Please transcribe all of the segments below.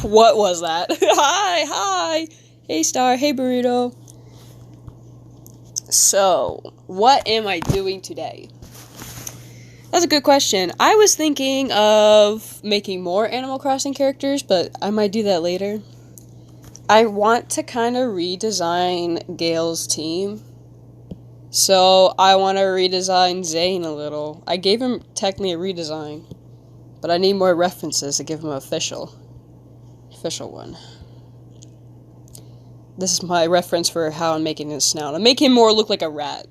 What was that? Hi! Hey, Star. Hey, Burrito. So, what am I doing today? That's a good question. I was thinking of making more Animal Crossing characters, but I might do that later. I want to kind of redesign Gale's team. So, I want to redesign Zane a little. I gave him technically a redesign, but I need more references to give him an official one. This is my reference for how I'm making his snout. I'm making him more look like a rat.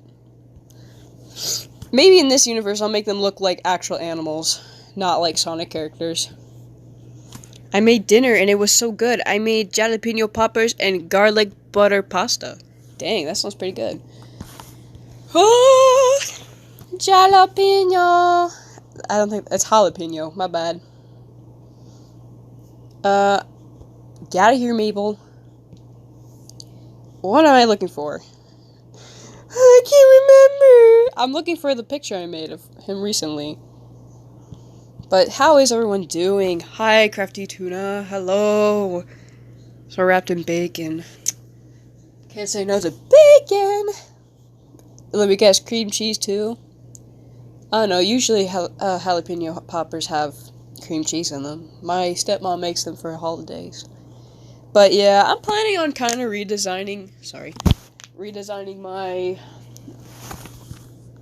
Maybe in this universe I'll make them look like actual animals, not like Sonic characters. I made dinner and it was so good. I made jalapeno poppers and garlic butter pasta. Dang, that sounds pretty good. Oh, jalapeno. I don't think it's jalapeno. My bad. Get out of here, Mabel. What am I looking for? I can't remember. I'm looking for the picture I made of him recently. But how is everyone doing? Hi, Crafty Tuna. Hello. So wrapped in bacon. Can't say no to bacon. Let me guess, cream cheese too? I don't know, usually jalapeno poppers have cream cheese in them. My stepmom makes them for holidays. But yeah, I'm planning on kind of redesigning my...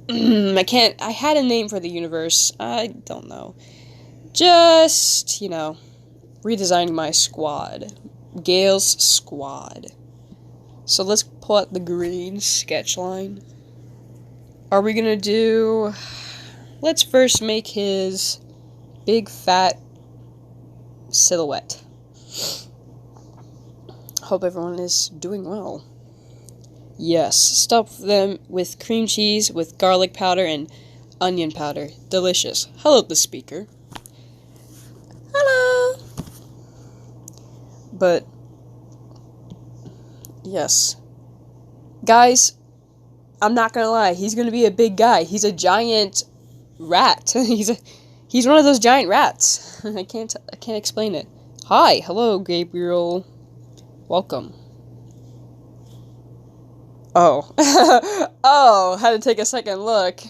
I had a name for the universe. I don't know. Just, redesigning my squad. Gale's squad. So let's pull out the green sketch line. Are we gonna do... Let's first make his big fat silhouette. Hope everyone is doing well. Yes, stuff them with cream cheese, with garlic powder and onion powder. Delicious. Hello, the speaker. Hello. But, yes. Guys, I'm not gonna lie, he's gonna be a big guy. He's a giant rat. He's one of those giant rats. I can't explain it. Hi, hello, Gabriel. Welcome. Oh. Oh, had to take a second look.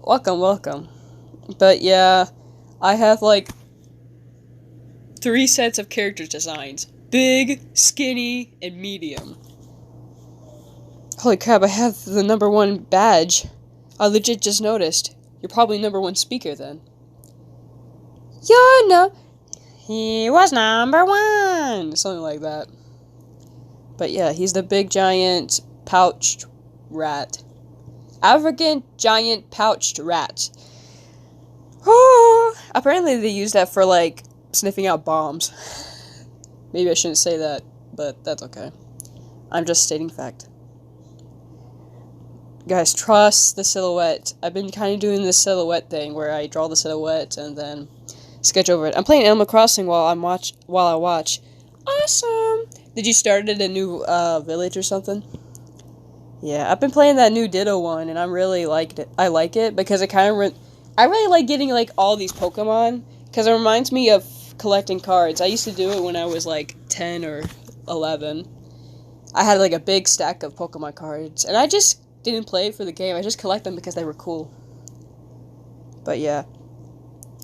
Welcome. But yeah, I have like 3 sets of character designs. Big, skinny, and medium. Holy crap, I have the #1 badge. I legit just noticed. You're probably #1 speaker then. He was #1! Something like that. But yeah, he's the big giant pouched rat. African giant pouched rat. Oh, apparently they use that for like sniffing out bombs. Maybe I shouldn't say that, but that's okay. I'm just stating fact. Guys, trust the silhouette. I've been kind of doing this silhouette thing where I draw the silhouette and then sketch over it. I'm playing Animal Crossing while I watch. Awesome! Did you start at a new village or something? Yeah, I've been playing that new Ditto one, and I really liked it. I like it because it kind of... I really like getting, like, all these Pokemon, because it reminds me of collecting cards. I used to do it when I was, like, 10 or 11. I had, like, a big stack of Pokemon cards, and I just didn't play it for the game. I just collect them because they were cool. But, yeah.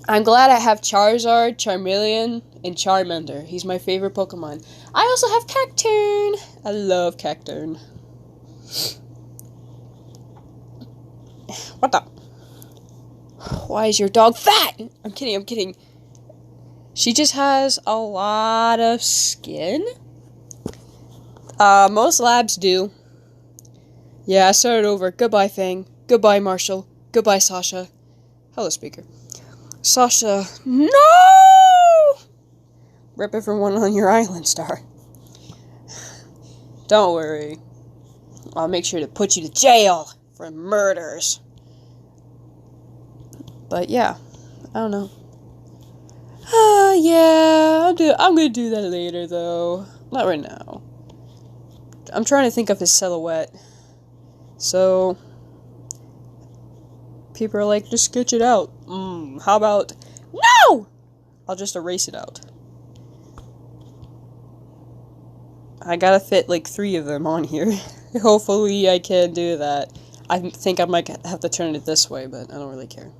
I'm glad I have Charizard, Charmeleon, and Charmander. He's my favorite Pokemon. I also have Cacturne. I love Cacturne. What the? Why is your dog fat? I'm kidding. She just has a lot of skin. Most labs do. Yeah, I started over. Goodbye, Fang. Goodbye, Marshall. Goodbye, Sasha. Hello, speaker. Sasha, no! Rip everyone on your island, Star. Don't worry. I'll make sure to put you to jail for murders. But yeah, I don't know. Yeah, I'm gonna do that later, though. Not right now. I'm trying to think of his silhouette. So, people are like, just sketch it out. How about... No! I'll just erase it out. I gotta fit like 3 of them on here. Hopefully I can do that. I think I might have to turn it this way, but I don't really care.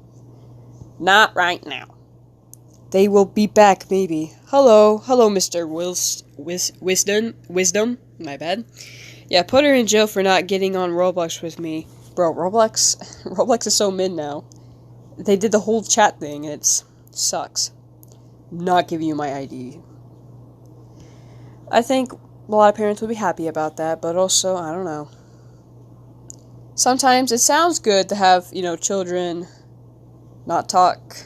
Not right now. They will be back, maybe. Hello, Mr. Wisdom. My bad. Yeah, put her in jail for not getting on Roblox with me. Bro, Roblox is so mid now. They did the whole chat thing, and it sucks. Not giving you my ID. I think a lot of parents would be happy about that, but also, I don't know. Sometimes it sounds good to have, children not talk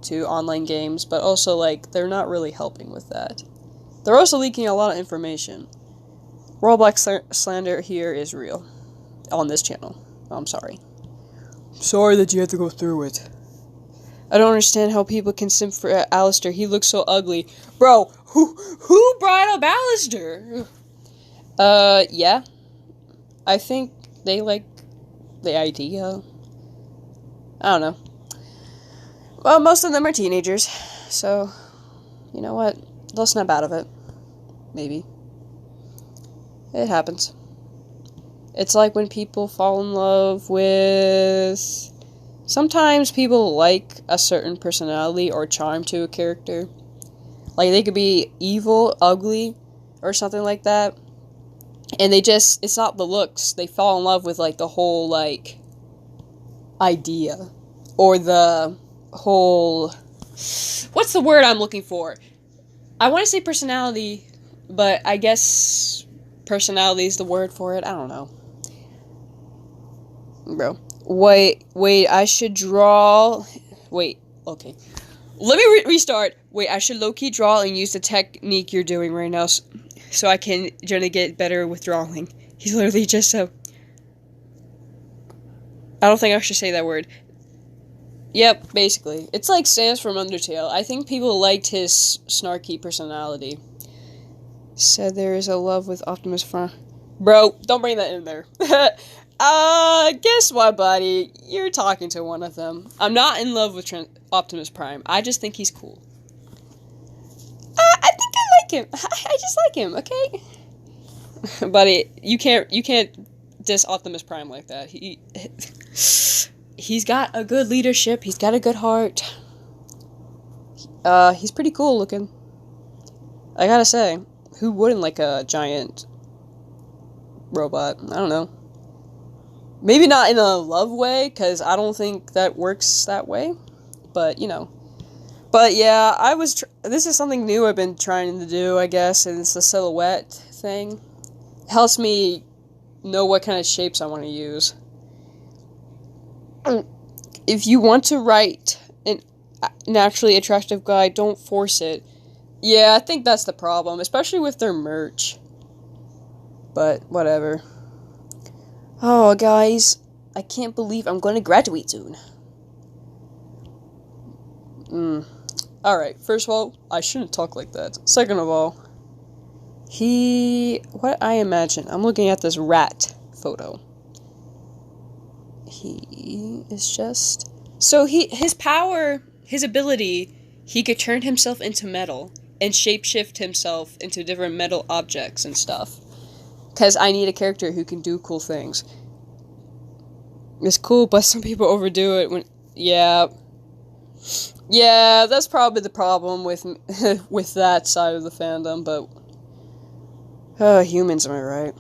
to online games, but also, they're not really helping with that. They're also leaking a lot of information. Roblox slander here is real. On this channel. I'm sorry. Sorry that you had to go through it. I don't understand how people can simp for Alistair. He looks so ugly. Bro, who brought up Alistair? Yeah. I think they like the idea. I don't know. Well, most of them are teenagers, so you know what? They'll snap out of it. Maybe. It happens. It's like when people fall in love with... Sometimes people like a certain personality or charm to a character. Like, they could be evil, ugly, or something like that. And it's not the looks. They fall in love with, the whole, idea. Or the whole... What's the word I'm looking for? I want to say personality, but I guess personality is the word for it. I don't know. Bro. Wait, I should draw... Wait, okay. Let me restart. Wait, I should low-key draw and use the technique you're doing right now so I can generally get better with drawing. He's literally just a... I don't think I should say that word. Yep, basically. It's like Sans from Undertale. I think people liked his snarky personality. Said there is a love with Optimus Prime. Bro, don't bring that in there. Guess what, buddy? You're talking to one of them. I'm not in love with Optimus Prime. I just think he's cool. I think I like him. I just like him, okay? Buddy, you can't diss Optimus Prime like that. He's got a good leadership. He's got a good heart. He's pretty cool looking. I gotta say, who wouldn't like a giant robot? I don't know. Maybe not in a love way, because I don't think that works that way. But, But, yeah, this is something new I've been trying to do, I guess, and it's the silhouette thing. It helps me know what kind of shapes I want to use. If you want to write an naturally attractive guy, don't force it. Yeah, I think that's the problem, especially with their merch. But, whatever. Oh, guys, I can't believe I'm going to graduate soon. Alright, first of all, I shouldn't talk like that. Second of all, what I imagine, I'm looking at this rat photo. He is just... So his power, his ability, he could turn himself into metal and shapeshift himself into different metal objects and stuff. Because I need a character who can do cool things. It's cool, but some people overdo it when... Yeah, that's probably the problem with with that side of the fandom, but... humans, am I right?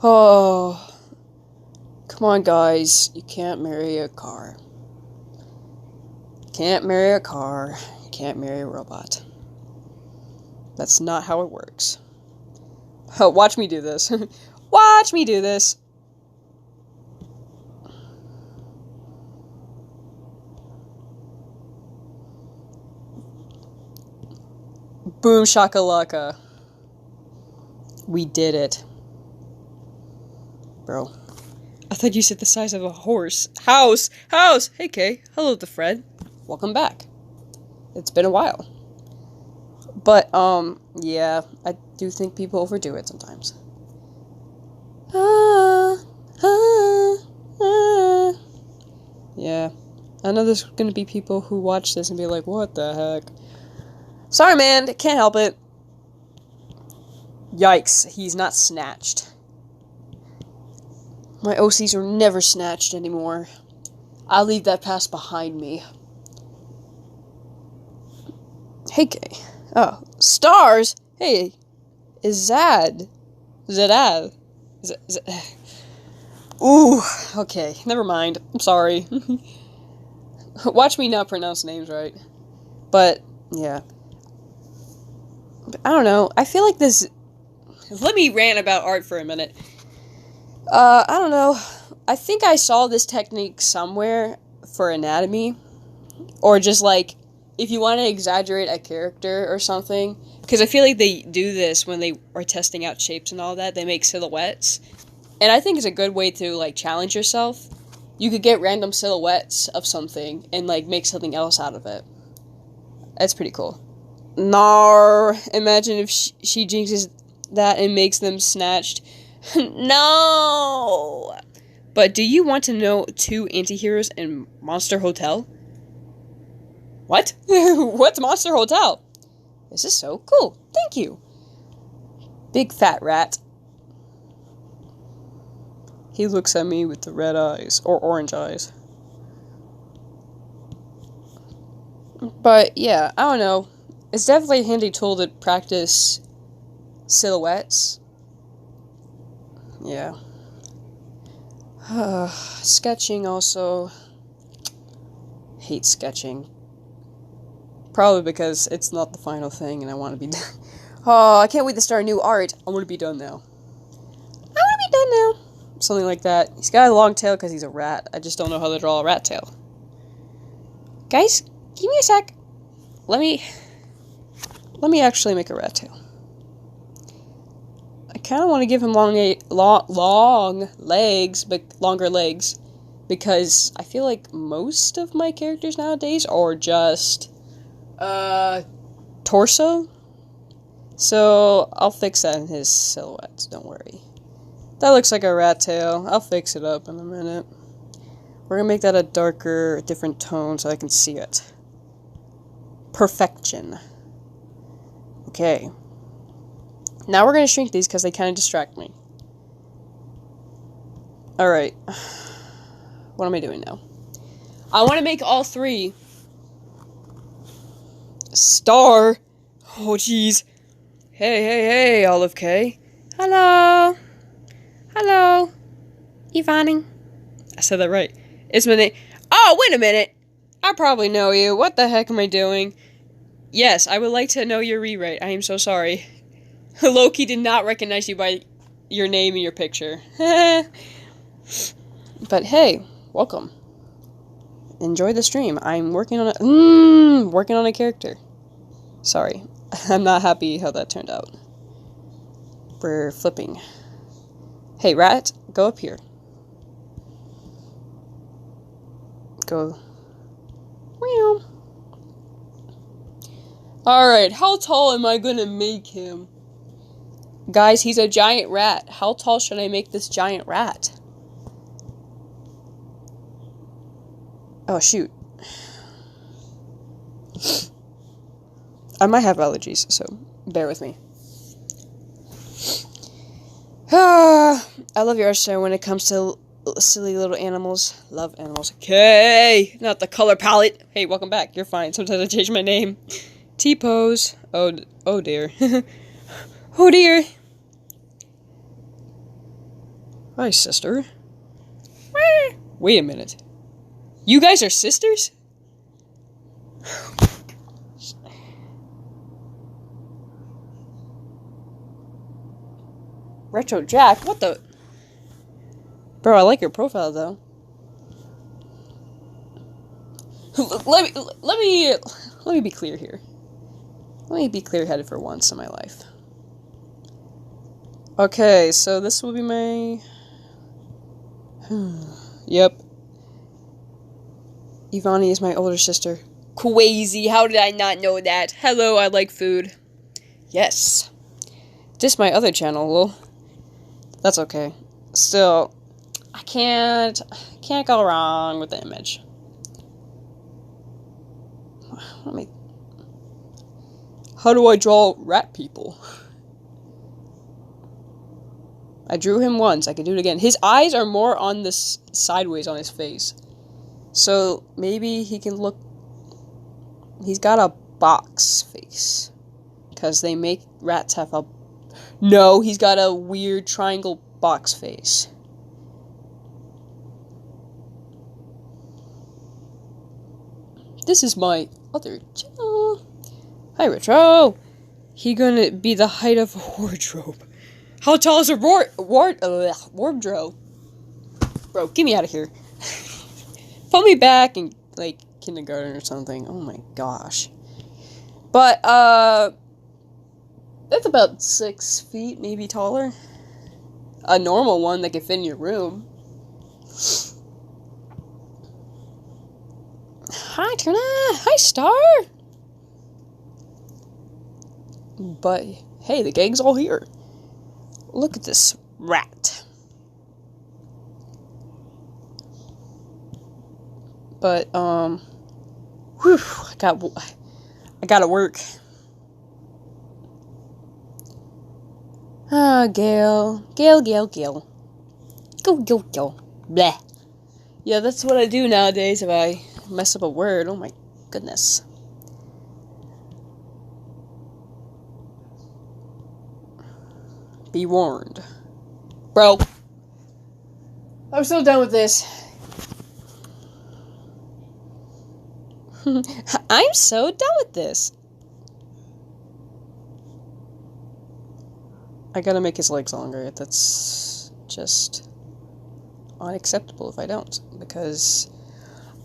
Oh... Come on, guys. You can't marry a car. Can't marry a car. You can't marry a robot. That's not how it works. Oh, watch me do this. Watch me do this. Boom shakalaka. We did it. Bro. I thought you said the size of a horse. House! Hey, Kay. Hello, the Fred. Welcome back. It's been a while. But, yeah, I do think people overdo it sometimes. Yeah, I know there's gonna be people who watch this and be like, what the heck? Sorry, man, can't help it. Yikes, he's not snatched. My OCs are never snatched anymore. I'll leave that past behind me. Hey, Kay. Oh, stars? Hey, Zad. Ooh, okay, never mind. I'm sorry. Watch me not pronounce names right. But, yeah. I don't know. I feel like this... Let me rant about art for a minute. I don't know. I think I saw this technique somewhere for anatomy. Or just, like, if you want to exaggerate a character or something. Because I feel like they do this when they are testing out shapes and all that. They make silhouettes. And I think it's a good way to, like, challenge yourself. You could get random silhouettes of something and, like, make something else out of it. That's pretty cool. Nar. Imagine if she jinxes that and makes them snatched. No! But do you want to know 2 antiheroes in Monster Hotel? What? What's Monster Hotel? This is so cool. Thank you. Big fat rat. He looks at me with the red eyes, or orange eyes. But, yeah, I don't know. It's definitely a handy tool to practice silhouettes. Yeah. Sketching also. Hate sketching. Probably because it's not the final thing and I want to be done. Oh, I can't wait to start new art. I want to be done now. Something like that. He's got a long tail because he's a rat. I just don't know how to draw a rat tail. Guys, give me a sec. Let me actually make a rat tail. I kind of want to give him long legs, but longer legs, because I feel like most of my characters nowadays are just torso. So I'll fix that in his silhouette. Don't worry. That looks like a rat tail. I'll fix it up in a minute. We're gonna make that a darker, different tone so I can see it. Perfection. Okay. Now we're gonna shrink these because they kind of distract me. Alright. What am I doing now? I want to make all 3. Star. Oh, jeez. Hey, Olive K. Hello. Hello. Ivani. I said that right. It's my name. Oh, wait a minute. I probably know you. What the heck am I doing? Yes, I would like to know your rewrite. I am so sorry. Loki did not recognize you by your name and your picture. But hey, welcome. Enjoy the stream. I'm working on a character. Sorry. I'm not happy how that turned out. We're flipping. Hey, rat, go up here. Go. Meow. Alright, how tall am I gonna make him? Guys, he's a giant rat. How tall should I make this giant rat? Oh, shoot. I might have allergies, so bear with me. I love your art style when it comes to silly little animals. Love animals. Okay, not the color palette. Hey, welcome back. You're fine. Sometimes I change my name. T-pose. Oh dear. Oh dear. Hi, sister. Wait a minute. You guys are sisters? Retro Jack? What the? Bro, I like your profile, though. Let me be clear here. Let me be clear-headed for once in my life. Okay, so this will be my... Yep. Ivani is my older sister. Crazy, how did I not know that? Hello, I like food. Yes. Just my other channel, well... That's okay. Still, I can't go wrong with the image. Let me. How do I draw rat people? I drew him once. I can do it again. His eyes are more on this sideways on his face. So maybe he can look. He's got a box face. Because they make rats have a. No, he's got a weird triangle box face. This is my other channel. Hi, Retro. He gonna be the height of a wardrobe. How tall is a wardrobe? Bro, get me out of here. Put me back in, like, kindergarten or something. Oh my gosh. But, that's about 6 feet, maybe taller. A normal one that can fit in your room. Hi, Tuna. Hi, Star. But, hey, the gang's all here. Look at this rat. But, whew, I gotta work. Ah, Gail. Gail. Go. Bleh. Yeah, that's what I do nowadays if I mess up a word. Oh my goodness. Be warned. Bro. I'm so done with this. I'm so done with this. I gotta make his legs longer. That's just unacceptable if I don't. Because,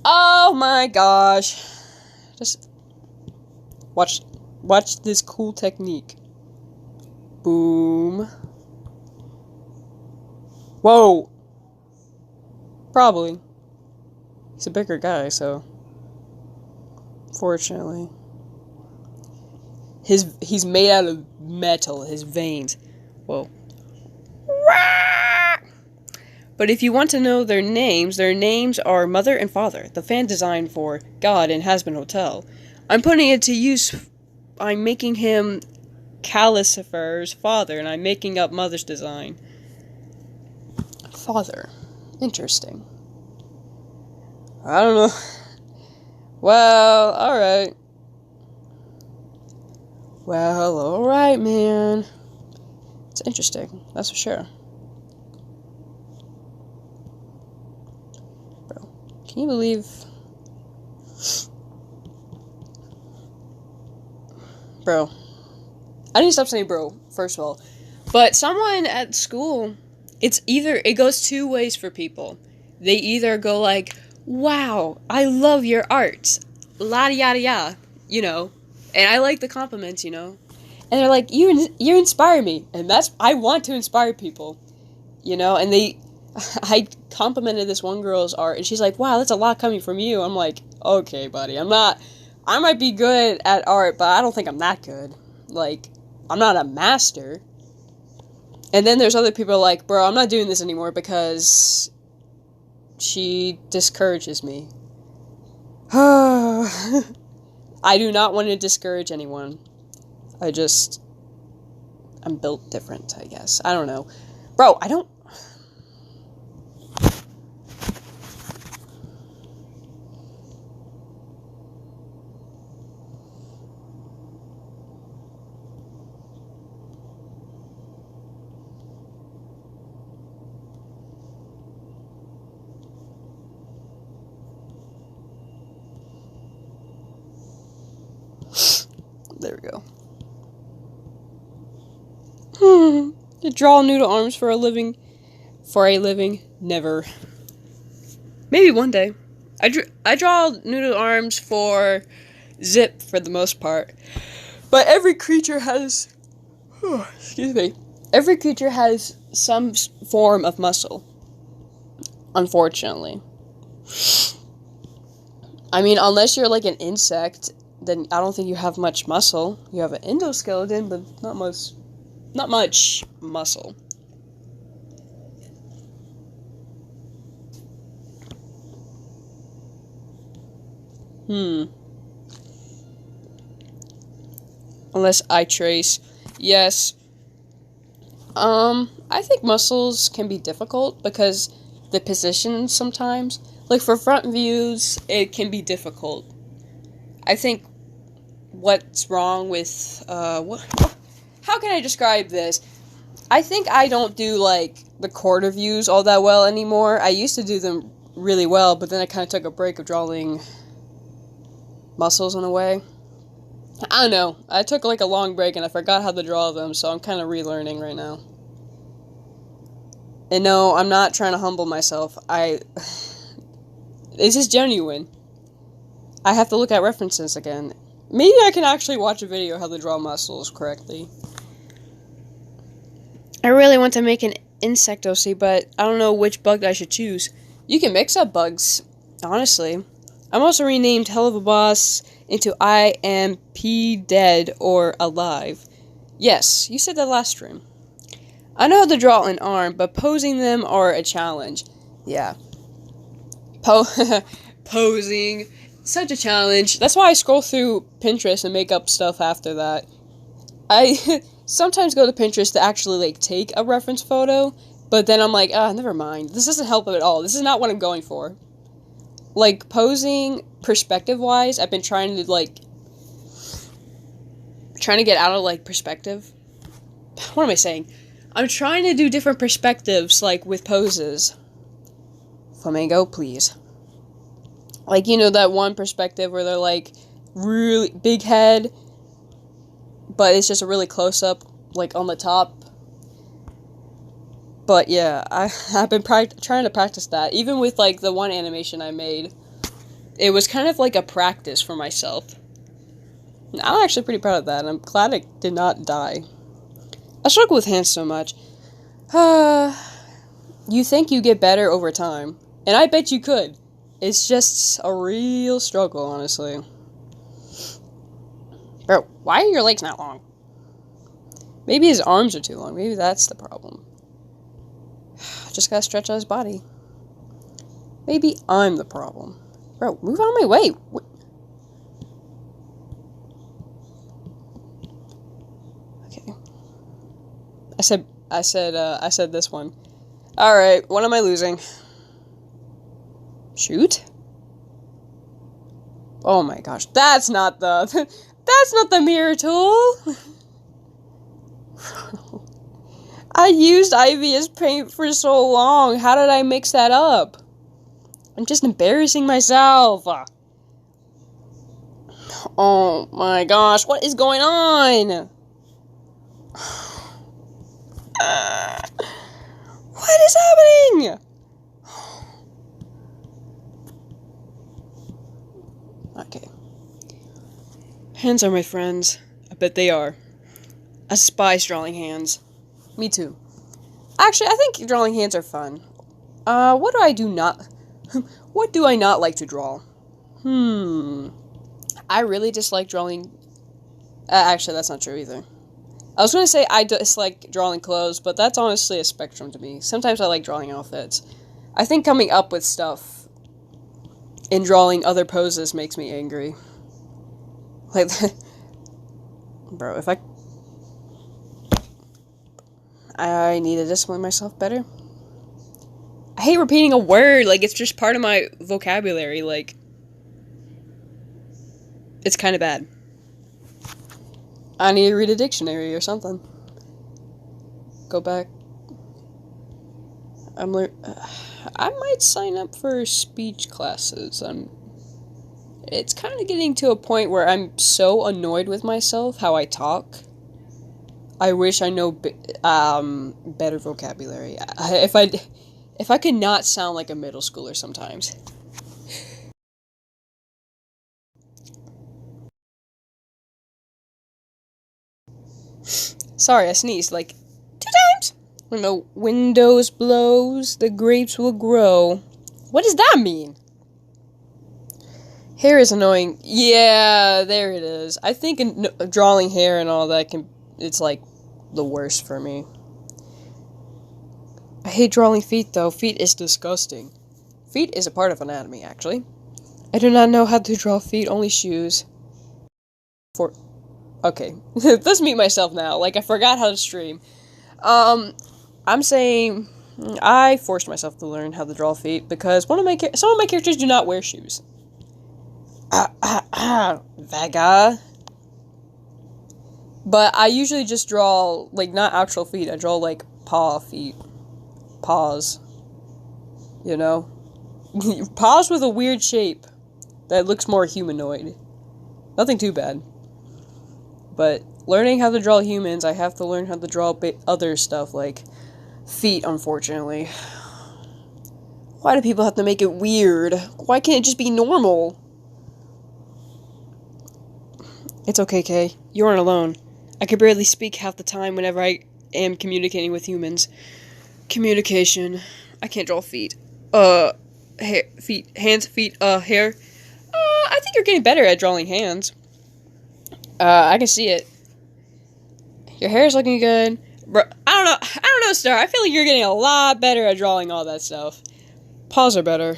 oh my gosh. Just watch this cool technique. Boom. Whoa. Probably. He's a bigger guy, so. Fortunately. He's made out of metal, his veins. Whoa. But if you want to know their names are Mother and Father, the fan design for God in Hazbin Hotel. I'm putting it to use. I'm making him Calcifer's father, and I'm making up Mother's design. Father. Interesting. I don't know. Well, alright. Well, alright, man. It's interesting, that's for sure. Bro, can you believe... Bro. I need to stop saying bro, first of all. But someone at school, it goes two ways for people. They either go like, wow, I love your art. La yada yada, you know. And I like the compliments, you know. And they're like, you inspire me. And I want to inspire people. You know, and I complimented this one girl's art, and she's like, wow, that's a lot coming from you. I'm like, okay, buddy, I might be good at art, but I don't think I'm that good. Like, I'm not a master. And then there's other people like, bro, I'm not doing this anymore because she discourages me. I do not want to discourage anyone. I'm built different, I guess. I don't know. Bro, I don't... There we go. To draw noodle arms for a living? Never. Maybe one day. I draw noodle arms for Zip for the most part. But every creature has... excuse me. Every creature has some form of muscle. Unfortunately. I mean, unless you're like an insect, then I don't think you have much muscle. You have an endoskeleton, but not much muscle. Unless I trace. Yes. I think muscles can be difficult because the position sometimes. Like for front views, it can be difficult. I think what's wrong with, how can I describe this? I think I don't do, like, the quarter views all that well anymore. I used to do them really well, but then I kind of took a break of drawing muscles in a way. I don't know. I took, like, a long break and I forgot how to draw them, so I'm kind of relearning right now. And no, I'm not trying to humble myself. This is genuine. I have to look at references again. Maybe I can actually watch a video how to draw muscles correctly. I really want to make an insect OC, but I don't know which bug I should choose. You can mix up bugs, honestly. I'm also renamed Hell of a Boss into I am P dead or alive. Yes, you said that last stream. I know how to draw an arm, but posing them are a challenge. Yeah. Posing. Such a challenge. That's why I scroll through Pinterest and make up stuff after that. I sometimes go to Pinterest to actually, like, take a reference photo, but then I'm like, never mind. This doesn't help at all. This is not what I'm going for. Like, posing perspective-wise, I've been trying to get out of, like, perspective. What am I saying? I'm trying to do different perspectives, like, with poses. Flamingo, please. Like, you know, that one perspective where they're, like, really big head, but it's just a really close-up, like, on the top. But, yeah, I've been trying to practice that. Even with, like, the one animation I made, it was kind of like a practice for myself. I'm actually pretty proud of that, and I'm glad I did not die. I struggle with hands so much. You think you get better over time, and I bet you could. It's just a real struggle, honestly. Bro, why are your legs not long? Maybe his arms are too long. Maybe that's the problem. Just gotta stretch out his body. Maybe I'm the problem. Bro, move out of my way. What? Okay. I said this one. Alright, what am I losing? Shoot? Oh my gosh, that's not the mirror tool! I used Ivy as paint for so long, how did I mix that up? I'm just embarrassing myself! Oh my gosh, what is going on? What is happening? Okay. Hands are my friends. I bet they are. I despise drawing hands. Me too. Actually, I think drawing hands are fun. What do I not like to draw? I really dislike drawing... actually, that's not true either. I was going to say I dislike drawing clothes, but that's honestly a spectrum to me. Sometimes I like drawing outfits. I think coming up with stuff and drawing other poses makes me angry. Like, bro, if I need to discipline myself better. I hate repeating a word, like, it's just part of my vocabulary, like, it's kind of bad. I need to read a dictionary or something. Go back. I might sign up for speech classes. It's kind of getting to a point where I'm so annoyed with myself, how I talk. I wish I know better vocabulary. If I could not sound like a middle schooler sometimes. Sorry, I sneezed like 2 times. When the windows blows, the grapes will grow. What does that mean? Hair is annoying. Yeah, there it is. I think drawing hair and all that it's like the worst for me. I hate drawing feet though. Feet is disgusting. Feet is a part of anatomy, actually. I do not know how to draw feet, only shoes. Okay, let's meet myself now. Like, I forgot how to stream. I'm saying I forced myself to learn how to draw feet because some of my characters do not wear shoes. Vega. But I usually just draw, like, not actual feet. I draw, like, feet. Paws. You know? Paws with a weird shape that looks more humanoid. Nothing too bad. But learning how to draw humans, I have to learn how to draw other stuff, like feet, unfortunately. Why do people have to make it weird? Why can't it just be normal? It's okay, Kay. You aren't alone. I can barely speak half the time whenever I am communicating with humans. Communication. I can't draw feet. Hair, feet, hands, feet, hair. I think you're getting better at drawing hands. I can see it. Your hair's looking good. Bro, I don't know, Star. I feel like you're getting a lot better at drawing all that stuff. Paws are better.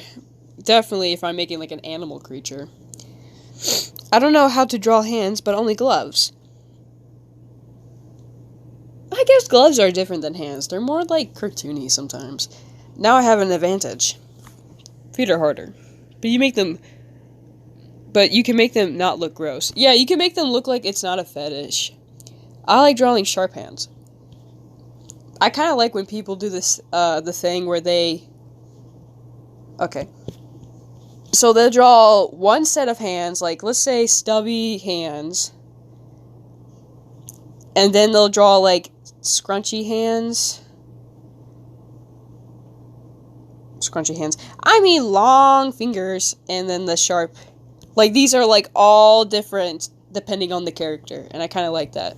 Definitely if I'm making, like, an animal creature. I don't know how to draw hands, but only gloves. I guess gloves are different than hands. They're more, like, cartoony sometimes. Now I have an advantage. Feet are harder. But you can make them not look gross. Yeah, you can make them look like it's not a fetish. I like drawing sharp hands. I kind of like when people do this, the thing where they... Okay. So they'll draw one set of hands, like, let's say stubby hands. And then they'll draw, like, scrunchy hands. Scrunchy hands. I mean long fingers, and then the sharp... Like, these are, like, all different depending on the character, and I kind of like that.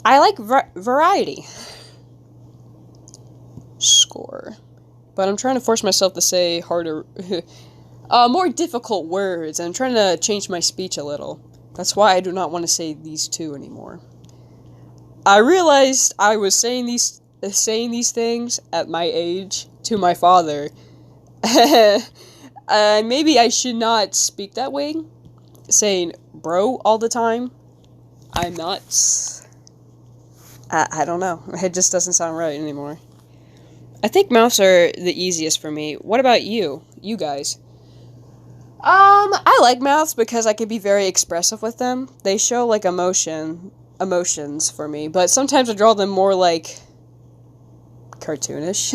I like variety. Score. But I'm trying to force myself to say harder, more difficult words, and I'm trying to change my speech a little. That's why I do not want to say these two anymore. I realized I was saying these things at my age to my father. Maybe I should not speak that way, saying bro all the time. I'm not. I don't know. It just doesn't sound right anymore. I think mouths are the easiest for me. What about you? You guys? I like mouths because I can be very expressive with them. They show, like, emotions for me, but sometimes I draw them more, like, cartoonish.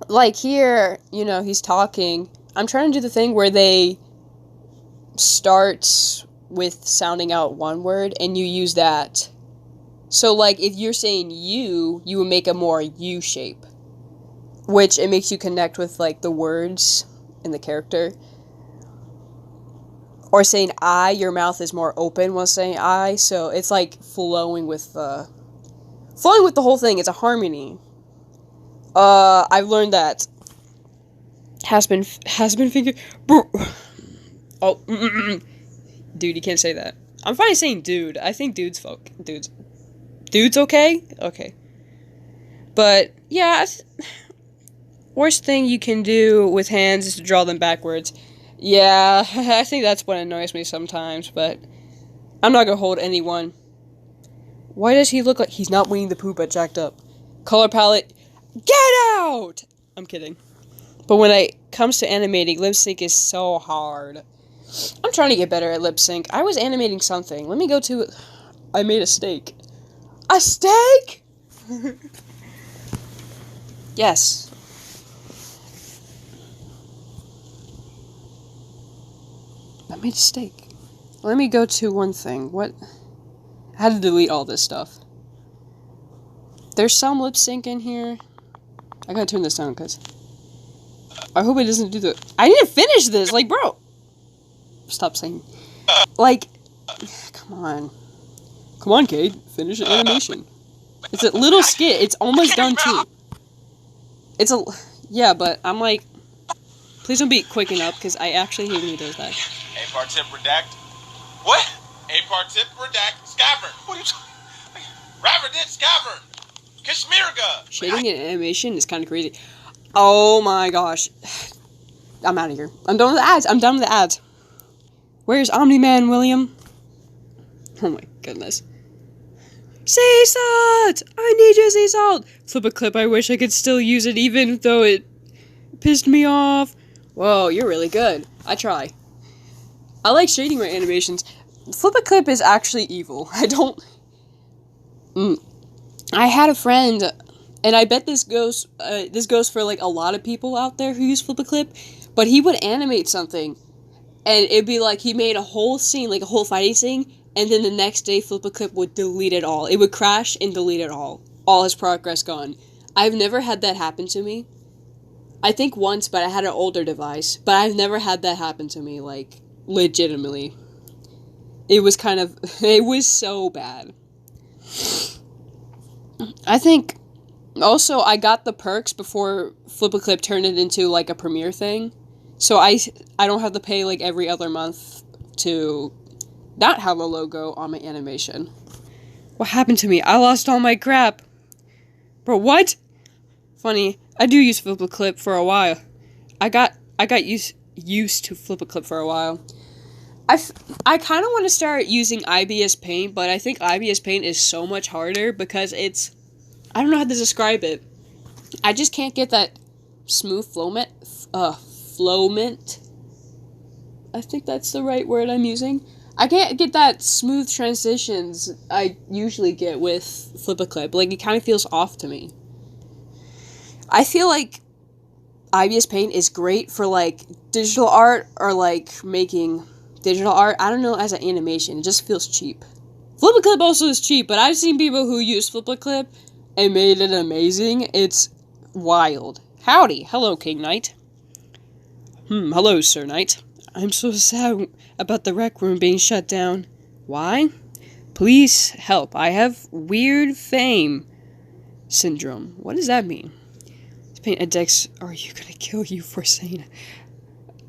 Like here, you know, he's talking. I'm trying to do the thing where they start with sounding out one word, and you use that. So, like, if you're saying you would make a more U shape. Which, it makes you connect with, like, the words in the character. Or saying I, your mouth is more open while saying I, so it's, like, flowing with the whole thing. It's a harmony. I've learned that. Has been figured. Oh, dude, you can't say that. I'm fine saying dude. I think dude's okay? Okay. But, yeah, worst thing you can do with hands is to draw them backwards. Yeah, I think that's what annoys me sometimes, but I'm not gonna hold anyone. Why does he look like he's not Winnie the Pooh but jacked up? Color palette, get out! I'm kidding. But when it comes to animating, lip sync is so hard. I'm trying to get better at lip sync. I was animating something. Let me go to... I made a steak. A steak?! Yes. I made a steak. Let me go to one thing. What? I had to delete all this stuff. There's some lip sync in here. I gotta turn this down, because I hope it doesn't do the... I need to finish this! Like, bro! Stop saying... Like... Come on. Come on, Cade. Finish the animation. It's a little skit. It's almost done, too. It's a... Yeah, but I'm like... Please don't be quick enough, because I actually hate when he does that. A-part tip redact. What? A-part tip redact. Scavern. What are you talking... Raverdit Scavern. Kashmirga. Shading in animation is kind of crazy. Oh my gosh. I'm out of here. I'm done with the ads. Where's Omni-Man, William? Oh my goodness. Sea salt! I need your sea salt! Flip a clip, I wish I could still use it even though it pissed me off. Whoa, you're really good. I try. I like shading my animations. Flip a clip is actually evil. I don't... I had a friend, and I bet this goes for, like, a lot of people out there who use Flip a clip, but he would animate something, and it'd be like he made a whole scene, like a whole fighting scene, and then the next day Flip a clip would delete it all. It would crash and delete it all. All his progress gone. I've never had that happen to me. I think once, but I had an older device, but I've never had that happen to me, like, legitimately. It was so bad. I think, also, I got the perks before Flip a clip turned it into, like, a premiere thing. So I don't have to pay, like, every other month to not have a logo on my animation. What happened to me? I lost all my crap. Bro, what? Funny, I do use Flip a clip for a while. I got used to Flip a clip for a while. I kind of want to start using IBS Paint, but I think IBS Paint is so much harder because it's... I don't know how to describe it. I just can't get that smooth flowment. I think that's the right word I'm using. I can't get that smooth transitions I usually get with Flip a clip. Like, it kind of feels off to me. I feel like IBS Paint is great for, like, digital art or, like, making... digital art, I don't know, as an animation, it just feels cheap. Flip a clip also is cheap, but I've seen people who use Flip a clip and made it amazing. It's wild. Howdy. Hello, King Knight. Hello, Sir Knight. I'm so sad about the rec room being shut down. Why? Please help. I have weird fame syndrome. What does that mean? Paint a Dex. Are you gonna kill you for saying it?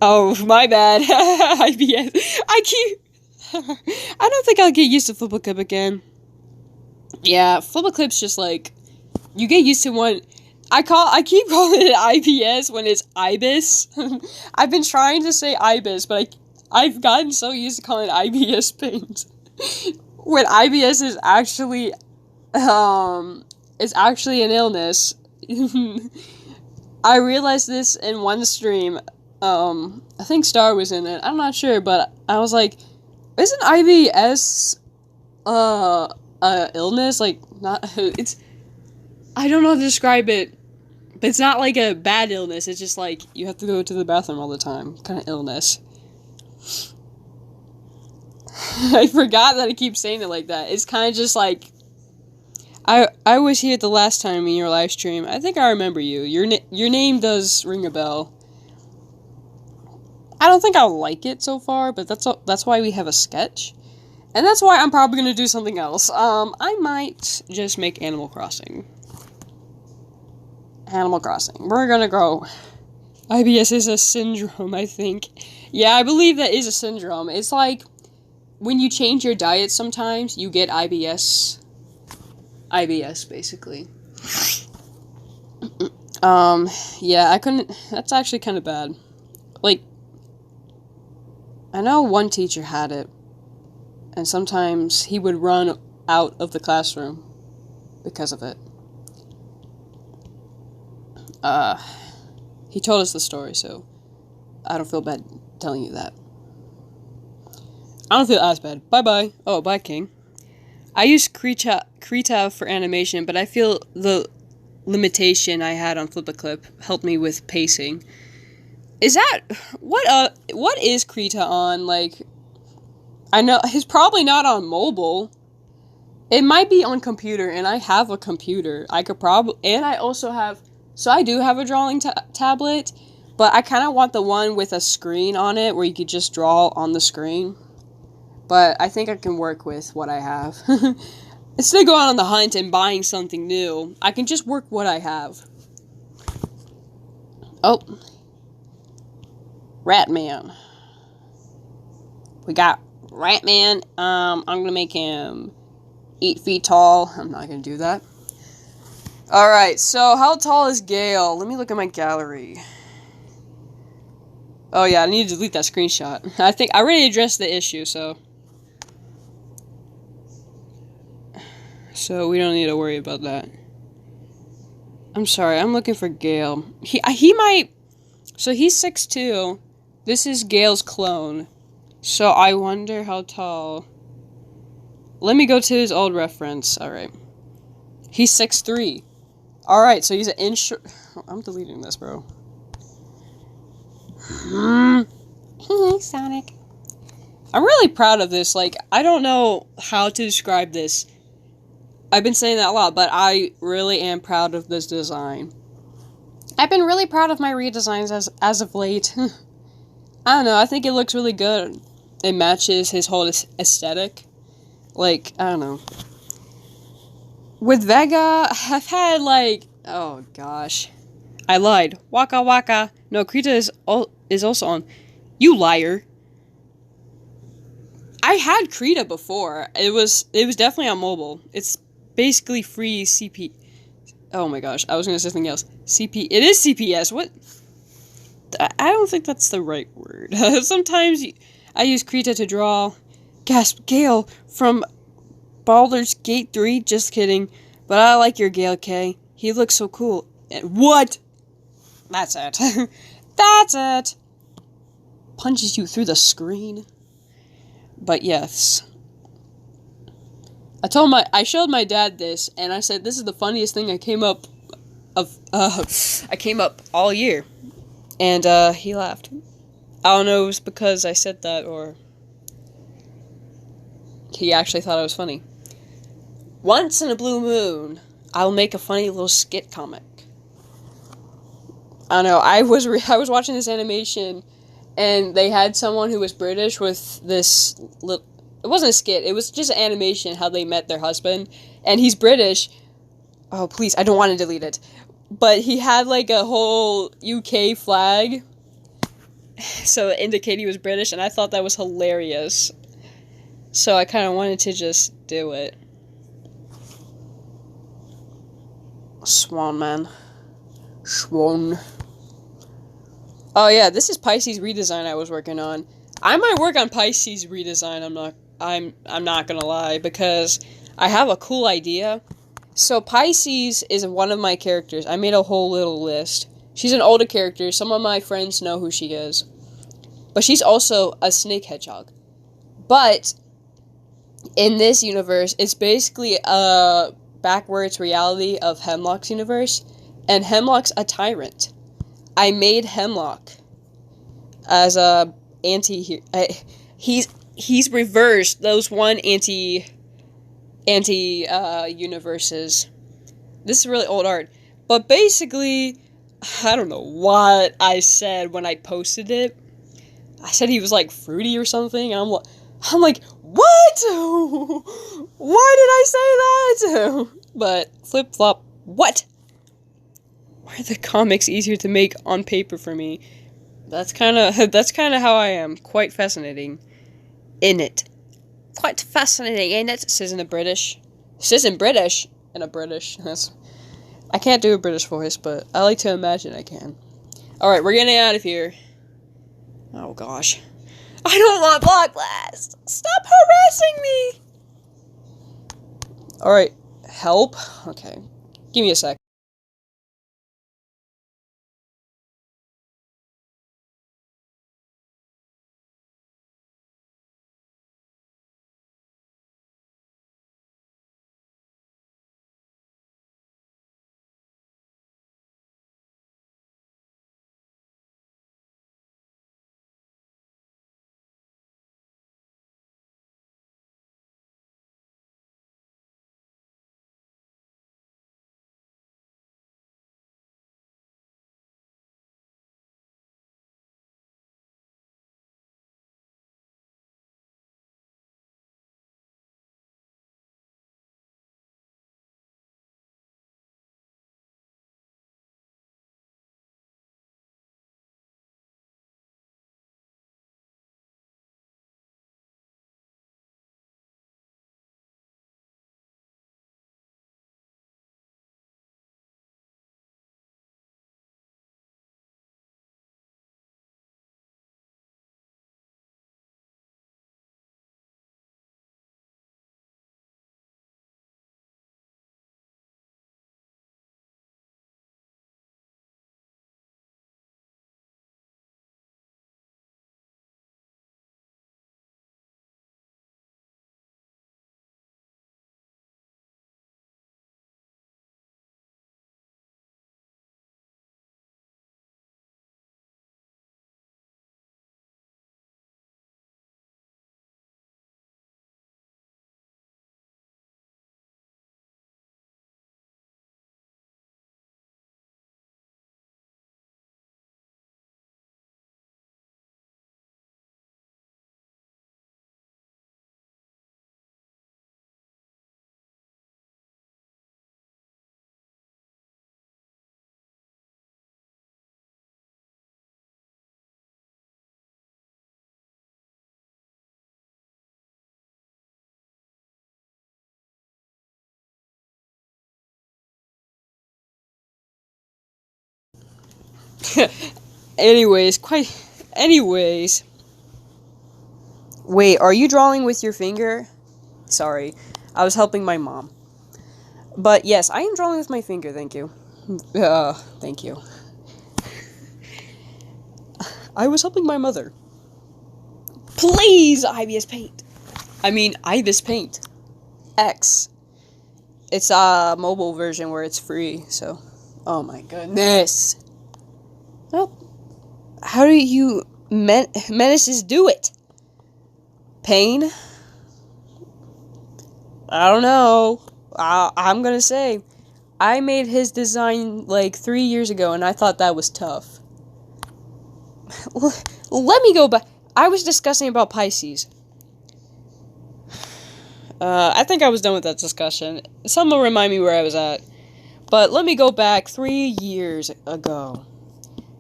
Oh, my bad. IBS. I don't think I'll get used to Flip a clip again. Yeah, Flip a clip's just like, you get used to one. I keep calling it IBS when it's IBIS. I've been trying to say IBIS, but I've gotten so used to calling it IBS Paint. When IBS is actually, it's actually an illness. I realized this in one stream. I think Star was in it. I'm not sure, but I was like, isn't IBS, illness? Like, not, it's, I don't know how to describe it, but it's not like a bad illness. It's just like, you have to go to the bathroom all the time. Kind of illness. I forgot that I keep saying it like that. It's kind of just like, I was here the last time in your live stream. I think I remember you. Your name does ring a bell. I don't think I'll like it so far, but that's why we have a sketch. And that's why I'm probably going to do something else. I might just make Animal Crossing. Animal Crossing. We're going to go. IBS is a syndrome, I think. Yeah, I believe that is a syndrome. It's like, when you change your diet sometimes, you get IBS. IBS, basically. Yeah, I couldn't... That's actually kind of bad. Like, I know one teacher had it, and sometimes he would run out of the classroom because of it. He told us the story, so I don't feel bad telling you that. I don't feel as bad. Bye-bye. Oh, bye, King. I use Krita for animation, but I feel the limitation I had on Flip a Clip helped me with pacing. Is that... What is Krita on? Like, I know... He's probably not on mobile. It might be on computer, and I have a computer. I could probably... And I also have... So I do have a drawing tablet, but I kind of want the one with a screen on it, where you could just draw on the screen. But I think I can work with what I have. Instead of going on the hunt and buying something new, I can just work what I have. Oh. Ratman. We got Ratman. I'm gonna make him 8 feet tall. I'm not gonna do that. Alright, so how tall is Gale? Let me look at my gallery. Oh yeah, I need to delete that screenshot. I think I already addressed the issue, so we don't need to worry about that. I'm sorry, I'm looking for Gale. He might. So he's 6'2". This is Gale's clone. So I wonder how tall. Let me go to his old reference. All right, he's 6'3". All right, so he's an inch. I'm deleting this, bro. Sonic. I'm really proud of this. Like, I don't know how to describe this. I've been saying that a lot, but I really am proud of this design. I've been really proud of my redesigns as of late. I don't know, I think it looks really good. It matches his whole aesthetic. Like, I don't know. With Vega, I've had, like, oh gosh. I lied. Waka Waka. No, Krita is also on. You liar. I had Krita before. It was definitely on mobile. It's basically free CP. Oh my gosh, I was gonna say something else. CP. It is CPS. What? I don't think that's the right word. Sometimes I use Krita to draw. Gasp, Gale from Baldur's Gate 3. Just kidding. But I like your Gale, K. He looks so cool. And what? That's it. That's it. Punches you through the screen. But yes. I showed my dad this, and I said, this is the funniest thing I came up all year. And, he laughed. I don't know if it was because I said that, or he actually thought it was funny. Once in a blue moon, I'll make a funny little skit comic. I don't know, I was watching this animation, and they had someone who was British with this little... It wasn't a skit, it was just an animation, how they met their husband, and he's British. Oh, please, I don't want to delete it. But he had, like, a whole UK flag, so it indicated he was British, and I thought that was hilarious. So I kind of wanted to just do it. Swan man. Swan. Oh yeah, this is Pisces redesign I was working on. I might work on Pisces redesign, I'm not gonna lie, because I have a cool idea. So Pisces is one of my characters. I made a whole little list. She's an older character. Some of my friends know who she is. But she's also a snake hedgehog. But in this universe, it's basically a backwards reality of Hemlock's universe. And Hemlock's a tyrant. I made Hemlock as a anti. He's reversed those one anti universes. This is really old art, but basically, I don't know what I said when I posted it. I said he was like fruity or something, and I'm like, what? Why did I say that? But flip flop, what? Why are the comics easier to make on paper for me? That's kind of how I am. Quite fascinating. In it. Quite fascinating, ain't it? Says in a British. Says in British. In a British. I can't do a British voice, but I like to imagine I can. Alright, we're getting out of here. Oh gosh. I don't want Block Blast! Stop harassing me! Alright. Help? Okay. Give me a sec. Anyways. Wait, are you drawing with your finger? Sorry, I was helping my mom. But yes, I am drawing with my finger, thank you. Thank you. I was helping my mother. Please, Ibis Paint. Ibis Paint. X. It's a mobile version where it's free, so. Oh my goodness. Well, how do you menaces do it? Pain? I don't know. I'm gonna say, I made his design like 3 years ago, and I thought that was tough. Let me go back. I was discussing about Pisces. I think I was done with that discussion. Someone remind me where I was at. But let me go back 3 years ago.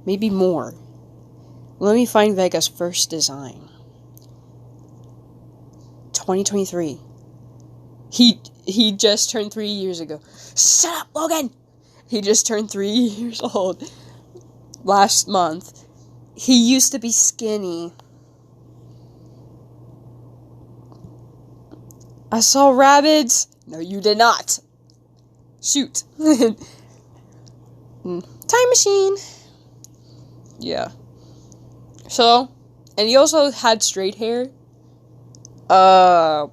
Maybe more. Let me find Vega's first design. 2023. He just turned 3 years ago. Shut up, Logan! He just turned 3 years old. Last month. He used to be skinny. I saw rabbits. No, you did not. Shoot. Time machine. Yeah. So, and he also had straight hair. Yeah,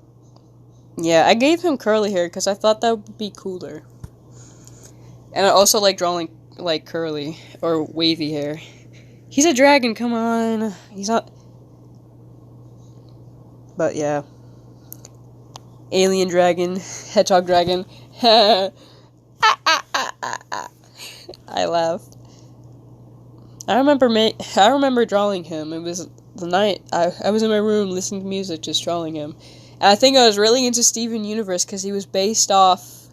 I gave him curly hair because I thought that would be cooler. And I also like drawing, like, curly or wavy hair. He's a dragon, come on. He's not... But, yeah. Alien dragon. Hedgehog dragon. I laugh. I remember drawing him. It was the night I was in my room listening to music, just drawing him. And I think I was really into Steven Universe because he was based off,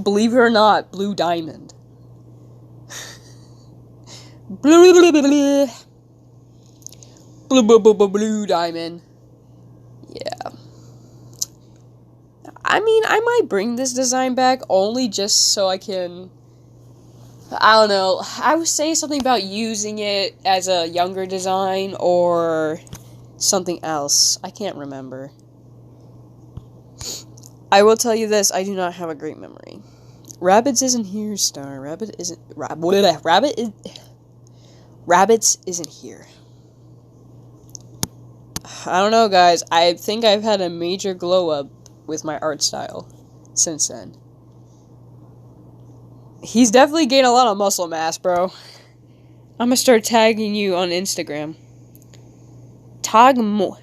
believe it or not, Blue Diamond. Blue Diamond. Yeah. I might bring this design back only just so I can... I don't know. I was saying something about using it as a younger design or something else. I can't remember. I will tell you this, I do not have a great memory. Rabbits isn't here, Star. Rabbits isn't here. I don't know, guys. I think I've had a major glow up with my art style since then. He's definitely gained a lot of muscle mass, bro. I'm gonna start tagging you on Instagram. Tag moi?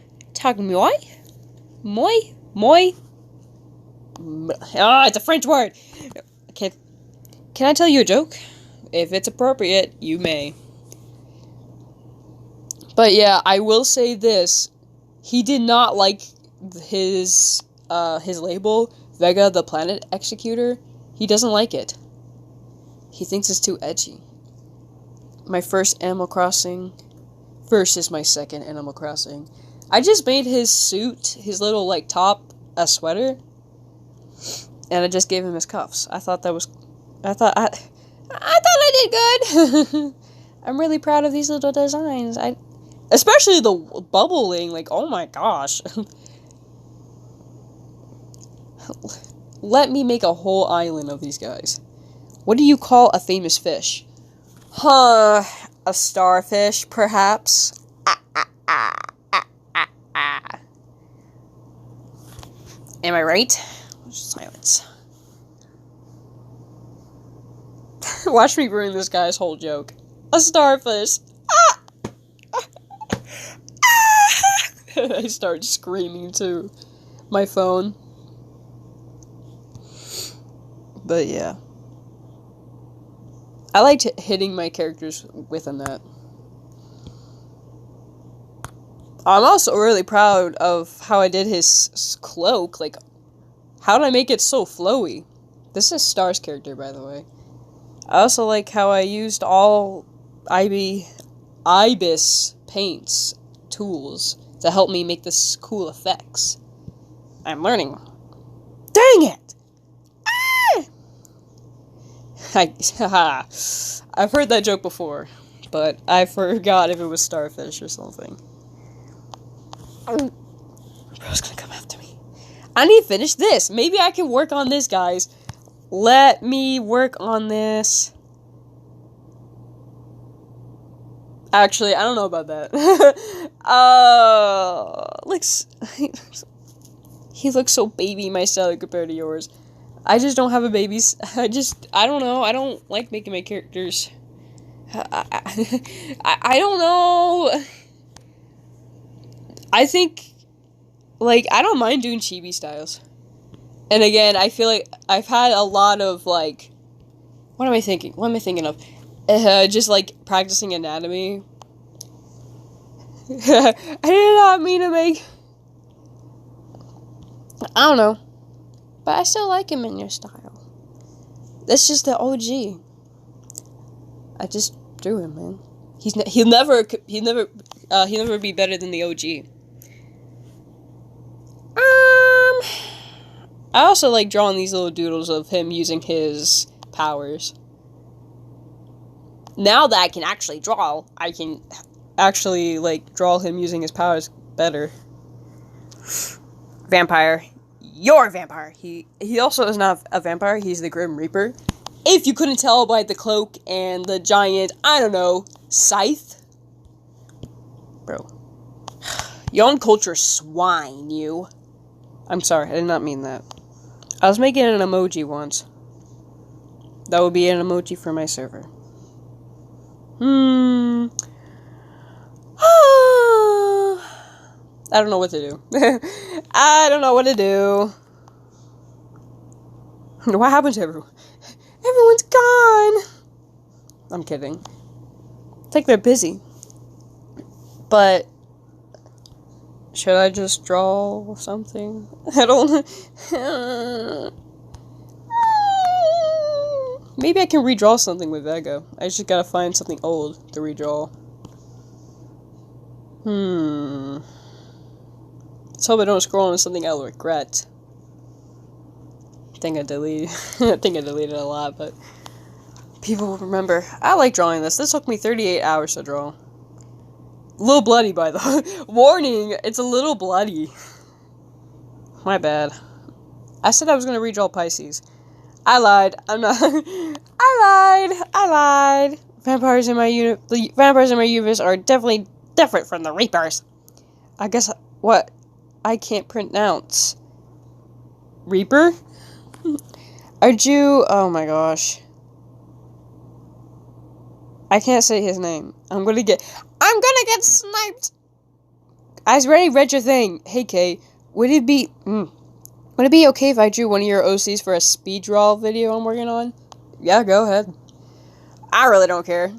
It's a French word. Can I tell you a joke? If it's appropriate, you may. But yeah, I will say this. He did not like his label, Vega the Planet Executor. He doesn't like it. He thinks it's too edgy. My first Animal Crossing versus my second Animal Crossing. I just made his suit, his little, like, top, a sweater. And I just gave him his cuffs. I thought I did good. I'm really proud of these little designs. Especially the bubbling, like, oh my gosh. Let me make a whole island of these guys. What do you call a famous fish? A starfish, perhaps? Am I right? Silence. Watch me ruin this guy's whole joke. A starfish. I start screaming to my phone. But yeah. I liked hitting my characters within that. I'm also really proud of how I did his cloak. Like, how did I make it so flowy? This is Star's character, by the way. I also like how I used all Ibis Paint's tools to help me make this cool effects. I'm learning. Dang it! I've heard that joke before, but I forgot if it was starfish or something. Bro's gonna come after me. I need to finish this. Maybe I can work on this, guys. Let me work on this. Actually, I don't know about that. He looks so baby my style compared to yours. I just don't have a baby's. I don't know. I don't like making my characters. I don't know. I think, like, I don't mind doing chibi styles. And again, I feel like I've had a lot of, like, what am I thinking? What am I thinking of? Just, like, practicing anatomy. I did not mean to make... I don't know. But I still like him in your style. That's just the OG. I just drew him, man. He'll never be better than the OG. I also like drawing these little doodles of him using his powers. Now that I can actually draw, I can actually, like, draw him using his powers better. Vampire. You're a vampire. He also is not a vampire. He's the Grim Reaper. If you couldn't tell by the cloak and the giant, I don't know, scythe. Bro. Young culture swine, you. I'm sorry, I did not mean that. I was making an emoji once. That would be an emoji for my server. I don't know what to do. I don't know what to do. What happened to everyone? Everyone's gone! I'm kidding. It's like they're busy. But... should I just draw something? I don't... Maybe I can redraw something with Vega. I just gotta find something old to redraw. Let's hope I don't scroll into something I'll regret. I think I deleted a lot, but people will remember. I like drawing this. This took me 38 hours to draw. A little bloody, by the way. Warning, it's a little bloody. My bad. I said I was going to redraw Pisces. I lied. I'm not. I lied. Vampires in my the vampires in my universe are definitely different from the Reapers. I guess what? I can't pronounce. Reaper? Are you... oh my gosh. I can't say his name. I'm gonna get sniped! I already read your thing. Hey, Kay. Would it be okay if I drew one of your OCs for a speed draw video I'm working on? Yeah, go ahead. I really don't care.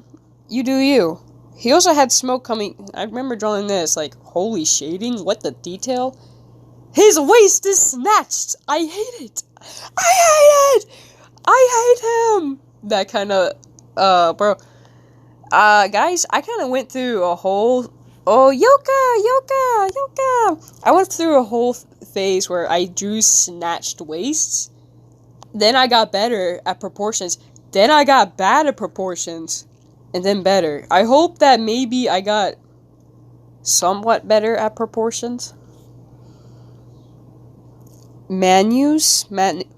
You do you. He also had smoke coming... I remember drawing this, like, holy shading? What the detail? His waist is snatched! I hate it! I hate him! That kind of... bro... guys, I kind of went through a whole... oh, Yoka! I went through a whole phase where I drew snatched waists. Then I got better at proportions. Then I got bad at proportions. And then better. I hope that maybe I got somewhat better at proportions. Manus? Manus?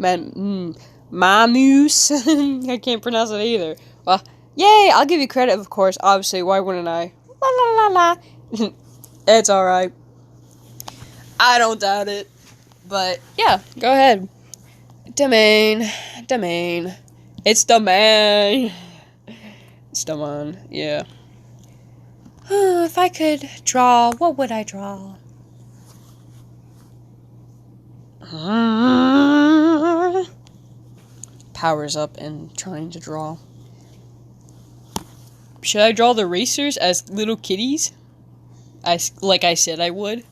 I can't pronounce it either. Well... yay! I'll give you credit, of course. Obviously, why wouldn't I? La la la la. It's alright. I don't doubt it. But, yeah, go ahead. Domain. It's domain. It's domain, yeah. If I could draw, what would I draw? Powers up and trying to draw. Should I draw the racers as little kitties? Like I said I would.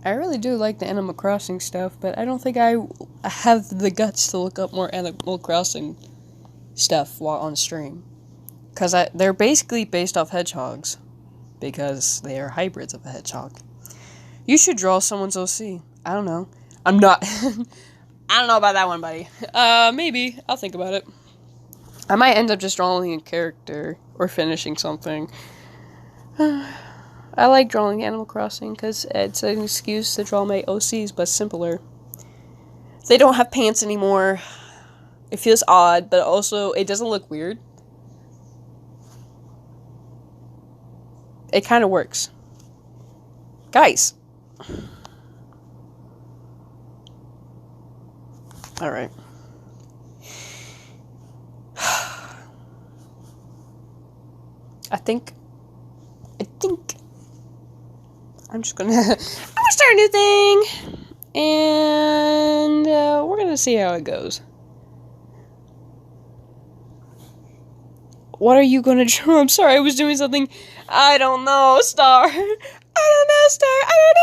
I really do like the Animal Crossing stuff, but I don't think I have the guts to look up more Animal Crossing stuff while on stream. Because they're basically based off hedgehogs. Because they are hybrids of a hedgehog. You should draw someone's OC. I don't know. I'm not... I don't know about that one, buddy. Maybe. I'll think about it. I might end up just drawing a character or finishing something. I like drawing Animal Crossing because it's an excuse to draw my OCs, but simpler. They don't have pants anymore. It feels odd, but also it doesn't look weird. It kind of works. Guys. Alright. I think I'm just gonna start a new thing, and we're gonna see how it goes. What are you gonna draw? I'm sorry, I was doing something. I don't know, Star. I don't know, Star. I don't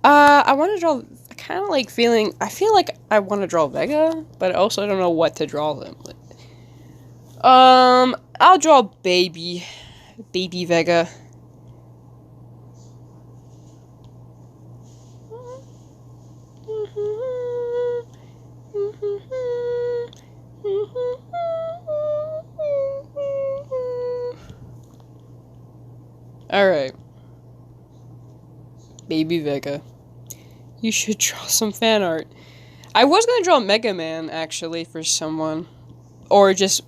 know. I want to draw. Kind of like feeling. I feel like I want to draw Vega, but also I don't know what to draw them. I'll draw baby Vega. Alright. Baby Vega. You should draw some fan art. I was gonna draw Mega Man, actually, for someone. Or just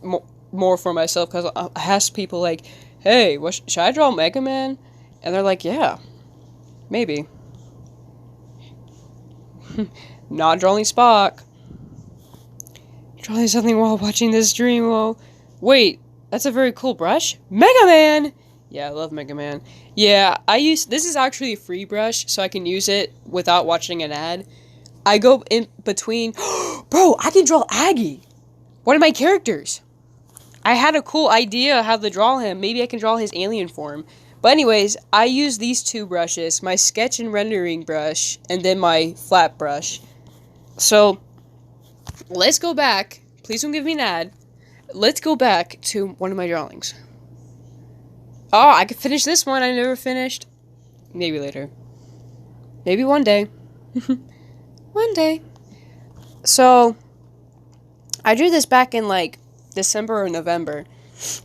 more for myself, because I asked people, like, hey, should I draw Mega Man? And they're like, yeah. Maybe. Not drawing Spock. Drawing something while watching this stream. Well, wait, that's a very cool brush. Mega Man! Yeah, I love Mega Man. Yeah, this is actually a free brush, so I can use it without watching an ad. I go in between, bro, I can draw Aggie! One of my characters! I had a cool idea how to draw him. Maybe I can draw his alien form. But anyways, I use these two brushes, my sketch and rendering brush, and then my flat brush. So, let's go back. Please don't give me an ad. Let's go back to one of my drawings. Oh, I could finish this one I never finished. Maybe later. Maybe one day. One day. So, I drew this back in, like, December or November.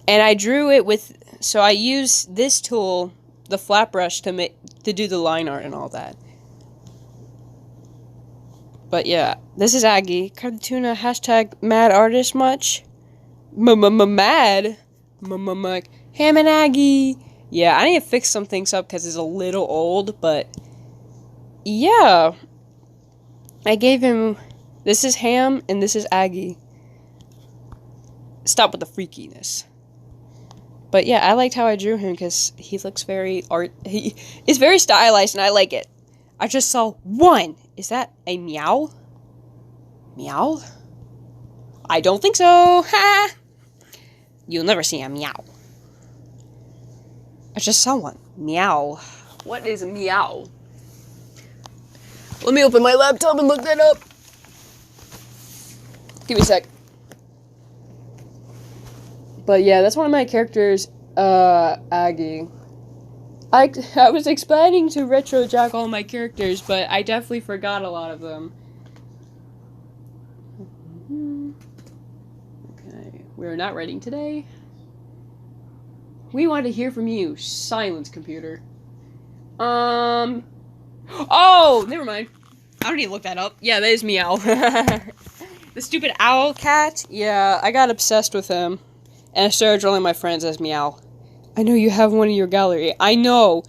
And I drew it with... So, I used this tool, the flat brush, to do the line art and all that. But, yeah. This is Aggie. Cartoona, hashtag mad artist much? Mad? Ham and Aggie. Yeah, I need to fix some things up because it's a little old, but yeah. I gave him, this is Ham and this is Aggie. Stop with the freakiness. But yeah, I liked how I drew him because he looks very he is very stylized and I like it. I just saw one. Is that a meow? Meow? I don't think so. Ha! You'll never see a meow. I just saw one. Meow. What is meow? Let me open my laptop and look that up. Give me a sec. But yeah, that's one of my characters, Aggie. I was expanding to retro jack all my characters, but I definitely forgot a lot of them. Okay, we're not writing today. We want to hear from you. Silence, computer. Oh, never mind. I don't need to look that up. Yeah, that is Meow. The stupid owl cat. Yeah, I got obsessed with him. And I started drawing my friends as Meow. I know you have one in your gallery. I know.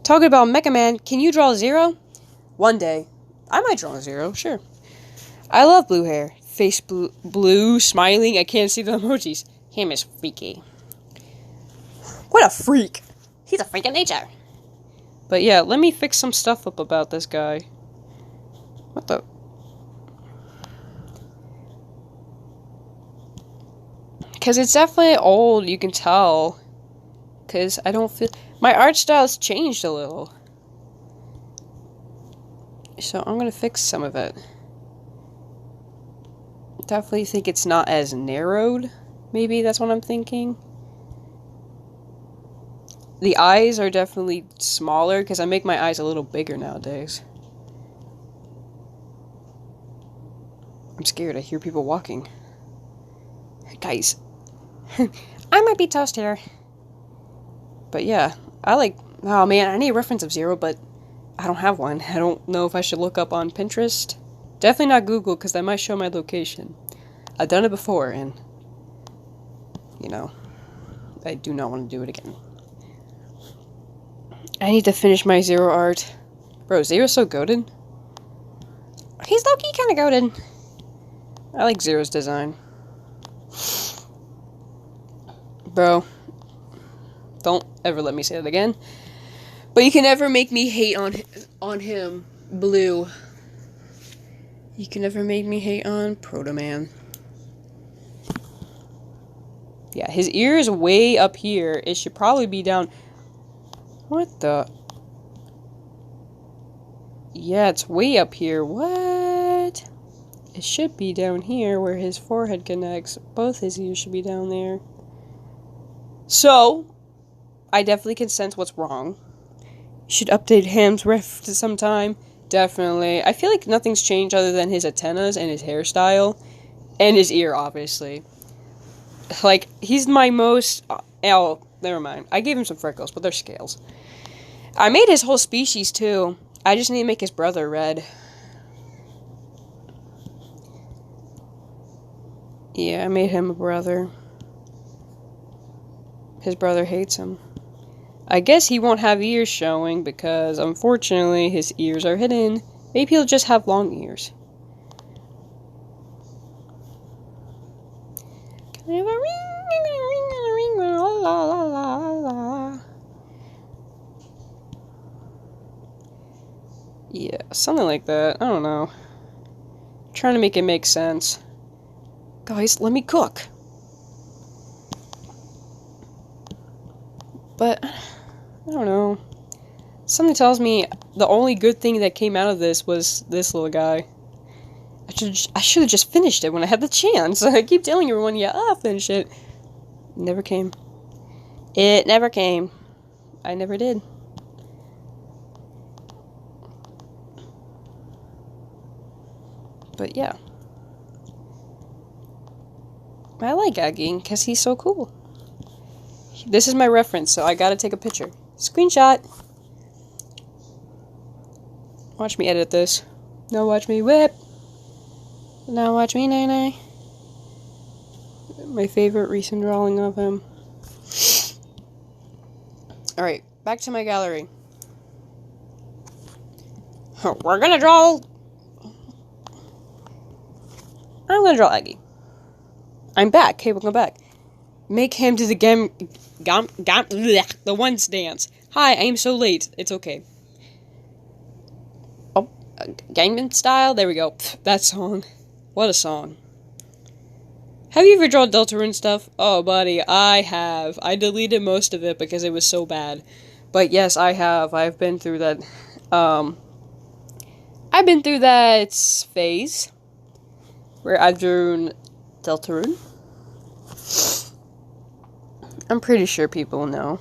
Talking about Mecha Man, can you draw Zero? One day. I might draw Zero, sure. I love blue hair. Face blue, smiling. I can't see the emojis. Him is freaky. What a freak. He's a freak of nature. But yeah, let me fix some stuff up about this guy. What the... Because it's definitely old, you can tell. Because I don't feel... My art style's changed a little. So I'm going to fix some of it. Definitely think it's not as narrowed. Maybe that's what I'm thinking. The eyes are definitely smaller because I make my eyes a little bigger nowadays. I'm scared. I hear people walking. Guys, I might be toast here. But yeah, I like... Oh man, I need a reference of Zero, but I don't have one. I don't know if I should look up on Pinterest. Definitely not Google, because that might show my location. I've done it before, and... You know, I do not want to do it again. I need to finish my Zero art. Bro, Zero's so goated. He's low-key kind of goated. I like Zero's design. Bro, don't ever let me say that again. But you can never make me hate on him, Blue. You can never make me hate on Proto Man. Yeah, his ear is way up here. It should probably be down... What the... Yeah, it's way up here. What? It should be down here where his forehead connects. Both his ears should be down there. So, I definitely can sense what's wrong. You should update Ham's riff to some time. Definitely. I feel like nothing's changed other than his antennas and his hairstyle. And his ear, obviously. Like, he's my most... Oh, never mind. I gave him some freckles, but they're scales. I made his whole species, too. I just need to make his brother red. Yeah, I made him a brother. His brother hates him. I guess he won't have ears showing because, unfortunately, his ears are hidden. Maybe he'll just have long ears. Can I have a ring, la la la la. Yeah, something like that. I don't know. I'm trying to make it make sense. Guys, let me cook. But, I don't know. Something tells me the only good thing that came out of this was this little guy. I should have just finished it when I had the chance. I keep telling everyone, yeah, I'll finish it. It never came. It never came. I never did. But yeah. I like Aggie because he's so cool. This is my reference, so I gotta take a picture. Screenshot! Watch me edit this. Now watch me whip! Now watch me nay-nay. My favorite recent drawing of him. Alright, back to my gallery. We're gonna draw... I'm gonna draw Aggie. I'm back. Hey, welcome back. Make him to the the ones dance. Hi, I am so late. It's okay. Oh, Gangnam Style? There we go. Pfft, that song. What a song. Have you ever drawn Deltarune stuff? Oh, buddy, I have. I deleted most of it because it was so bad. But yes, I have. I've been through that, I've been through that phase where I've drawn Deltarune. I'm pretty sure people know.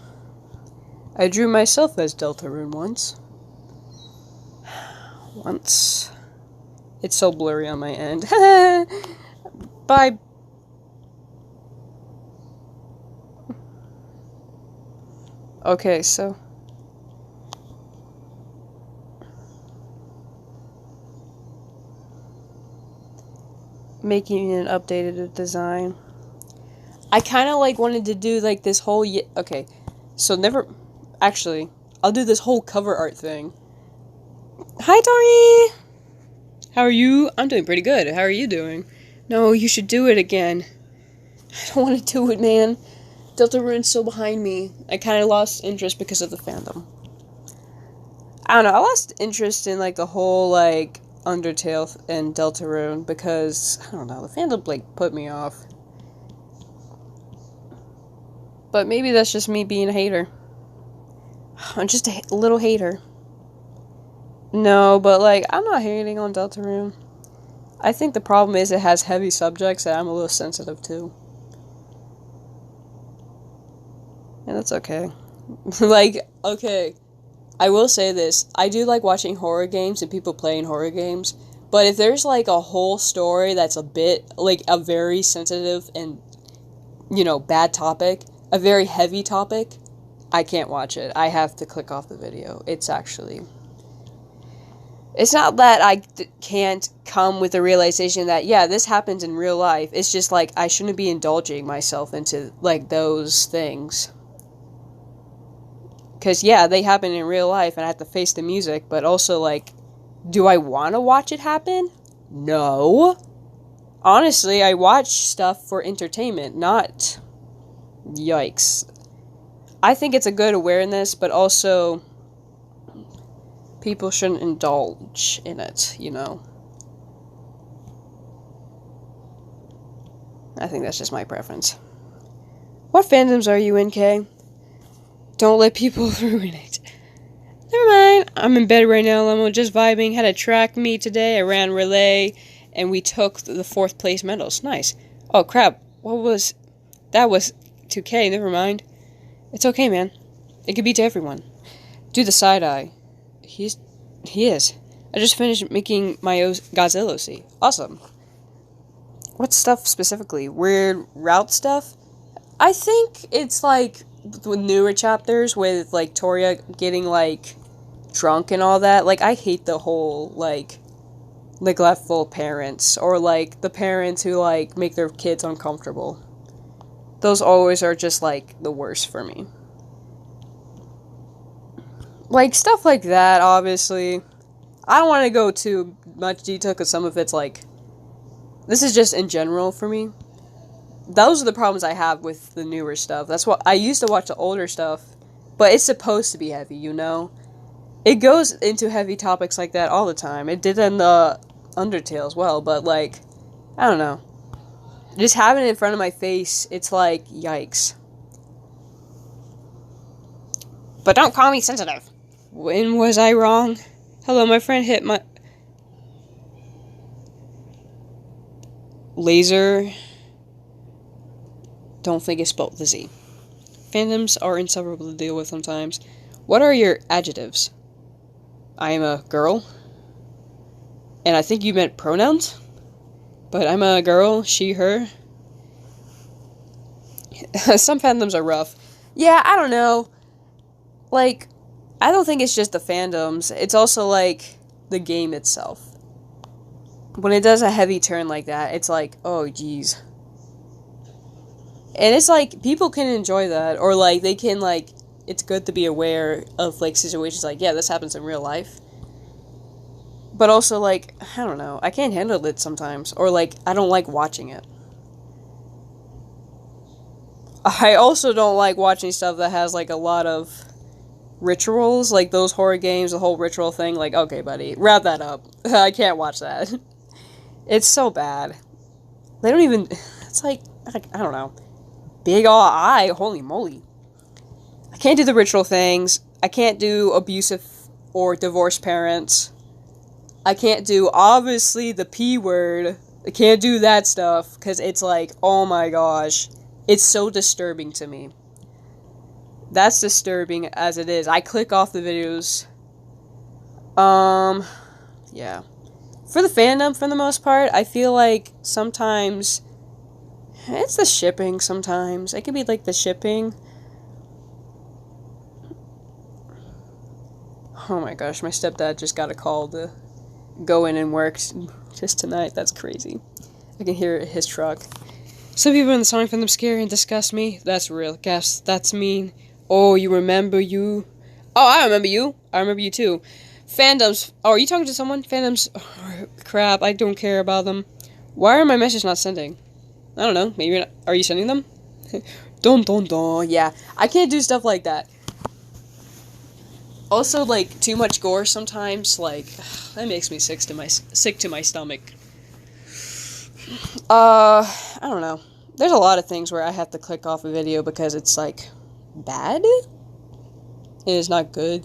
I drew myself as Deltarune once. It's so blurry on my end. Bye. Okay, so... making an updated design. I kind of like wanted to do like this whole okay, so actually I'll do this whole cover art thing. Hi Tori! How are you? I'm doing pretty good. How are you doing? No, you should do it again. I don't want to do it, man. Deltarune's so behind me. I kind of lost interest because of the fandom. I don't know, I lost interest in like the whole like Undertale and Deltarune because I don't know, the fandom like put me off. But maybe that's just me being a hater. I'm just a little hater. No, but like, I'm not hating on Deltarune. I think the problem is it has heavy subjects that I'm a little sensitive to. And that's okay. Like, okay, I will say this. I do like watching horror games and people playing horror games. But if there's, like, a whole story that's a bit, like, a very sensitive and, bad topic, a very heavy topic, I can't watch it. I have to click off the video. It's not that I can't come with the realization that, yeah, this happens in real life. It's just, like, I shouldn't be indulging myself into, like, those things. Because, yeah, they happen in real life, and I have to face the music, but also, like, do I want to watch it happen? No. Honestly, I watch stuff for entertainment, not... Yikes. I think it's a good awareness, but also... people shouldn't indulge in it, I think that's just my preference. What fandoms are you in, Kay? Don't let people ruin it. Never mind. I'm in bed right now. I'm just vibing. Had a track meet today. I ran relay, and we took the 4th place medals. Nice. Oh, crap. That was 2K. Never mind. It's okay, man. It could be to everyone. Do the side-eye. He is. I just finished making my Godzilla OC. Awesome. What stuff specifically? Weird route stuff? I think it's, like, with newer chapters with, like, Toria getting, like, drunk and all that. Like, I hate the whole, like, neglectful parents. Or, like, the parents who, like, make their kids uncomfortable. Those always are just, like, the worst for me. Like, stuff like that, obviously. I don't want to go too much detail, because some of it's, like... This is just in general for me. Those are the problems I have with the newer stuff. That's what... I used to watch the older stuff, but it's supposed to be heavy, It goes into heavy topics like that all the time. It did in the Undertale as well, but, like... I don't know. Just having it in front of my face, it's like, yikes. But don't call me sensitive. When was I wrong? Hello, my friend hit my... Laser... Don't think it's spelled the Z. Fandoms are insufferable to deal with sometimes. What are your adjectives? I am a girl. And I think you meant pronouns? But I'm a girl, she, her. Some fandoms are rough. Yeah, I don't know. Like, I don't think it's just the fandoms. It's also, like, the game itself. When it does a heavy turn like that, it's like, oh, geez. And it's like, people can enjoy that, or like, they can, like, it's good to be aware of, like, situations like, yeah, this happens in real life. But also, like, I don't know, I can't handle it sometimes, or, like, I don't like watching it. I also don't like watching stuff that has, like, a lot of rituals, like those horror games, the whole ritual thing, like, okay, buddy, wrap that up. I can't watch that. It's so bad. They don't even, it's like, I don't know. Big ol' eye, holy moly. I can't do the ritual things. I can't do abusive or divorced parents. I can't do, obviously, the P word. I can't do that stuff, because it's like, oh my gosh. It's so disturbing to me. That's disturbing as it is. I click off the videos. Yeah. For the fandom, for the most part, I feel like sometimes... It's the shipping sometimes. It could be like the shipping. Oh my gosh, my stepdad just got a call to go in and work just tonight. That's crazy. I can hear his truck. Some people in the Sonic fandom scare and disgust me. That's real. Guess that's mean. Oh, you remember you? Oh, I remember you. I remember you too. Fandoms. Oh, are you talking to someone? Fandoms. Oh, crap, I don't care about them. Why are my messages not sending? I don't know. Maybe you're not, are you sending them? Dun. Yeah, I can't do stuff like that. Also, like, too much gore sometimes, like, that makes me sick to my stomach. I don't know. There's a lot of things where I have to click off a video because it's, like, bad? It is not good.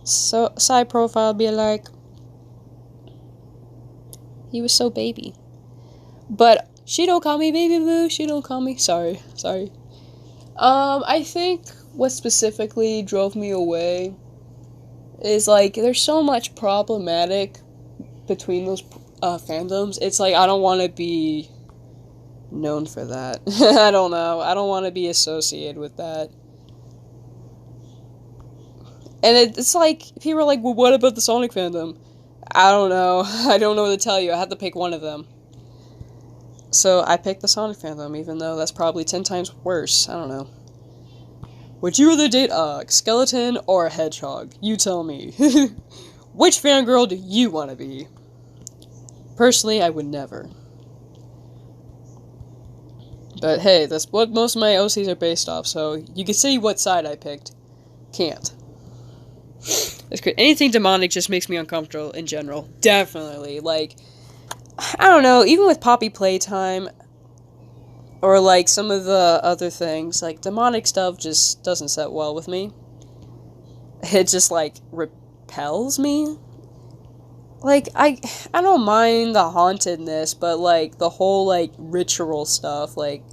So, side profile be like, he was so baby. But she don't call me baby boo. She don't call me. Sorry. I think what specifically drove me away is, like, there's so much problematic between those fandoms. It's like, I don't want to be known for that. I don't know. I don't want to be associated with that. And it's like, people are like, well, what about the Sonic fandom? I don't know. I don't know what to tell you. I have to pick one of them. So I picked the Sonic fandom, even though that's probably 10 times worse. I don't know. Would you rather date a skeleton or a hedgehog? You tell me. Which fangirl do you want to be? Personally, I would never. But hey, that's what most of my OCs are based off, so you can see what side I picked. Can't. That's great. Anything demonic just makes me uncomfortable in general. Definitely. Like, I don't know, even with Poppy Playtime, or like some of the other things, like demonic stuff just doesn't set well with me. It just like repels me. Like, I don't mind the hauntedness, but like the whole like ritual stuff, like,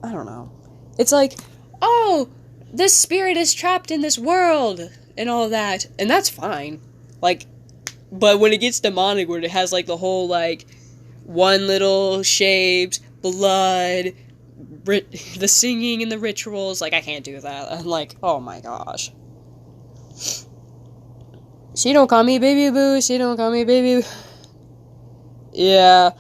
I don't know. It's like, oh, this spirit is trapped in this world and all that, and that's fine. Like, but when it gets demonic, where it has like the whole like one little shapes, blood, the singing and the rituals, like, I can't do that. I'm like, oh my gosh. She don't call me baby boo, she don't call me baby boo. Yeah.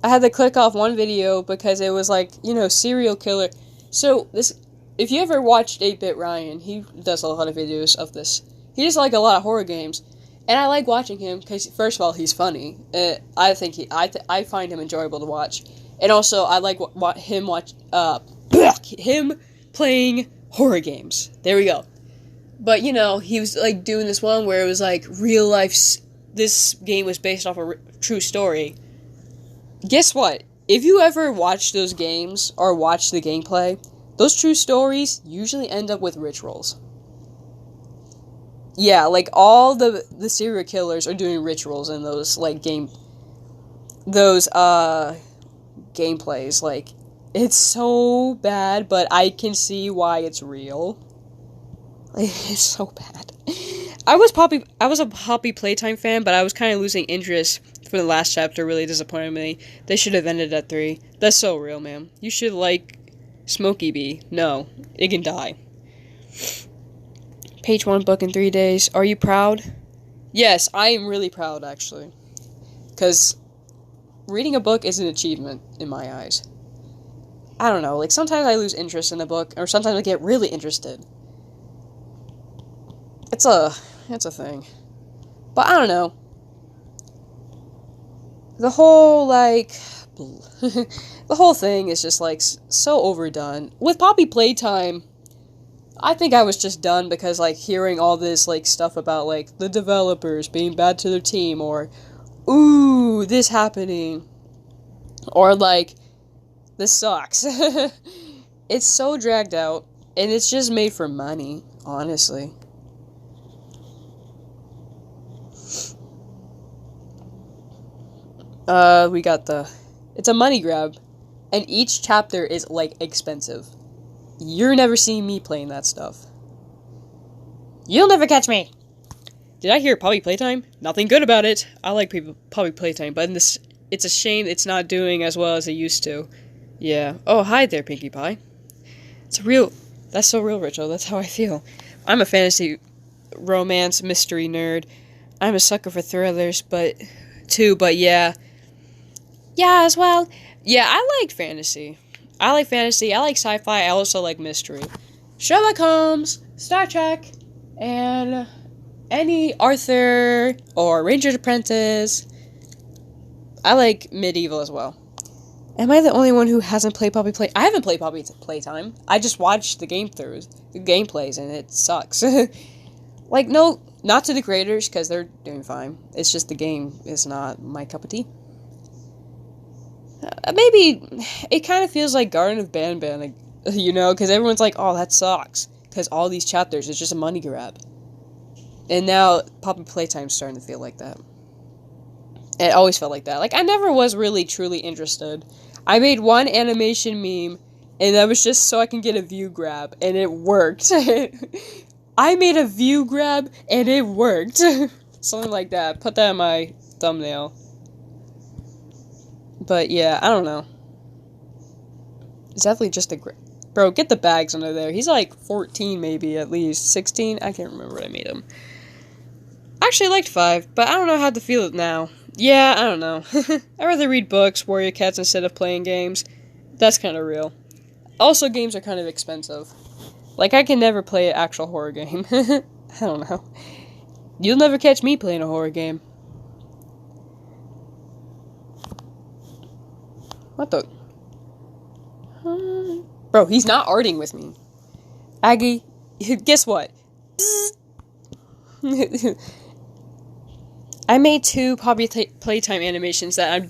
I had to click off one video because it was like, you know, serial killer. So, this, if you ever watched 8-Bit Ryan, he does a lot of videos of this. He does like a lot of horror games. And I like watching him because, first of all, he's funny. I think I find him enjoyable to watch. And also, I like him playing horror games. There we go. But, you know, he was, like, doing this one where it was, like, real life, this game was based off a true story. Guess what? If you ever watch those games, or watch the gameplay, those true stories usually end up with rituals. Yeah, like, all the serial killers are doing rituals in those, like, gameplays. Like, it's so bad, but I can see why it's real. Like, it's so bad. I was a Poppy Playtime fan, but I was kind of losing interest for the last chapter. Really disappointed me. They should have ended at 3. That's so real, man. You should like Smokey Bee. No, it can die. Page 1 book in 3 days. Are you proud? Yes, I am really proud, actually. Because reading a book is an achievement in my eyes. I don't know, like, sometimes I lose interest in a book, or sometimes I get really interested. It's a thing. But I don't know. The whole, like, the whole thing is just, like, so overdone. With Poppy Playtime, I think I was just done because, like, hearing all this, like, stuff about, like, the developers being bad to their team, or, ooh, this happening, or, like, this sucks. It's so dragged out, and it's just made for money, honestly. We got it's a money grab, and each chapter is, like, expensive. You're never seeing me playing that stuff. You'll never catch me! Did I hear Poppy Playtime? Nothing good about it. I like Poppy Playtime, but it's a shame it's not doing as well as it used to. Yeah. Oh, hi there, Pinkie Pie. That's so real, Rachel. That's how I feel. I'm a fantasy romance mystery nerd. I'm a sucker for thrillers, but yeah. Yeah, as well. Yeah, I like fantasy. I like sci-fi, I also like mystery. Sherlock Holmes, Star Trek, and any Arthur or Ranger's Apprentice. I like medieval as well. Am I the only one who hasn't played Poppy Play? I haven't played Poppy Playtime. I just watched the gameplays, and it sucks. Like, no, not to the creators, because they're doing fine. It's just the game is not my cup of tea. Maybe it kind of feels like Garden of Banban, you know, because everyone's like, oh, that sucks, because all these chapters is just a money grab. And now Poppy Playtime's starting to feel like that. It always felt like that. Like, I never was really truly interested. I made one animation meme, and that was just so I can get a view grab, and it worked. I made a view grab, and it worked. Something like that. Put that in my thumbnail. But yeah, I don't know. It's definitely just a great... Bro, get the bags under there. He's like 14 maybe, at least. 16? I can't remember what I made him. Actually, I liked 5, but I don't know how to feel it now. Yeah, I don't know. I'd rather read books, Warrior Cats, instead of playing games. That's kind of real. Also, games are kind of expensive. Like, I can never play an actual horror game. I don't know. You'll never catch me playing a horror game. What the... Bro, he's not arting with me. Aggie, guess what? I made 2 Poppy Playtime animations that I'm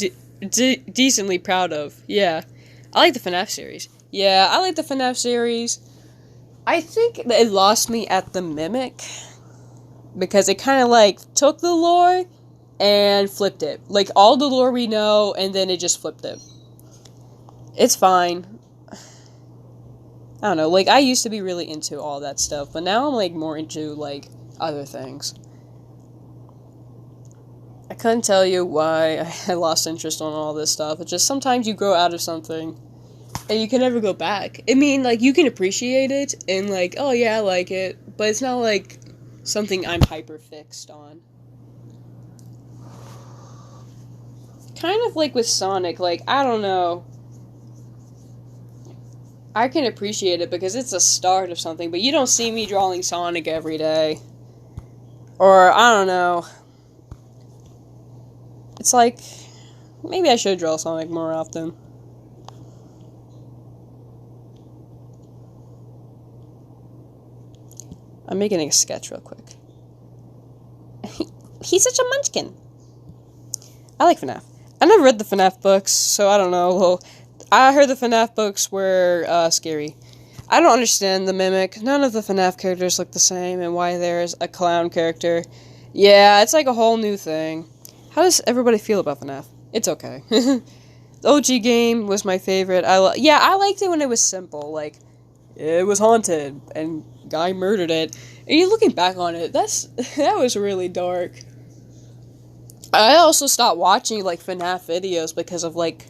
decently proud of. Yeah. I like the FNAF series. Yeah, I like the FNAF series. I think that it lost me at the Mimic. Because it kind of, like, took the lore and flipped it. Like, all the lore we know, and then it just flipped it. It's fine. I don't know, like, I used to be really into all that stuff, but now I'm, like, more into, like, other things. I couldn't tell you why I lost interest on all this stuff. It's just sometimes you grow out of something, and you can never go back. I mean, like, you can appreciate it, and, like, oh, yeah, I like it, but it's not, like, something I'm hyper-fixed on. Kind of like with Sonic, like, I don't know. I can appreciate it because it's a start of something, but you don't see me drawing Sonic every day. Or, I don't know. It's like, maybe I should draw Sonic more often. I'm making a sketch real quick. He's such a munchkin. I like FNAF. I never read the FNAF books, so I don't know. Well, I heard the FNAF books were scary. I don't understand the Mimic. None of the FNAF characters look the same, and why there's a clown character. Yeah, it's like a whole new thing. How does everybody feel about FNAF? It's okay. The OG game was my favorite. I liked it when it was simple. Like, it was haunted, and guy murdered it. And you're looking back on it, that was really dark. I also stopped watching, like, FNAF videos because of, like,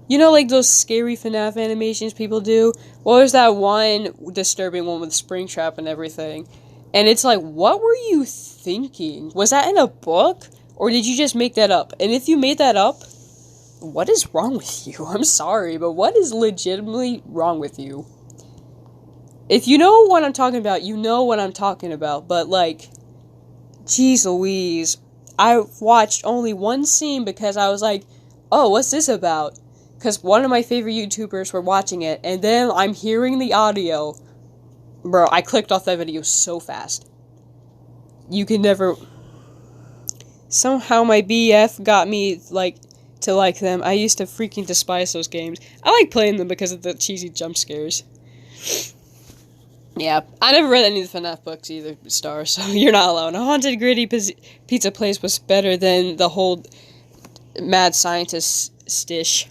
you know, like, those scary FNAF animations people do? Well, there's that one disturbing one with Springtrap and everything. And it's like, what were you thinking? Was that in a book? Or did you just make that up? And if you made that up, what is wrong with you? I'm sorry, but what is legitimately wrong with you? If you know what I'm talking about, you know what I'm talking about. But, like, jeez Louise. I watched only one scene because I was like, oh, what's this about? Because one of my favorite YouTubers were watching it, and then I'm hearing the audio. Bro, I clicked off that video so fast. You can never... Somehow my BF got me, like, to like them. I used to freaking despise those games. I like playing them because of the cheesy jump scares. Yeah, I never read any of the FNAF books either, Star, so you're not alone. A haunted, gritty pizza place was better than the whole mad scientist stish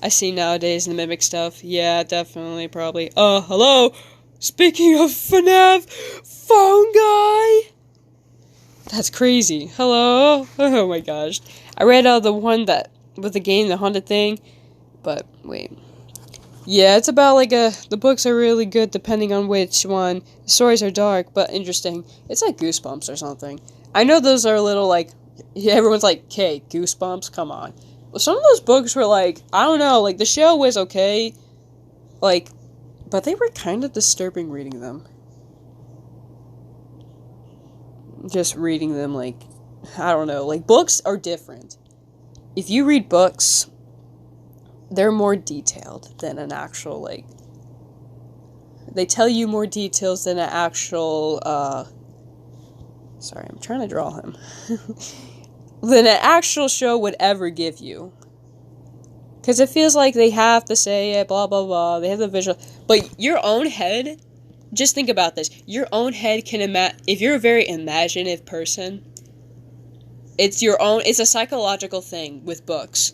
I see nowadays in the Mimic stuff. Yeah, definitely, probably. Hello? Speaking of FNAF, phone guy? That's crazy. Hello? Oh my gosh. I read the one that, with the game, the haunted thing, but, wait. Yeah, it's about, like, the books are really good depending on which one. The stories are dark, but interesting. It's like Goosebumps or something. I know those are a little, like, everyone's like, okay, Goosebumps, come on. Well, some of those books were, like, I don't know, like, the show was okay, like, but they were kind of disturbing reading them. Just reading them, like, I don't know, like, books are different. If you read books, they're more detailed than an actual, like, they tell you more details than an actual, sorry, I'm trying to draw him, than an actual show would ever give you. Because it feels like they have to say it, blah, blah, blah, they have the visual, but your own head, just think about this, your own head can if you're a very imaginative person, it's your own, it's a psychological thing with books.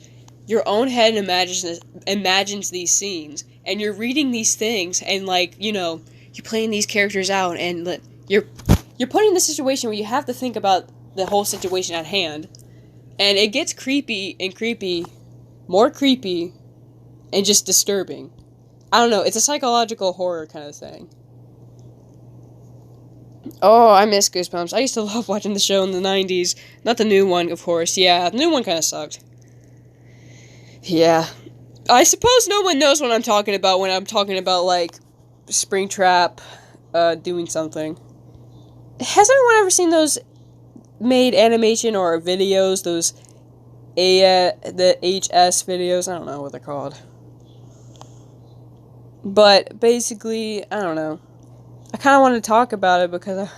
your own head imagines these scenes, and you're reading these things, and like, you know, you're playing these characters out, and you're put in the situation where you have to think about the whole situation at hand, and it gets creepy, more creepy, and just disturbing. I don't know, it's a psychological horror kind of thing. Oh, I miss Goosebumps. I used to love watching the show in the 90s. Not the new one, of course. Yeah, the new one kind of sucked. Yeah. I suppose no one knows what I'm talking about when I'm talking about, like, Springtrap, doing something. Has anyone ever seen those made animation or videos, those the HS videos? I don't know what they're called. But basically, I don't know. I kind of want to talk about it because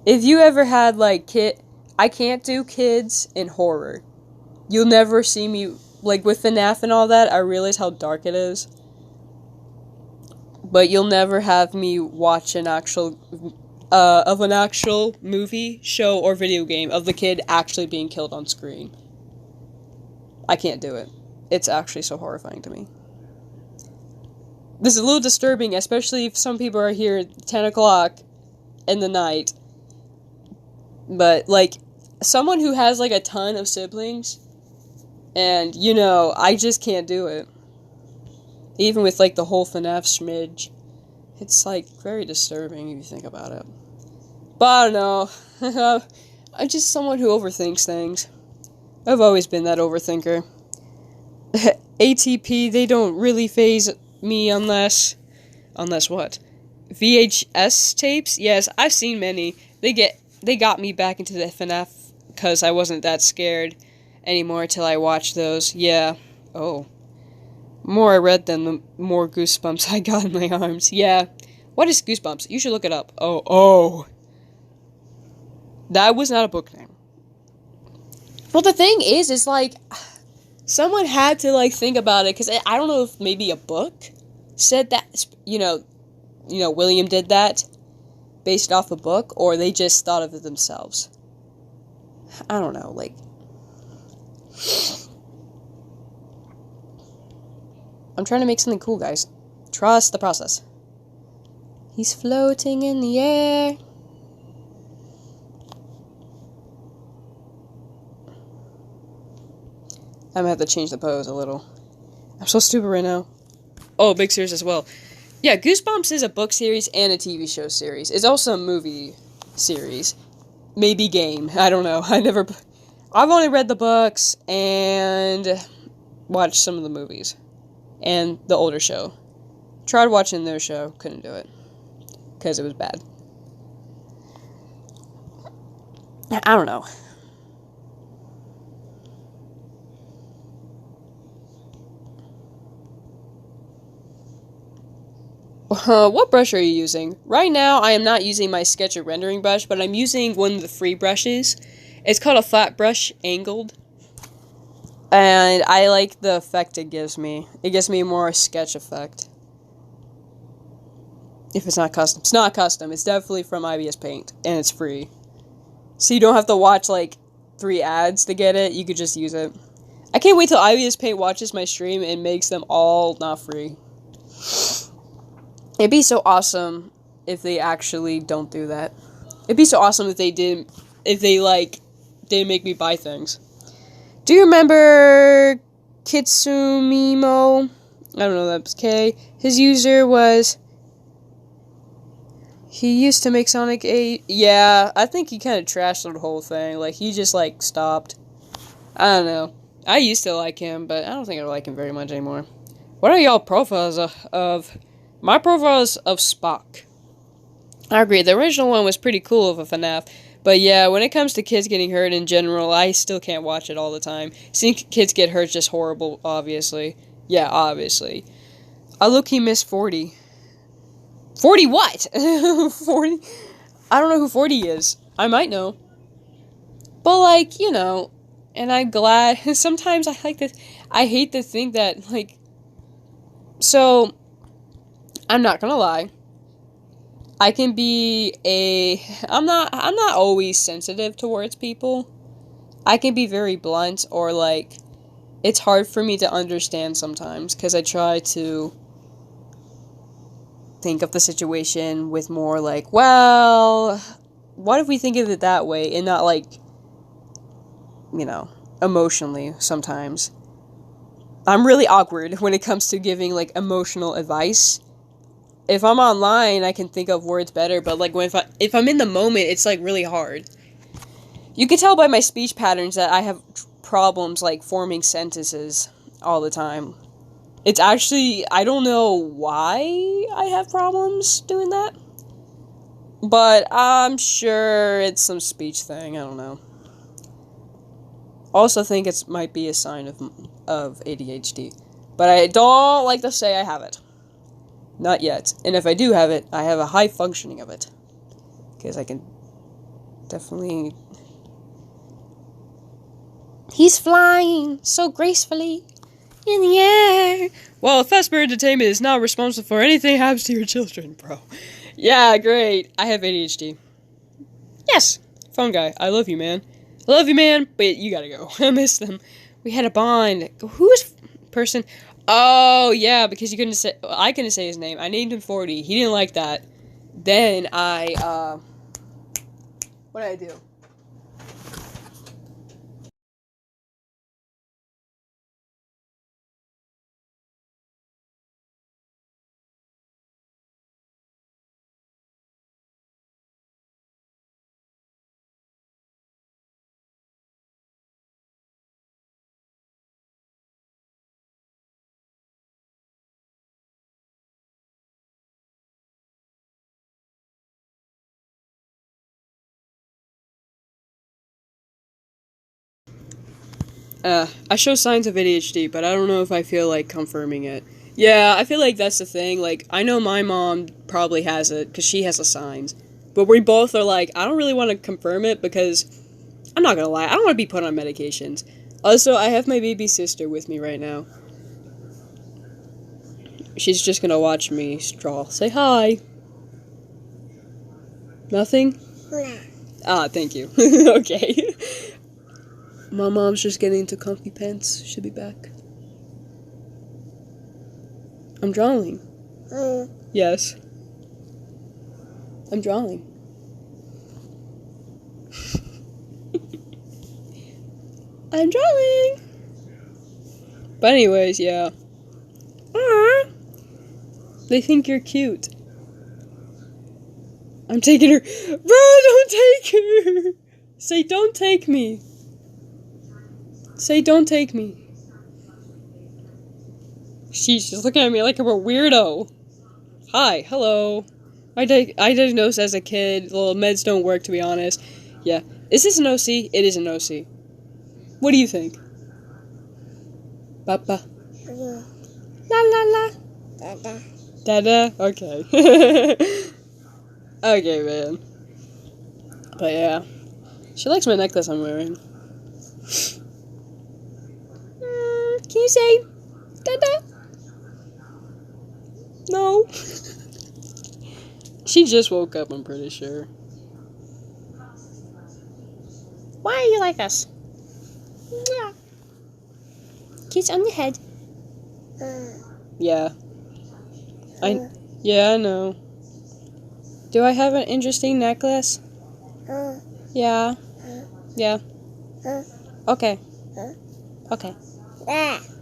if you ever had, like, I can't do kids in horror. You'll never see me, like, with FNAF and all that, I realize how dark it is. But you'll never have me watch an actual movie, show, or video game of the kid actually being killed on screen. I can't do it. It's actually so horrifying to me. This is a little disturbing, especially if some people are here at 10 o'clock in the night. But, like, someone who has, like, a ton of siblings, and, you know, I just can't do it. Even with, like, the whole FNAF smidge. It's, like, very disturbing if you think about it. But I don't know. I'm just someone who overthinks things. I've always been that overthinker. ATP, they don't really phase me unless what? VHS tapes? Yes, I've seen many. They got me back into the FNAF because I wasn't that scared anymore till I watched those. Yeah. Oh. The more I read them, the more goosebumps I got in my arms. Yeah. What is Goosebumps? You should look it up. Oh. That was not a book name. Well, the thing is like, someone had to, like, think about it, because I don't know if maybe a book said that, you know, William did that, based off a book, or they just thought of it themselves. I don't know, like, I'm trying to make something cool, guys. Trust the process. He's floating in the air. I'm gonna have to change the pose a little. I'm so stupid right now. Oh, big series as well. Yeah, Goosebumps is a book series and a TV show series. It's also a movie series. Maybe game. I don't know. I've only read the books and watched some of the movies. And the older show. Tried watching their show. Couldn't do it. Because it was bad. I don't know. What brush are you using? Right now, I am not using my Sketcher rendering brush, but I'm using one of the free brushes. It's called a flat brush, angled. And I like the effect it gives me. It gives me more sketch effect. If it's not custom. It's not custom. It's definitely from IBS Paint. And it's free. So you don't have to watch, like, 3 ads to get it. You could just use it. I can't wait till IBS Paint watches my stream and makes them all not free. It'd be so awesome if they actually don't do that. It'd be so awesome if they didn't make me buy things. Do you remember Kitsumimo? I don't know, that was K. His user was... He used to make Sonic 8. Yeah, I think he kind of trashed the whole thing. Like, he just, like, stopped. I don't know. I used to like him, but I don't think I like him very much anymore. What are y'all profiles of? My profile is of Spock. I agree, the original one was pretty cool of a FNAF. But yeah, when it comes to kids getting hurt in general, I still can't watch it all the time. Seeing kids get hurt is just horrible, obviously. Yeah, obviously. I low-key miss 40. 40 what? 40? I don't know who 40 is. I might know. But, like, you know, and I'm glad. Sometimes I hate to think that, like, so, I'm not gonna lie. I can be I'm not always sensitive towards people. I can be very blunt or, like, it's hard for me to understand sometimes, because I try to think of the situation with more like, well, what if we think of it that way, and not like, emotionally sometimes. I'm really awkward when it comes to giving like emotional advice. If I'm online, I can think of words better, but like if I'm in the moment, it's like really hard. You can tell by my speech patterns that I have problems like forming sentences all the time. It's actually, I don't know why I have problems doing that, but I'm sure it's some speech thing, I don't know. Also think it might be a sign of ADHD, but I don't like to say I have it. Not yet. And if I do have it, I have a high functioning of it. Because I can definitely... He's flying so gracefully in the air. Well, Fazbear Entertainment is not responsible for anything happens to your children, bro. Yeah, great. I have ADHD. Yes. Phone guy. I love you, man. I love you, man, but you gotta go. I miss them. We had a bond. Who's person? Oh, yeah, because I couldn't say his name. I named him 40. He didn't like that. Then what did I do? I show signs of ADHD, but I don't know if I feel like confirming it. Yeah, I feel like that's the thing. Like, I know my mom probably has it, because she has the signs. But we both are like, I don't really want to confirm it, because, I'm not gonna lie, I don't want to be put on medications. Also, I have my baby sister with me right now. She's just gonna watch me draw. Say hi. Nothing? Yeah. Ah, thank you. Okay. My mom's just getting into comfy pants. She'll be back. I'm drawing. Yes. I'm drawing. I'm drawing. But anyways, yeah. They think you're cute. I'm taking her. Bro, don't take her. Say, don't take me. Say, don't take me. She's just looking at me like I'm a weirdo. Hi, hello. I diagnosed as a kid. Little meds don't work, to be honest. Yeah. Is this an OC? It is an OC. What do you think? Papa. La la la. Dada. Dada? Okay. Okay, man. But yeah. She likes my necklace I'm wearing. Can you say Dada? No. She just woke up, I'm pretty sure. Why are you like us? Yeah. Kiss on the head. Yeah. Yeah, I know. Do I have an interesting necklace? Yeah. Yeah. Okay. Okay.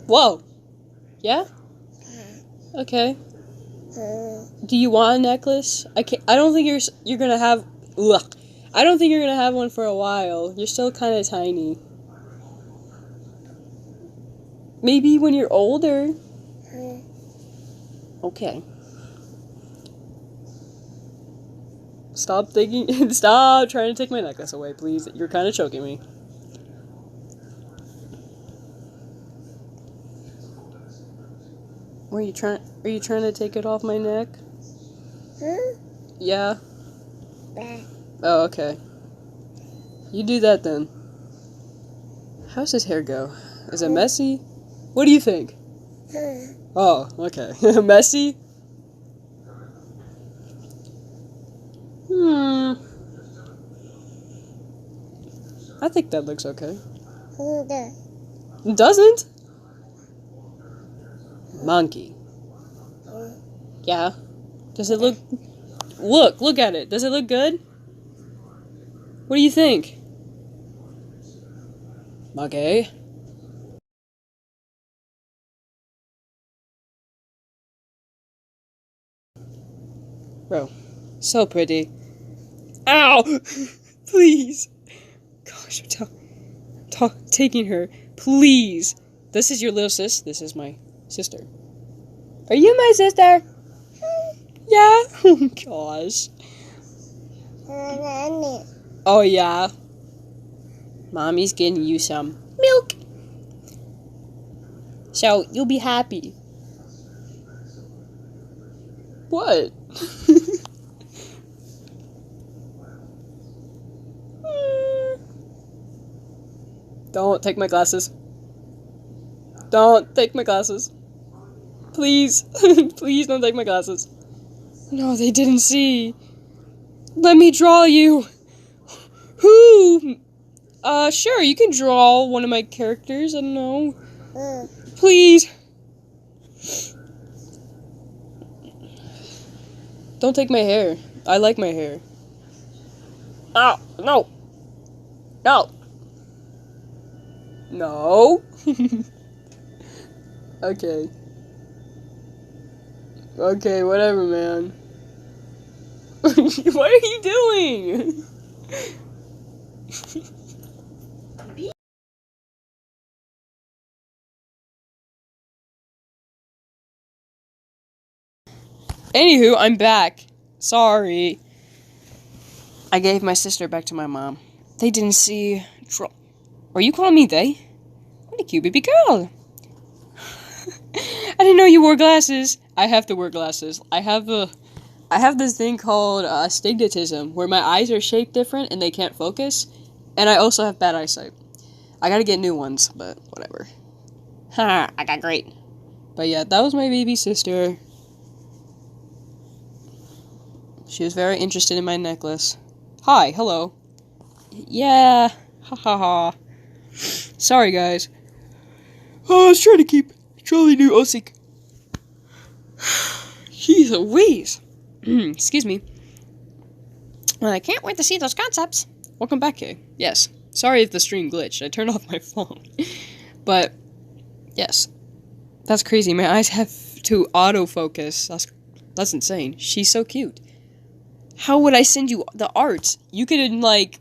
Whoa. Yeah? Okay. Do you want a necklace? I don't think you're gonna have. Ugh. I don't think you're gonna have one for a while. You're still kind of tiny. Maybe when you're older. Okay. Stop thinking. Stop trying to take my necklace away, please. You're kind of choking me. Are you trying to take it off my neck? Yeah. Oh, okay. You do that then. How's his hair go? Is it messy? What do you think? Oh, okay. Messy? I think that looks okay. It doesn't? Monkey. Yeah. Does it look... Look at it. Does it look good? What do you think? Monkey. Bro, so pretty. Ow! Please. Gosh, I'm taking her. Please. This is your little sis. This is my sister. Are you my sister? Yeah. Oh gosh. Oh yeah. Mommy's getting you some milk. So you'll be happy. What? Don't take my glasses. Don't take my glasses. Please. Please don't take my glasses. No, they didn't see. Let me draw you. Who? Sure, you can draw one of my characters. I don't know. Please. Don't take my hair. I like my hair. Oh, no. No. No. Okay. Okay, whatever, man. What are you doing? Anywho, I'm back. Sorry. I gave my sister back to my mom. They didn't see... Are you calling me they? What a cute baby girl. I didn't know you wore glasses. I have to wear glasses. I have this thing called astigmatism, where my eyes are shaped different and they can't focus. And I also have bad eyesight. I gotta get new ones, but whatever. Ha, I got great. But yeah, that was my baby sister. She was very interested in my necklace. Hi, hello. Yeah, ha ha ha. Sorry, guys. Oh, I was trying to keep Charlie New Osik. Jeez Louise. Excuse me. I can't wait to see those concepts. Welcome back, Kay. Yes. Sorry if the stream glitched. I turned off my phone. But, yes. That's crazy. My eyes have to autofocus. That's insane. She's so cute. How would I send you the art? You could, like...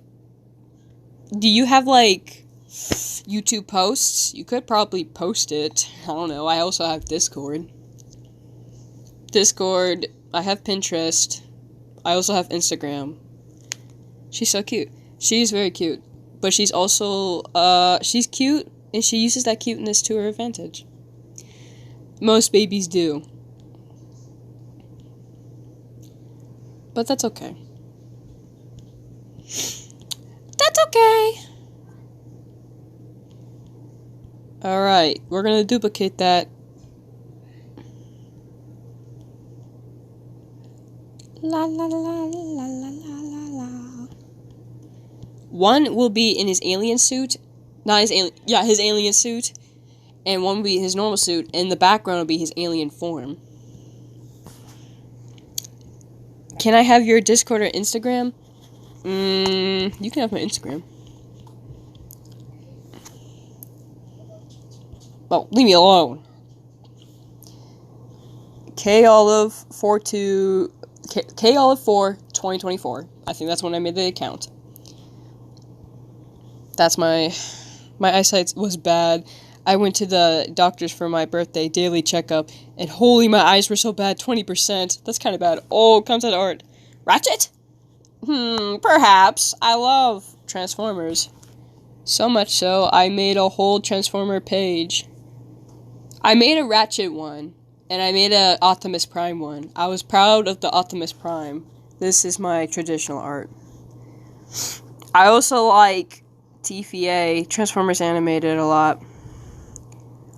Do you have, like... YouTube posts? You could probably post it. I don't know. I also have Discord. I have Pinterest. I also have Instagram. She's so cute. She's very cute. But she's also, she's cute, and she uses that cuteness to her advantage. Most babies do. But that's okay. That's okay! Alright, we're gonna duplicate that. La la la la la la la la. One will be in his alien suit. Not his alien... Yeah, his alien suit. And one will be his normal suit. And the background will be his alien form. Can I have your Discord or Instagram? You can have my Instagram. Well, leave me alone. KOlive4 2024. I think that's when I made the account. That's my eyesight was bad. I went to the doctor's for my birthday daily checkup, and holy, my eyes were so bad. 20%. That's kind of bad. Oh, concept art. Ratchet? Perhaps. I love Transformers. So much so, I made a whole Transformer page. I made a Ratchet one, and I made a Optimus Prime one. I was proud of the Optimus Prime. This is my traditional art. I also like TFA, Transformers Animated, a lot.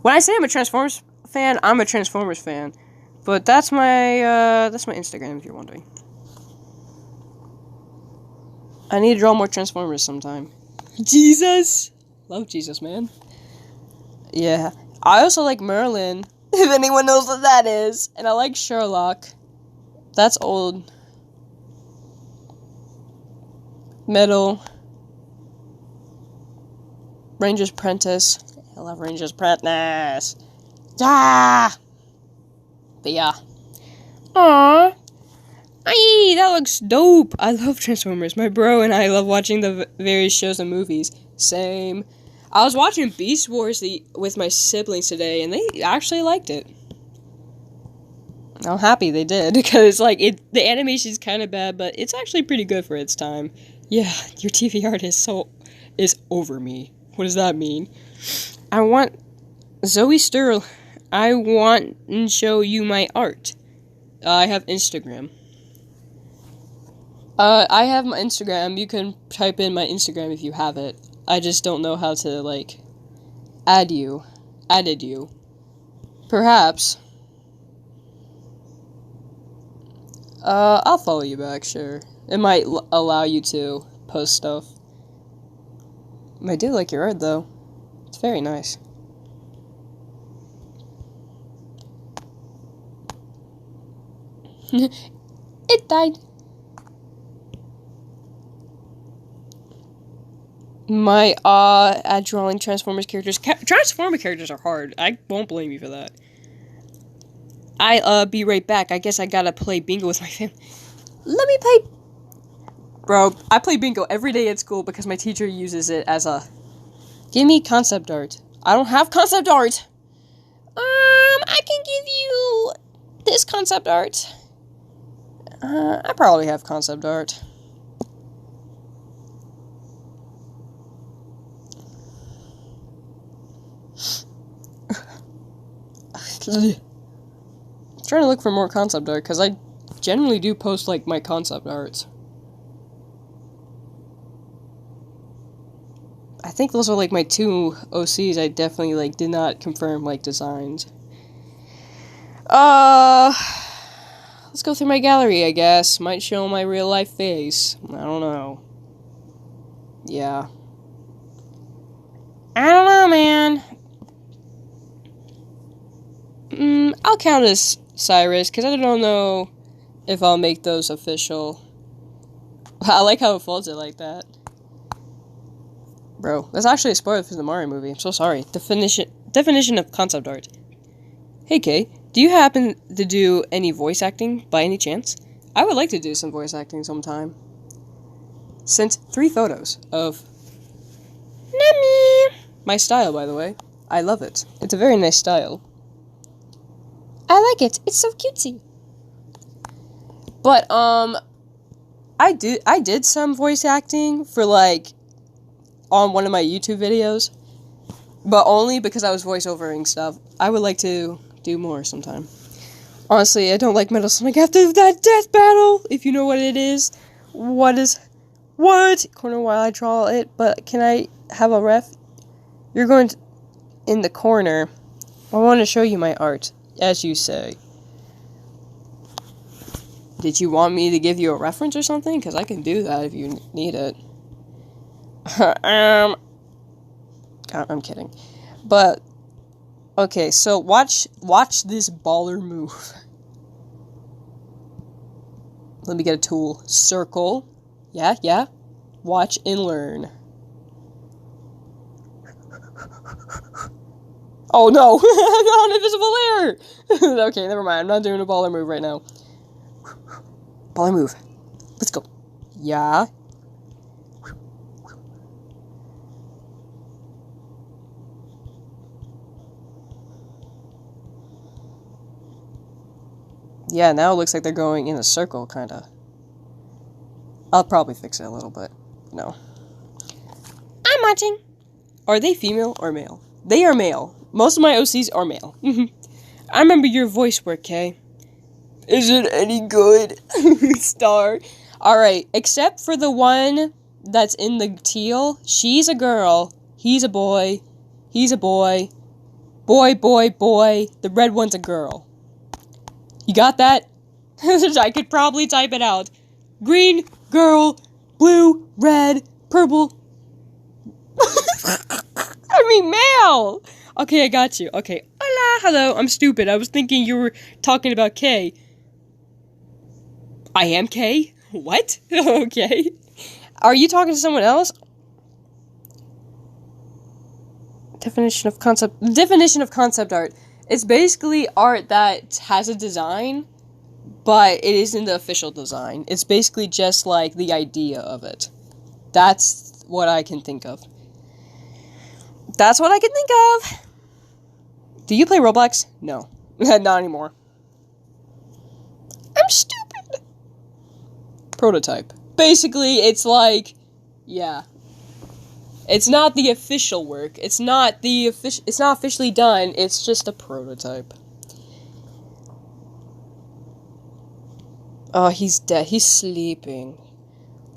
When I say I'm a Transformers fan, I'm a Transformers fan. But that's my Instagram, if you're wondering. I need to draw more Transformers sometime. Jesus! Love Jesus, man. Yeah. I also like Merlin. If anyone knows what that is. And I like Sherlock. That's old. Middle. Ranger's Apprentice. I love Ranger's Apprentice. Yeah! But yeah. Aww. Aye, that looks dope. I love Transformers. My bro and I love watching the various shows and movies. Same. I was watching Beast Wars with my siblings today, and they actually liked it. I'm happy they did, because like the animation's kind of bad, but it's actually pretty good for its time. Yeah, your TV art is over me. What does that mean? I want Zoe Sterl. I want to show you my art. I have Instagram. I have my Instagram. You can type in my Instagram if you have it. I just don't know how to, like, added you. Perhaps. I'll follow you back, sure. It might allow you to post stuff. I do like your art, though. It's very nice. It died. My, at drawing Transformers characters. Transformer characters are hard. I won't blame you for that. Be right back. I guess I gotta play bingo with my family. Let me play... Bro, I play bingo every day at school because my teacher uses it as a... Give me concept art. I don't have concept art. I can give you this concept art. I probably have concept art. I'm trying to look for more concept art, because I generally do post, like, my concept arts. I think those are, like, my two OCs I definitely, like, did not confirm, like, designs. Let's go through my gallery, I guess. Might show my real-life face. I don't know. Yeah. I don't know, man. I'll count as Cyrus, because I don't know if I'll make those official. I like how it folds it like that. Bro, that's actually a spoiler for the Mario movie. I'm so sorry. Definition of concept art. Hey, Kay, do you happen to do any voice acting, by any chance? I would like to do some voice acting sometime. Sent 3 photos of... Nami! My style, by the way. I love it. It's a very nice style. I like it. It's so cutesy. But, I did some voice acting for, like, on one of my YouTube videos. But only because I was voiceovering stuff. I would like to do more sometime. Honestly, I don't like Metal Sonic after that death battle, if you know what it is. What? Corner while I draw it, but can I have a ref? You're going in the corner. I want to show you my art. As you say. Did you want me to give you a reference or something? Because I can do that if you need it. I'm kidding. But, okay, so watch this baller move. Let me get a tool. Circle. Yeah. Watch and learn. Oh no! I'm on invisible air! Okay, never mind. I'm not doing a baller move right now. Baller move. Let's go. Yeah. Yeah, now it looks like they're going in a circle, kinda. I'll probably fix it a little bit. No. I'm watching. Are they female or male? They are male. Most of my OCs are male. I remember your voice work, Kay. Is it any good? Star. Alright, except for the one that's in the teal. She's a girl. He's a boy. He's a boy. Boy. The red one's a girl. You got that? I could probably type it out. Green, girl, blue, red, purple. I mean, male! Okay, I got you. Okay, hola! Hello, I'm stupid. I was thinking you were talking about K. I am K? What? Okay. Are you talking to someone else? Definition of concept art. It's basically art that has a design, but it isn't the official design. It's basically just like the idea of it. That's what I can think of. That's what I can think of. Do you play Roblox? No. Not anymore. I'm stupid. Prototype. Basically, it's like, yeah. It's not the official work. It's not officially done. It's just a prototype. Oh, he's dead. He's sleeping.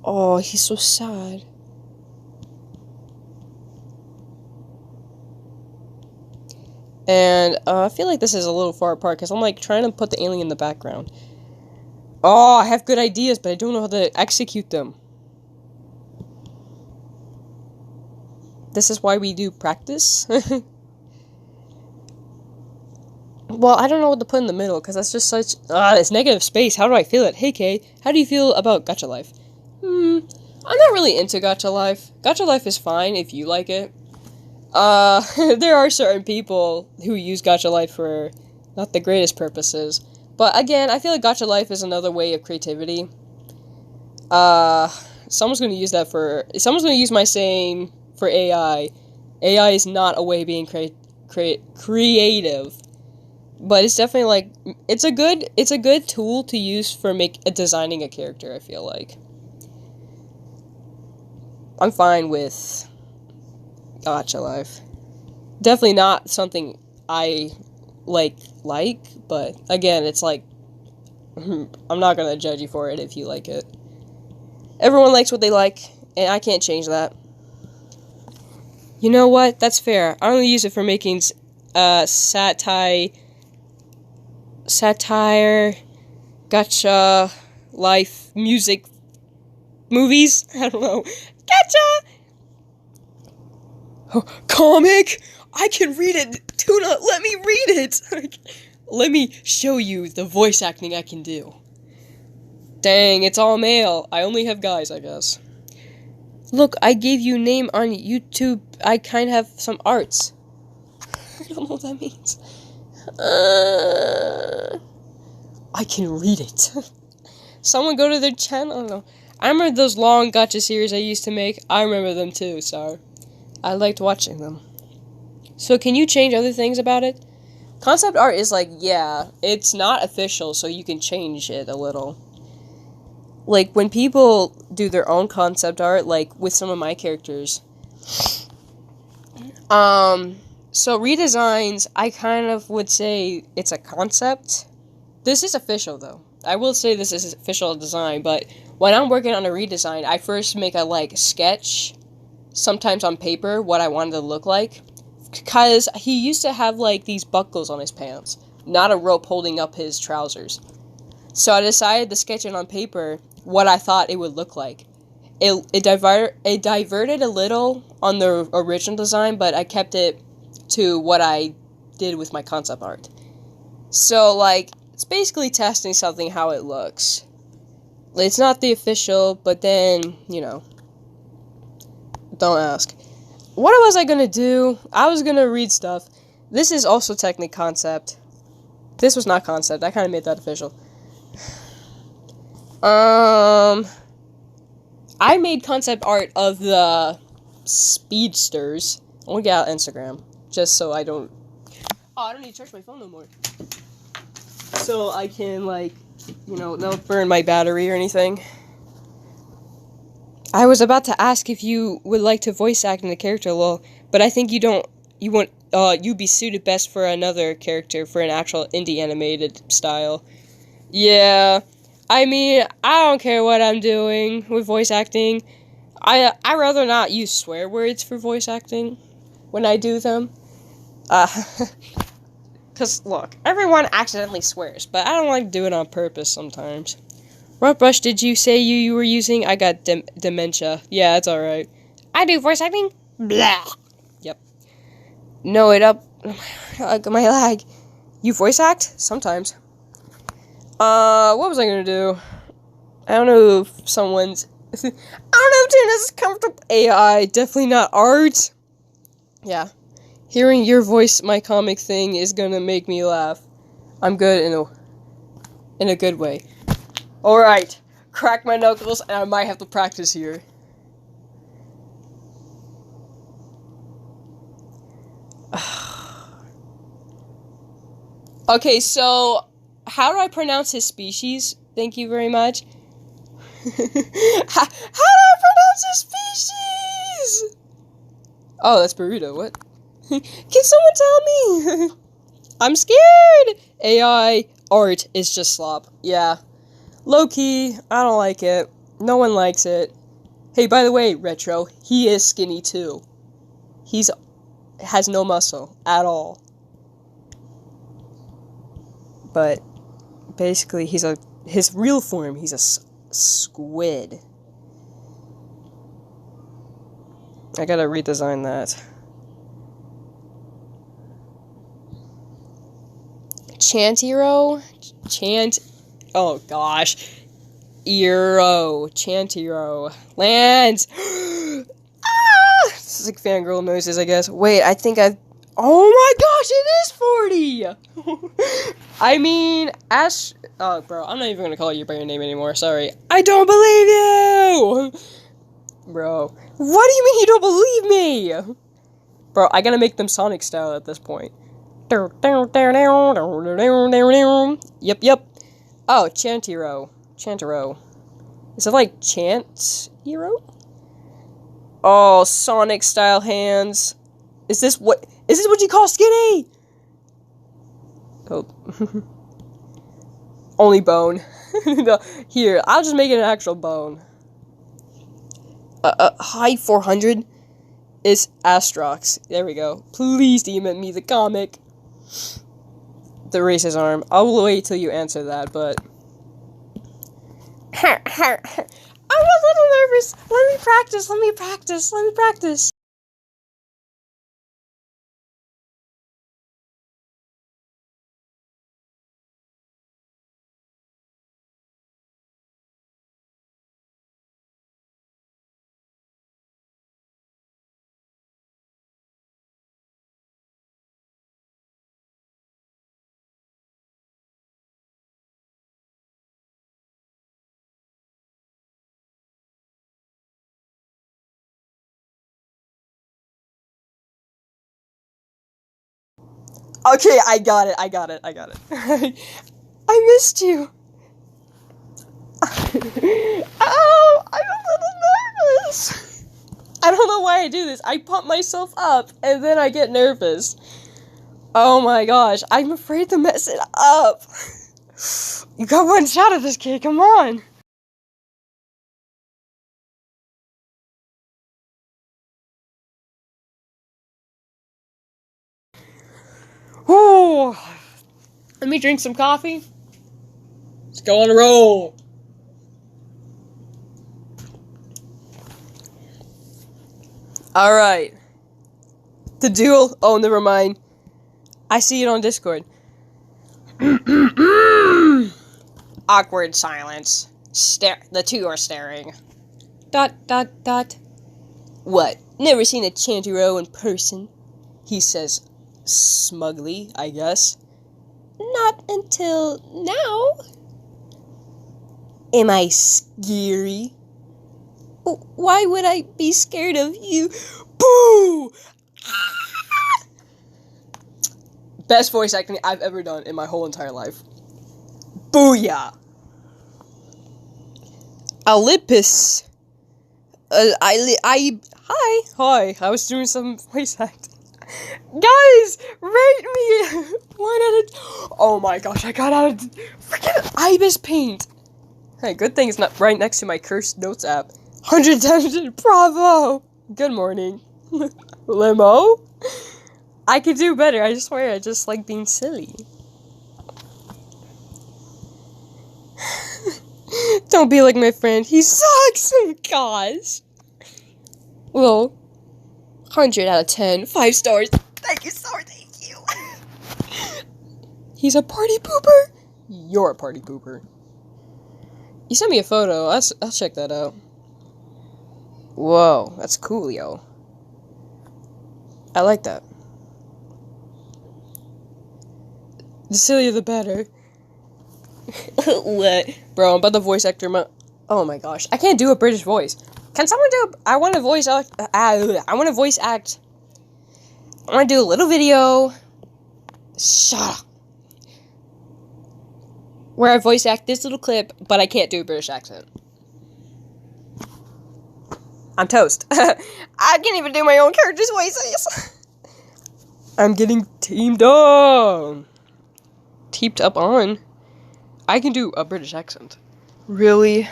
Oh, he's so sad. And I feel like this is a little far apart because I'm like trying to put the alien in the background. Oh, I have good ideas, but I don't know how to execute them. This is why we do practice. Well, I don't know what to put in the middle, because that's just such... it's negative space. How do I feel it? Hey, Kay, how do you feel about Gacha Life? I'm not really into Gacha Life. Gacha Life is fine if you like it. There are certain people who use Gacha Life for not the greatest purposes. But again, I feel like Gacha Life is another way of creativity. Someone's going to use that for... Someone's going to use my saying for AI. AI is not a way of being creative. But it's definitely like... It's a good tool to use for designing a character, I feel like. I'm fine with Gacha Life. Definitely not something I like, but again, it's like, I'm not gonna judge you for it if you like it. Everyone likes what they like, and I can't change that. You know what? That's fair. I only use it for making satire, Gacha Life, music, movies? I don't know. Gacha! Oh, comic! I can read it! Tuna, let me read it! Let me show you the voice acting I can do. Dang, it's all male. I only have guys, I guess. Look, I gave you name on YouTube. I kind of have some arts. I don't know what that means. I can read it. Someone go to their channel. I don't know. I remember those long gacha series I used to make. I remember them too, so I liked watching them. So can you change other things about it? Concept art is like, yeah, it's not official, so you can change it a little. Like, when people do their own concept art, like, with some of my characters, so redesigns, I kind of would say it's a concept. This is official, though. I will say this is official design, but when I'm working on a redesign, I first make a, like, sketch, sometimes on paper, what I wanted to look like. Because he used to have, like, these buckles on his pants, not a rope holding up his trousers. So I decided to sketch it on paper what I thought it would look like. It diverted a little on the original design, but I kept it to what I did with my concept art. So, like, it's basically testing something how it looks. It's not the official, but then, you know, don't ask. What was I gonna do? I was gonna read stuff. This is also technically concept. This was not concept. I kind of made that official. I made concept art of the speedsters. I'm gonna get out Instagram, just so I don't... Oh, I don't need to charge my phone no more. So I can, like, you know, don't burn my battery or anything. I was about to ask if you would like to voice act in the character, lol, but I think you'd be suited best for another character, for an actual indie animated style. Yeah, I mean, I don't care what I'm doing with voice acting. I rather not use swear words for voice acting when I do them. Because, look, everyone accidentally swears, but I don't like to do it on purpose sometimes. What brush did you say you were using? I got dementia. Yeah, it's alright. I do voice acting? Blah. Yep. No, it up. My lag. You voice act? Sometimes. What was I gonna do? I don't know if someone's... I don't know if Tina's is comfortable. AI, definitely not art. Yeah. Hearing your voice, my comic thing, is gonna make me laugh. I'm good in a good way. Alright. Crack my knuckles, and I might have to practice here. Okay, so... How do I pronounce his species? Thank you very much. How do I pronounce his species? Oh, that's burrito. What? Can someone tell me? I'm scared. AI art is just slop. Yeah. Low key, I don't like it. No one likes it. Hey, by the way, Retro, he is skinny too. Has no muscle at all. But basically, his real form, he's a squid. I gotta redesign that. Chantiro? Oh gosh. Chantiro. Lands! Ah! This is like fangirl noises, I guess. Wait, I think I've... Oh my gosh, it is 40! I mean, Ash... Oh, bro, I'm not even gonna call you by your name anymore, sorry. I don't believe you! Bro, what do you mean you don't believe me? Bro, I gotta make them Sonic style at this point. Yep. Oh, Chantiro. Is it like Chant-Hero? Oh, Sonic style hands. Is this what you call skinny? Oh. Only bone. No, here, I'll just make it an actual bone. High 400 is Astrox. There we go. Please DM me the comic. The racist arm. I'll wait till you answer that, but... I'm a little nervous. Let me practice. Okay, I got it. I missed you. Oh, I'm a little nervous. I don't know why I do this. I pump myself up, and then I get nervous. Oh my gosh, I'm afraid to mess it up. You got one shot at this kid, come on. Ooh. Let me drink some coffee. Let's go on a roll. Alright. The duel. Oh, never mind. I see it on Discord. Awkward silence. The two are staring. ... What? Never seen a Chantiro in person? He says smugly, I guess. Not until now. Am I scary? Why would I be scared of you? Boo! Best voice acting I've ever done in my whole entire life. Booyah! Olympus. Hi. I was doing some voice acting. Guys, rate me 1 out of... Oh my gosh, I got out of freaking Ibis Paint. Hey, good thing it's not right next to my cursed notes app. 100 times, bravo. Good morning. Limo? I could do better, I swear, I just like being silly. Don't be like my friend, he sucks! Gosh. Well, 100 out of 10, 5 stars. Thank you so sorry, thank you. He's a party pooper. You're a party pooper. You sent me a photo. I'll check that out. Whoa, that's cool, yo. I like that. The sillier the better. What? Bro, I'm about to voice actor oh my gosh. I can't do a British voice. Can someone do I want to voice act. I want to voice act. I want to do a little video. Shut up. Where I voice act this little clip, but I can't do a British accent. I'm toast. I can't even do my own character's voices. I'm getting teamed up. Teamed up on. I can do a British accent. Really?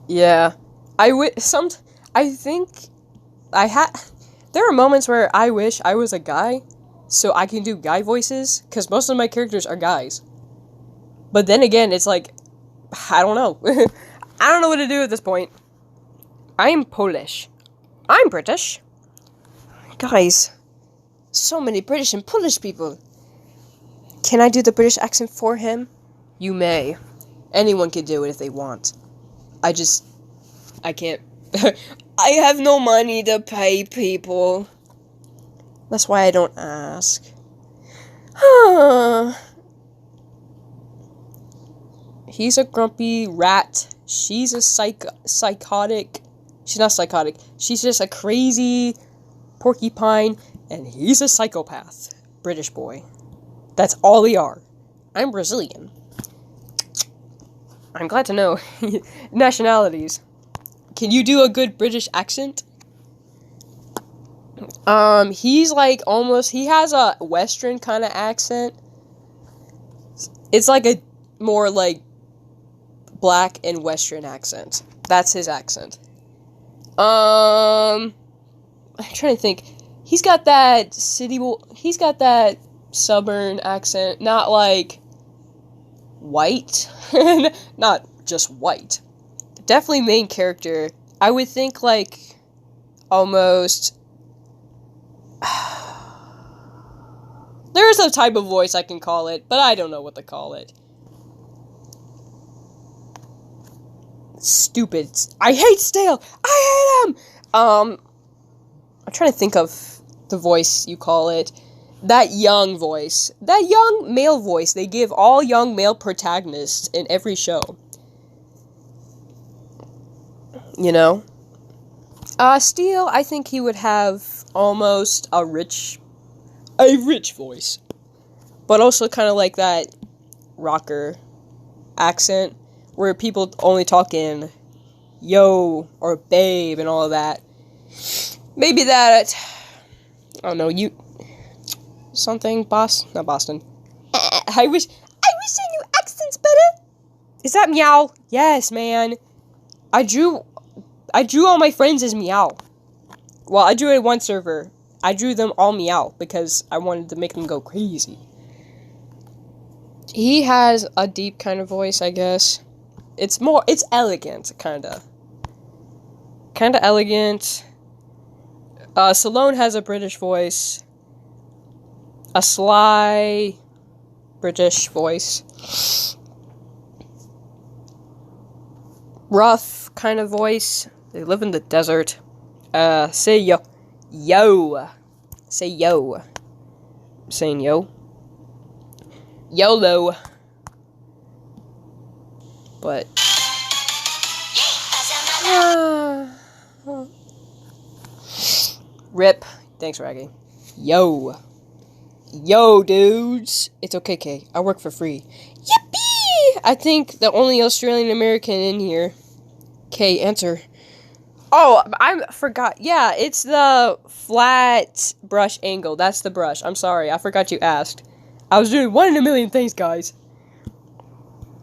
Yeah. There are moments where I wish I was a guy, so I can do guy voices, because most of my characters are guys. But then again, it's like, I don't know. I don't know what to do at this point. I'm Polish. I'm British. Guys, so many British and Polish people. Can I do the British accent for him? You may. Anyone can do it if they want. I can't. I have no money to pay people. That's why I don't ask. He's a grumpy rat. She's a psychotic. She's not psychotic. She's just a crazy porcupine. And he's a psychopath. British boy. That's all they are. I'm Brazilian. I'm glad to know. Nationalities. Can you do a good British accent? He's like almost, he has a Western kind of accent. It's like a more like black and Western accent. That's his accent. I'm trying to think. He's got that Southern accent, not like white. Not just white. Definitely main character. I would think like almost there's a type of voice I can call it, but I don't know what to call it. Stupid. I hate Stale. I hate him. I'm trying to think of the voice you call it. That young voice. That young male voice they give all young male protagonists in every show. You know? Steel, I think he would have almost a rich voice. But also kind of like that rocker accent where people only talk in yo or babe and all of that. Maybe that, I don't know, something, not Boston. I wish I knew accents better. Is that meow? Yes, man. I drew all my friends as meow. Well, I drew it one server. I drew them all meow because I wanted to make them go crazy. He has a deep kind of voice, I guess. It's elegant, kinda elegant. Salone has a British voice. A sly British voice. Rough kind of voice. They live in the desert. Say yo. Yo. Say yo. I'm saying yo. YOLO. But. Rip. Thanks, Raggy. Yo. Yo, dudes. It's okay, Kay. I work for free. Yippee! I think the only Australian American in here. Kay, answer. Oh, I forgot. Yeah, it's the flat brush angle. That's the brush. I'm sorry. I forgot you asked. I was doing 1 in a million things, guys.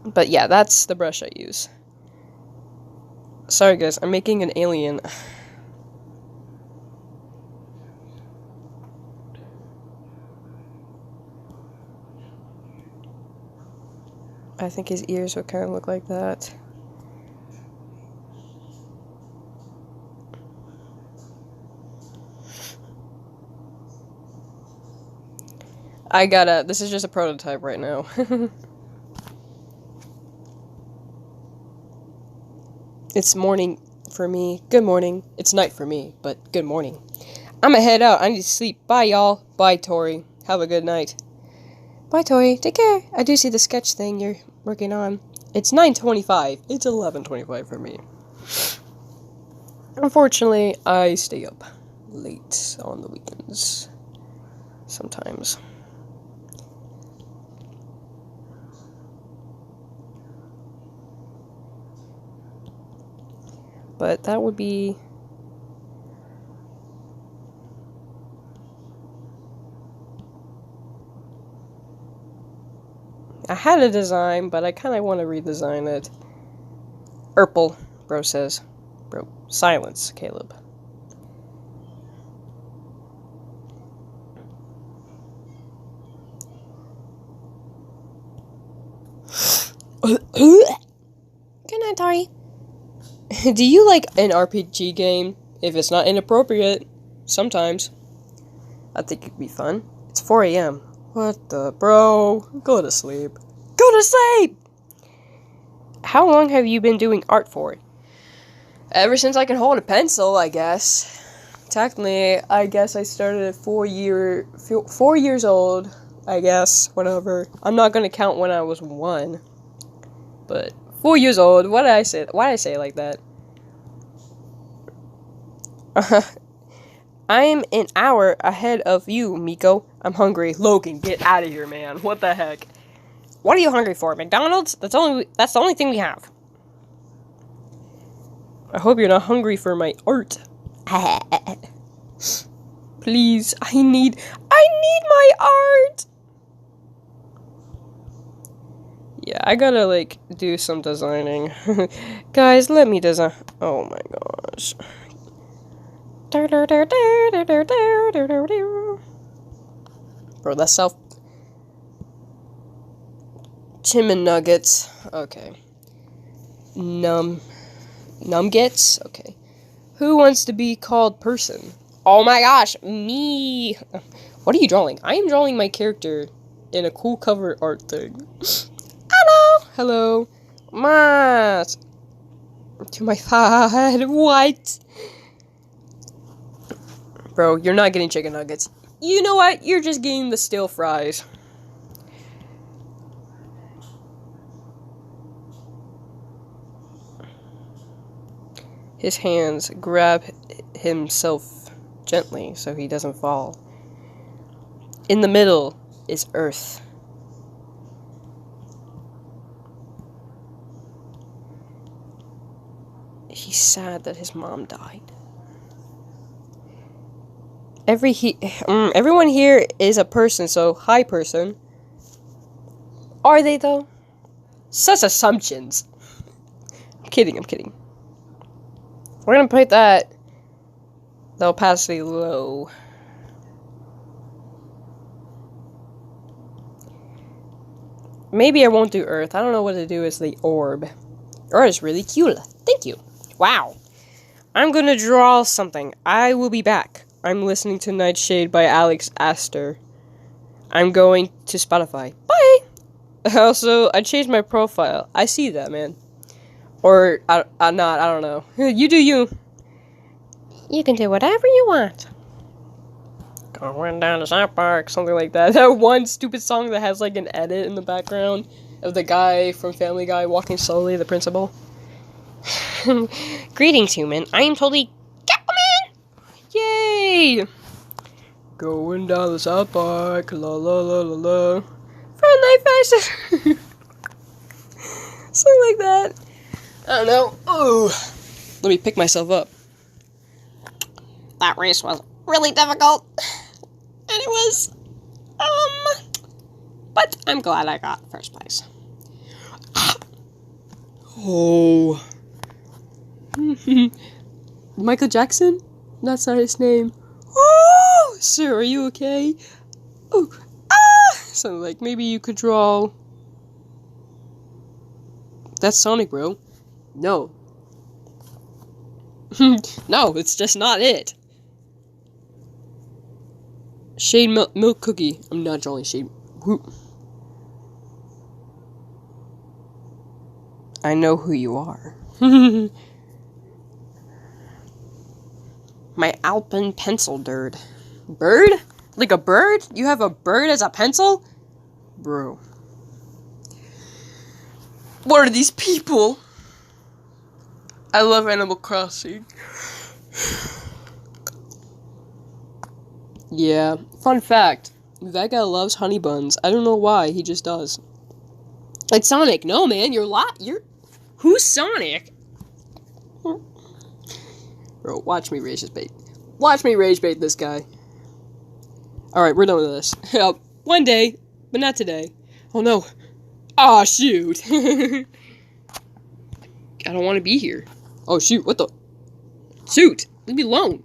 But yeah, that's the brush I use. Sorry, guys. I'm making an alien. I think his ears would kind of look like that. This is just a prototype right now. It's morning for me. Good morning. It's night for me, but good morning. I'ma head out. I need to sleep. Bye, y'all. Bye, Tori. Have a good night. Bye, Tori. Take care. I do see the sketch thing you're working on. It's 9:25. It's 11:25 for me. Unfortunately, I stay up late on the weekends. Sometimes. But that would be... I had a design, but I kind of want to redesign it. Urple, bro says. Bro, silence, Caleb. Good night, Tori. Do you like an RPG game? If it's not inappropriate, sometimes. I think it'd be fun. It's 4 a.m. What the, bro? Go to sleep. Go to sleep! How long have you been doing art for? Ever since I can hold a pencil, I guess. Technically, I guess I started at 4 years old. I guess, whatever. I'm not gonna count when I was 1. But 4 years old. What did I say? Why did I say it like that? I'm an hour ahead of you, Miko. I'm hungry. Logan, get out of here, man. What the heck? What are you hungry for? McDonald's? That's the only thing we have. I hope you're not hungry for my art. Please, I need my art. Yeah, I gotta, like, do some designing. Guys, let me design. Oh my gosh. Bro, that's self. Chimin nuggets. Okay. Numgets? Okay. Who wants to be called person? Oh my gosh, me! What are you drawing? I am drawing my character in a cool cover art thing. Hello! Hello. Mas! To my side. What? Bro, you're not getting chicken nuggets. You know what? You're just getting the stale fries. His hands grab himself gently so he doesn't fall. In the middle is Earth. He's sad that his mom died. Everyone here is a person, so hi person. Are they though? Such assumptions. I'm kidding. We're gonna put that the opacity low. Maybe I won't do Earth. I don't know what to do as the orb. Earth is really cute. Thank you. Wow. I'm gonna draw something. I will be back. I'm listening to Nightshade by Alex Astor. I'm going to Spotify. Bye! Also, I changed my profile. I see that, man. Or, I'm not, I don't know. You do you. You can do whatever you want. Going down to South Park, something like that. That one stupid song that has, like, an edit in the background of the guy from Family Guy walking slowly, the principal. Greetings, human. I am totally Catwoman! Yay! Going down the South Park, la la la la la. Friendly faces! Something like that. I don't know. Oh, let me pick myself up. That race was really difficult. And it was, but I'm glad I got first place. Oh. Michael Jackson? That's not his name. Oh, sir, are you okay? Oh, so, like, maybe you could draw... That's Sonic, bro. No. No, it's just not it. Shade milk cookie. I'm not drawing shade. Who? I know who you are. My Alpen pencil bird. Bird? Like a bird? You have a bird as a pencil? Bro. What are these people? I love Animal Crossing. Yeah. Fun fact. That guy loves honey buns. I don't know why. He just does. Like Sonic. No, man. You're... Who's Sonic? Bro, watch me rage bait. Watch me rage bait this guy. Alright, we're done with this. One day, but not today. Oh no. Aw, shoot. I don't want to be here. Oh shoot, what the? Shoot! Leave me alone.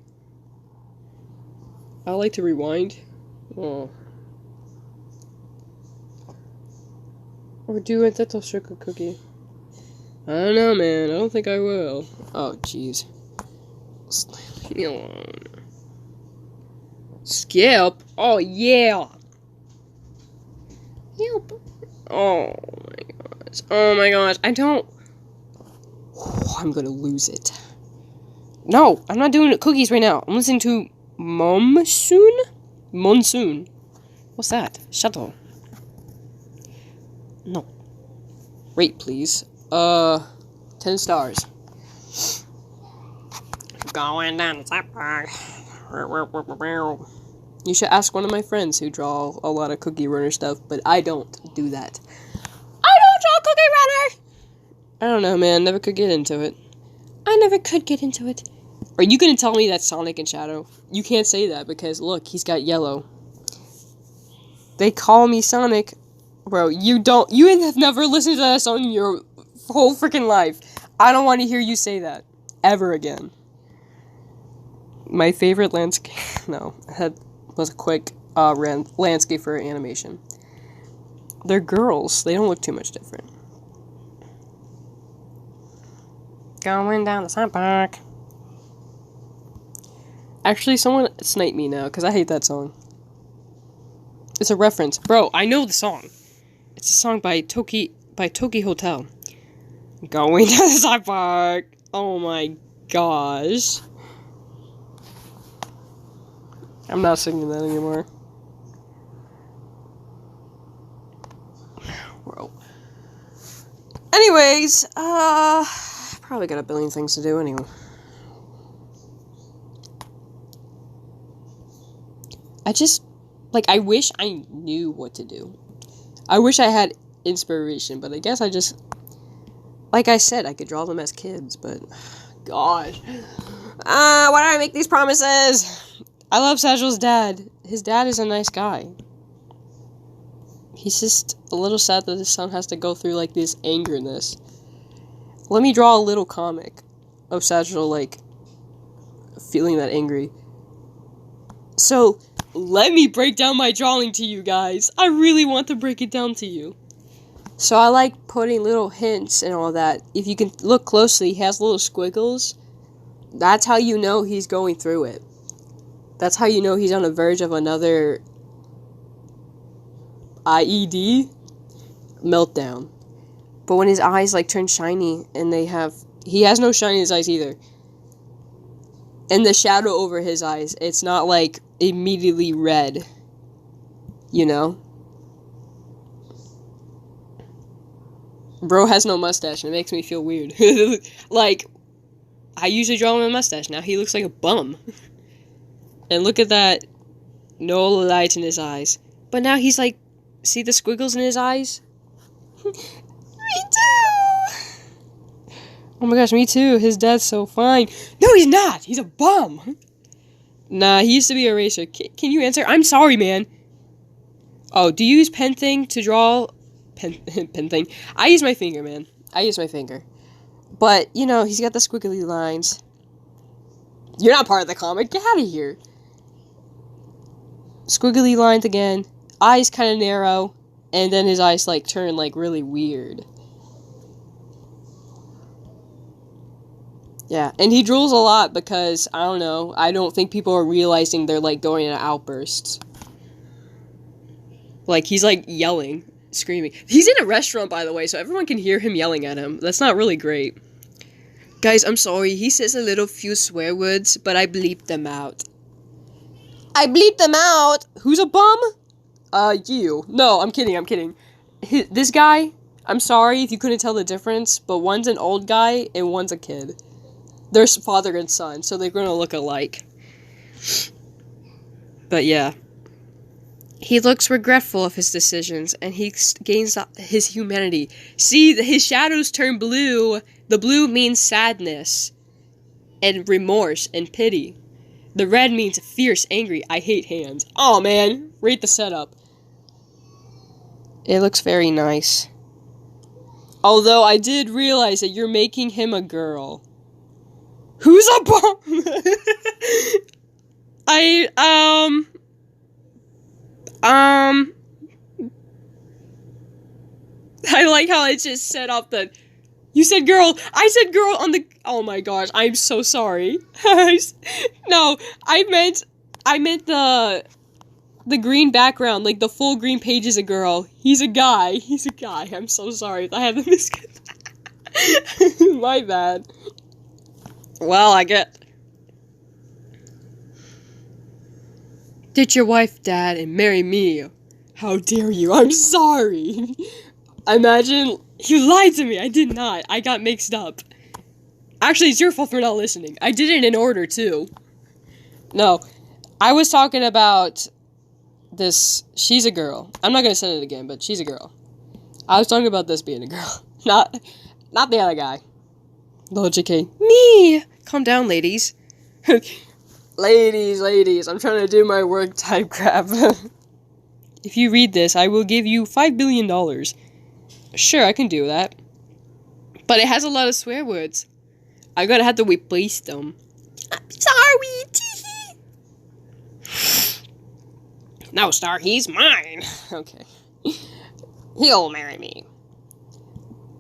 I like to rewind. Oh. Or do a little sugar cookie. I don't know, man. I don't think I will. Oh, jeez. Leave me alone. Skip? Oh, yeah. Help. Oh, my gosh. Oh, my gosh. I don't... Oh, I'm gonna lose it. No, I'm not doing cookies right now. I'm listening to Monsoon? Monsoon. What's that? Shuttle. No. Rate, please. 10 stars. Going down the sidewalk. You should ask one of my friends who draw a lot of Cookie Runner stuff, but I don't do that. I don't draw Cookie Runner! I don't know, man. Never could get into it. I never could get into it. Are you gonna tell me that's Sonic and Shadow? You can't say that because, look, he's got yellow. They call me Sonic. Bro, you have never listened to that song in your whole freaking life. I don't want to hear you say that. Ever again. My favorite landscape... No, that was a quick landscape for animation. They're girls. They don't look too much different. Going down the sidewalk. Actually, someone snipe me now, because I hate that song. It's a reference. Bro, I know the song. It's a song by Toki Hotel. Going down the sidewalk. Oh my gosh. I'm not singing that anymore. Bro. Anyways, probably got a billion things to do anyway. I wish I knew what to do. I wish I had inspiration, but I guess I just... Like I said, I could draw them as kids, but... God. Why do I make these promises? I love Sajal's dad. His dad is a nice guy. He's just a little sad that his son has to go through, like, this angerness. Let me draw a little comic of Sajal, like, feeling that angry. So... Let me break down my drawing to you guys. I really want to break it down to you. So I like putting little hints and all that. If you can look closely, he has little squiggles. That's how you know he's going through it. That's how you know he's on the verge of another IED meltdown. But when his eyes like turn shiny and he has no shine in his eyes either. And the shadow over his eyes, it's not like immediately red, you know? Bro has no mustache and it makes me feel weird. Like, I usually draw him a mustache, now he looks like a bum. And look at that, no light in his eyes. But now he's like, see the squiggles in his eyes? Me too! Oh my gosh, me too, his dad's so fine. No, he's not, he's a bum! Nah, he used to be a racer. Can you answer? I'm sorry, man. Oh, do you use pen thing to draw? Pen thing. I use my finger, man. I use my finger. But, you know, he's got the squiggly lines. You're not part of the comic. Get out of here. Squiggly lines again. Eyes kind of narrow. And then his eyes, like, turn, like, really weird. Yeah, and he drools a lot because, I don't know, I don't think people are realizing they're, like, going into outbursts. Like, he's, like, yelling, screaming. He's in a restaurant, by the way, so everyone can hear him yelling at him. That's not really great. Guys, I'm sorry. He says a little few swear words, but I bleeped them out. I bleeped them out! Who's a bum? You. No, I'm kidding. This guy, I'm sorry if you couldn't tell the difference, but one's an old guy and one's a kid. They're father and son, so they're gonna look alike. But yeah. He looks regretful of his decisions, and he gains his humanity. See, his shadows turn blue. The blue means sadness, and remorse, and pity. The red means fierce, angry, I hate hands. Oh man, rate the setup. It looks very nice. Although I did realize that you're making him a girl. Who's a bum? I like how I just set up the... You said girl. I said girl on the... Oh my gosh, I'm so sorry. No, I meant the green background, like the full green page is a girl. He's a guy. I'm so sorry. I have the my bad. Well, I get... Ditch your wife, Dad, and marry me. How dare you? I'm sorry. Imagine... You lied to me. I did not. I got mixed up. Actually, it's your fault for not listening. I did it in order, too. No. I was talking about this... She's a girl. I'm not gonna say it again, but she's a girl. I was talking about this being a girl. Not the other guy. Little JK. Me! Calm down, ladies. Ladies, I'm trying to do my work type crap. If you read this, I will give you $5 billion. Sure, I can do that. But it has a lot of swear words. I'm gonna have to replace them. I'm sorry, teehee. No, Star, he's mine. Okay. He'll marry me.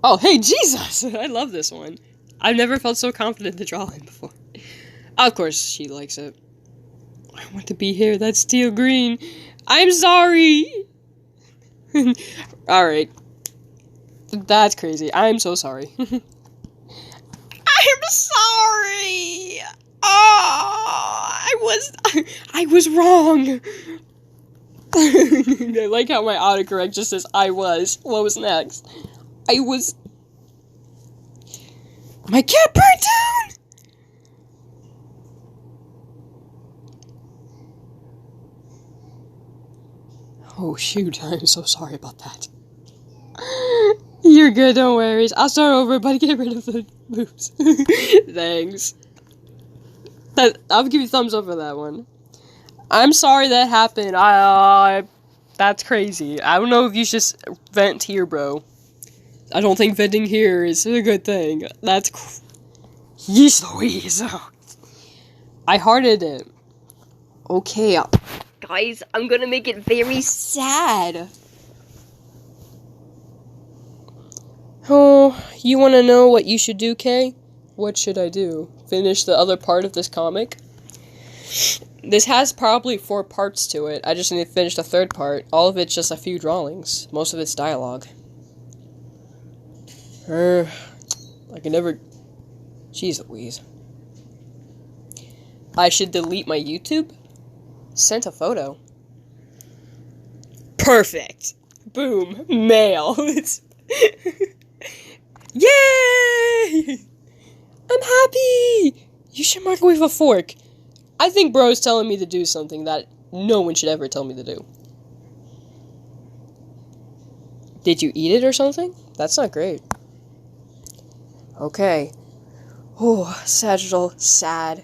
Oh, hey, Jesus! I love this one. I've never felt so confident to draw him before. Of course, she likes it. I want to be here. That's steel green. I'm sorry. Alright. That's crazy. I'm so sorry. I'm sorry. Oh, I was wrong. I like how my autocorrect just says I was. What was next? I was... My cat burned down! Oh shoot, I'm so sorry about that. You're good, don't worry. I'll start over, but get rid of the boobs. Thanks. I'll give you a thumbs up for that one. I'm sorry that happened. That's crazy. I don't know if you should vent here, bro. I don't think venting here is a good thing. That's Yeesh Louise. I hearted it. Okay, guys, I'm gonna make it very sad. Oh, you wanna know what you should do, Kay? What should I do? Finish the other part of this comic? This has probably 4 parts to it. I just need to finish the 3rd part. All of it's just a few drawings. Most of it's dialogue. I can never... Jeez Louise. I should delete my YouTube? Sent a photo. Perfect. Boom. Mail. It's... Yay! I'm happy! You should microwave a fork. I think bro's telling me to do something that no one should ever tell me to do. Did you eat it or something? That's not great. Okay. Oh, sagittal, sad. ...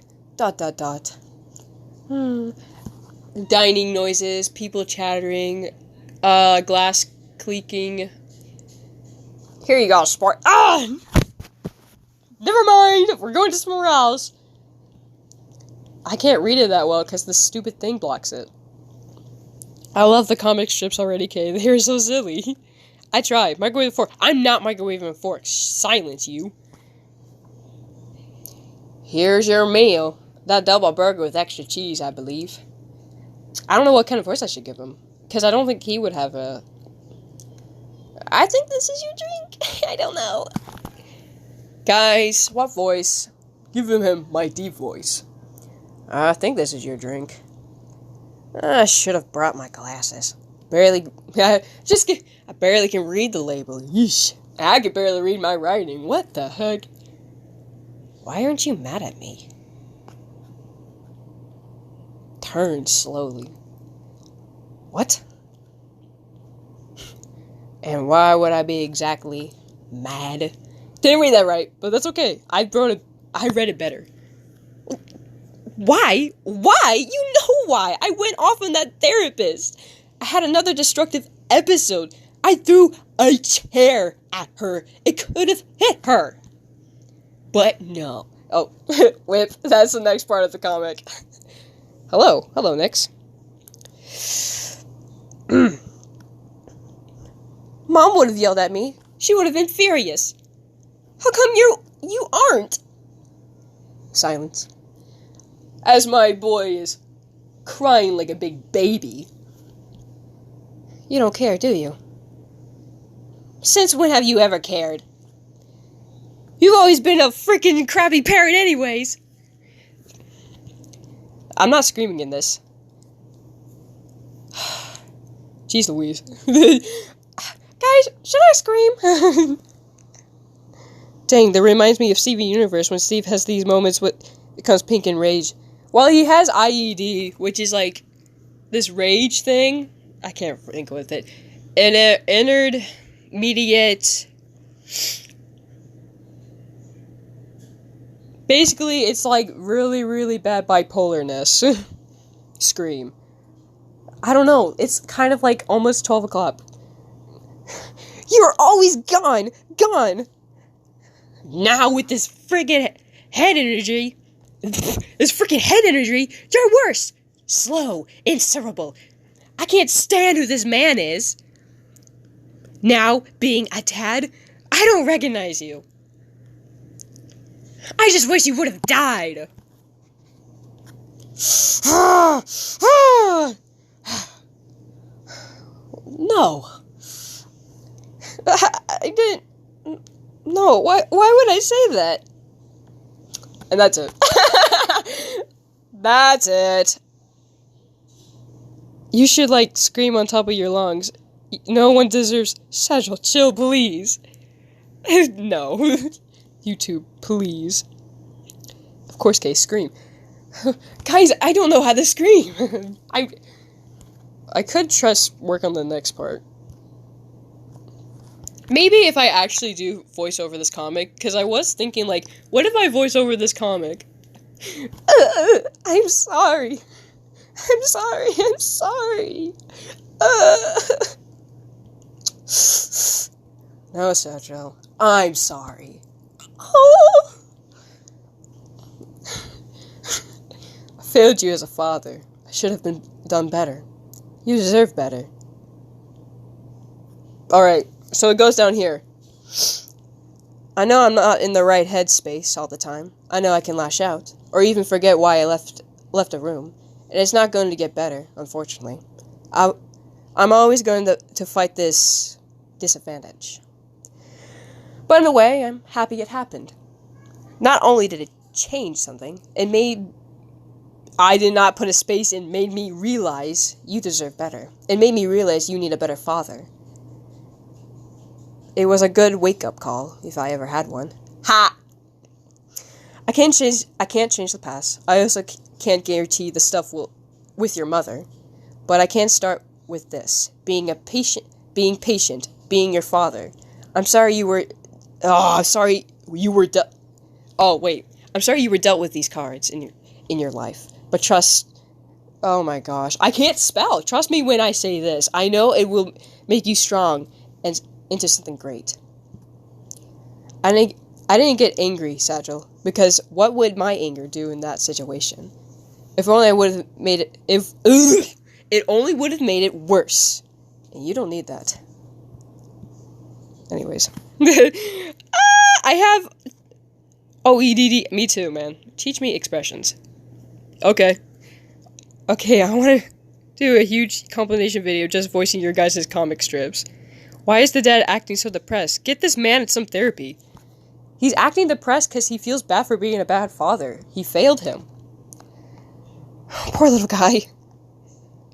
Dining noises, people chattering, glass cleaking. Here you go, sport. Ah! Never mind, we're going to somewhere else. I can't read it that well because the stupid thing blocks it. I love the comic strips already, Kay. They're so silly. I tried. Microwave a fork. I'm not microwaving a fork. Silence, you. Here's your meal. That double burger with extra cheese, I believe. I don't know what kind of voice I should give him. Because I don't think he would have a... I think this is your drink. I don't know. Guys, what voice? Give him my deep voice. I think this is your drink. I should have brought my glasses. I barely can read the label. Yeesh. I can barely read my writing. What the heck? Why aren't you mad at me? Turn slowly. What? And why would I be exactly mad? Didn't read that right, but that's okay. I read it better. Why? Why? You know why. I went off on that therapist. I had another destructive episode. I threw a chair at her. It could have hit her. But no. Oh, whip. That's the next part of the comic. Hello. Hello, Nix. Mom would have yelled at me. She would have been furious. How come you aren't? Silence. As my boy is crying like a big baby. You don't care, do you? Since when have you ever cared? You've always been a freaking crappy parent anyways. I'm not screaming in this. Jeez Louise. Guys, should I scream? Dang, that reminds me of Steven Universe when Steve has these moments with becomes pink in rage. While he has IED, which is like this rage thing, I can't think with it. And it entered immediate. Basically, it's like really, really bad bipolarness. Scream. I don't know. It's kind of like almost 12 o'clock. You're always gone. Now with this friggin' head energy. This freaking head energy, you're worse. Slow, inseparable. I can't stand who this man is. Now, being a tad, I don't recognize you. I just wish you would have died. No. I didn't. No, why would I say that? And that's it. That's it. You should, like, scream on top of your lungs. No one deserves... Satchel, chill, please. No. YouTube, please. Of course, Case, scream. Guys, I don't know how to scream. I could work on the next part. Maybe if I actually do voice over this comic, because I was thinking, like, what if I voice over this comic? I'm sorry. No, Satchel. I'm sorry. Oh. I failed you as a father. I should have done better. You deserve better. Alright, so it goes down here. I know I'm not in the right headspace all the time. I know I can lash out, or even forget why I left a room. And it's not going to get better, unfortunately. I'm always going to fight this disadvantage. But in a way, I'm happy it happened. Not only did it change something, I did not put a space in, made me realize you deserve better. It made me realize you need a better father. It was a good wake-up call, if I ever had one. Ha! I can't change the past. I also can't guarantee the stuff with your mother. But I can start with this. Being patient, being your father. I'm sorry you were dealt with these cards in your life. But trust, oh my gosh, I can't spell. Trust me when I say this. I know it will make you strong and into something great. I didn't get angry, Satchel, because what would my anger do in that situation? If only I would have made it. It only would have made it worse, and you don't need that. Anyways, I have EDD. Me too, man. Teach me expressions. Okay, I want to do a huge compilation video just voicing your guys' comic strips. Why is the dad acting so depressed? Get this man some therapy. He's acting depressed because he feels bad for being a bad father. He failed him. Poor little guy.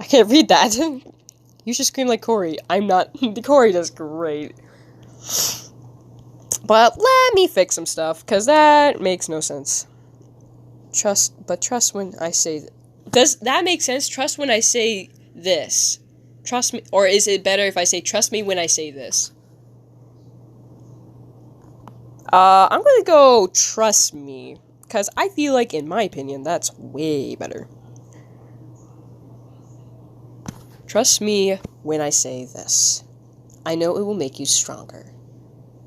I can't read that. You should scream like Corey. I'm not. Corey does great. But let me fix some stuff, because that makes no sense. Trust when I say... Does that make sense? Trust when I say this. Trust me. Or is it better if I say, trust me when I say this? I'm gonna go trust me, because I feel like, in my opinion, that's way better. Trust me when I say this. I know it will make you stronger.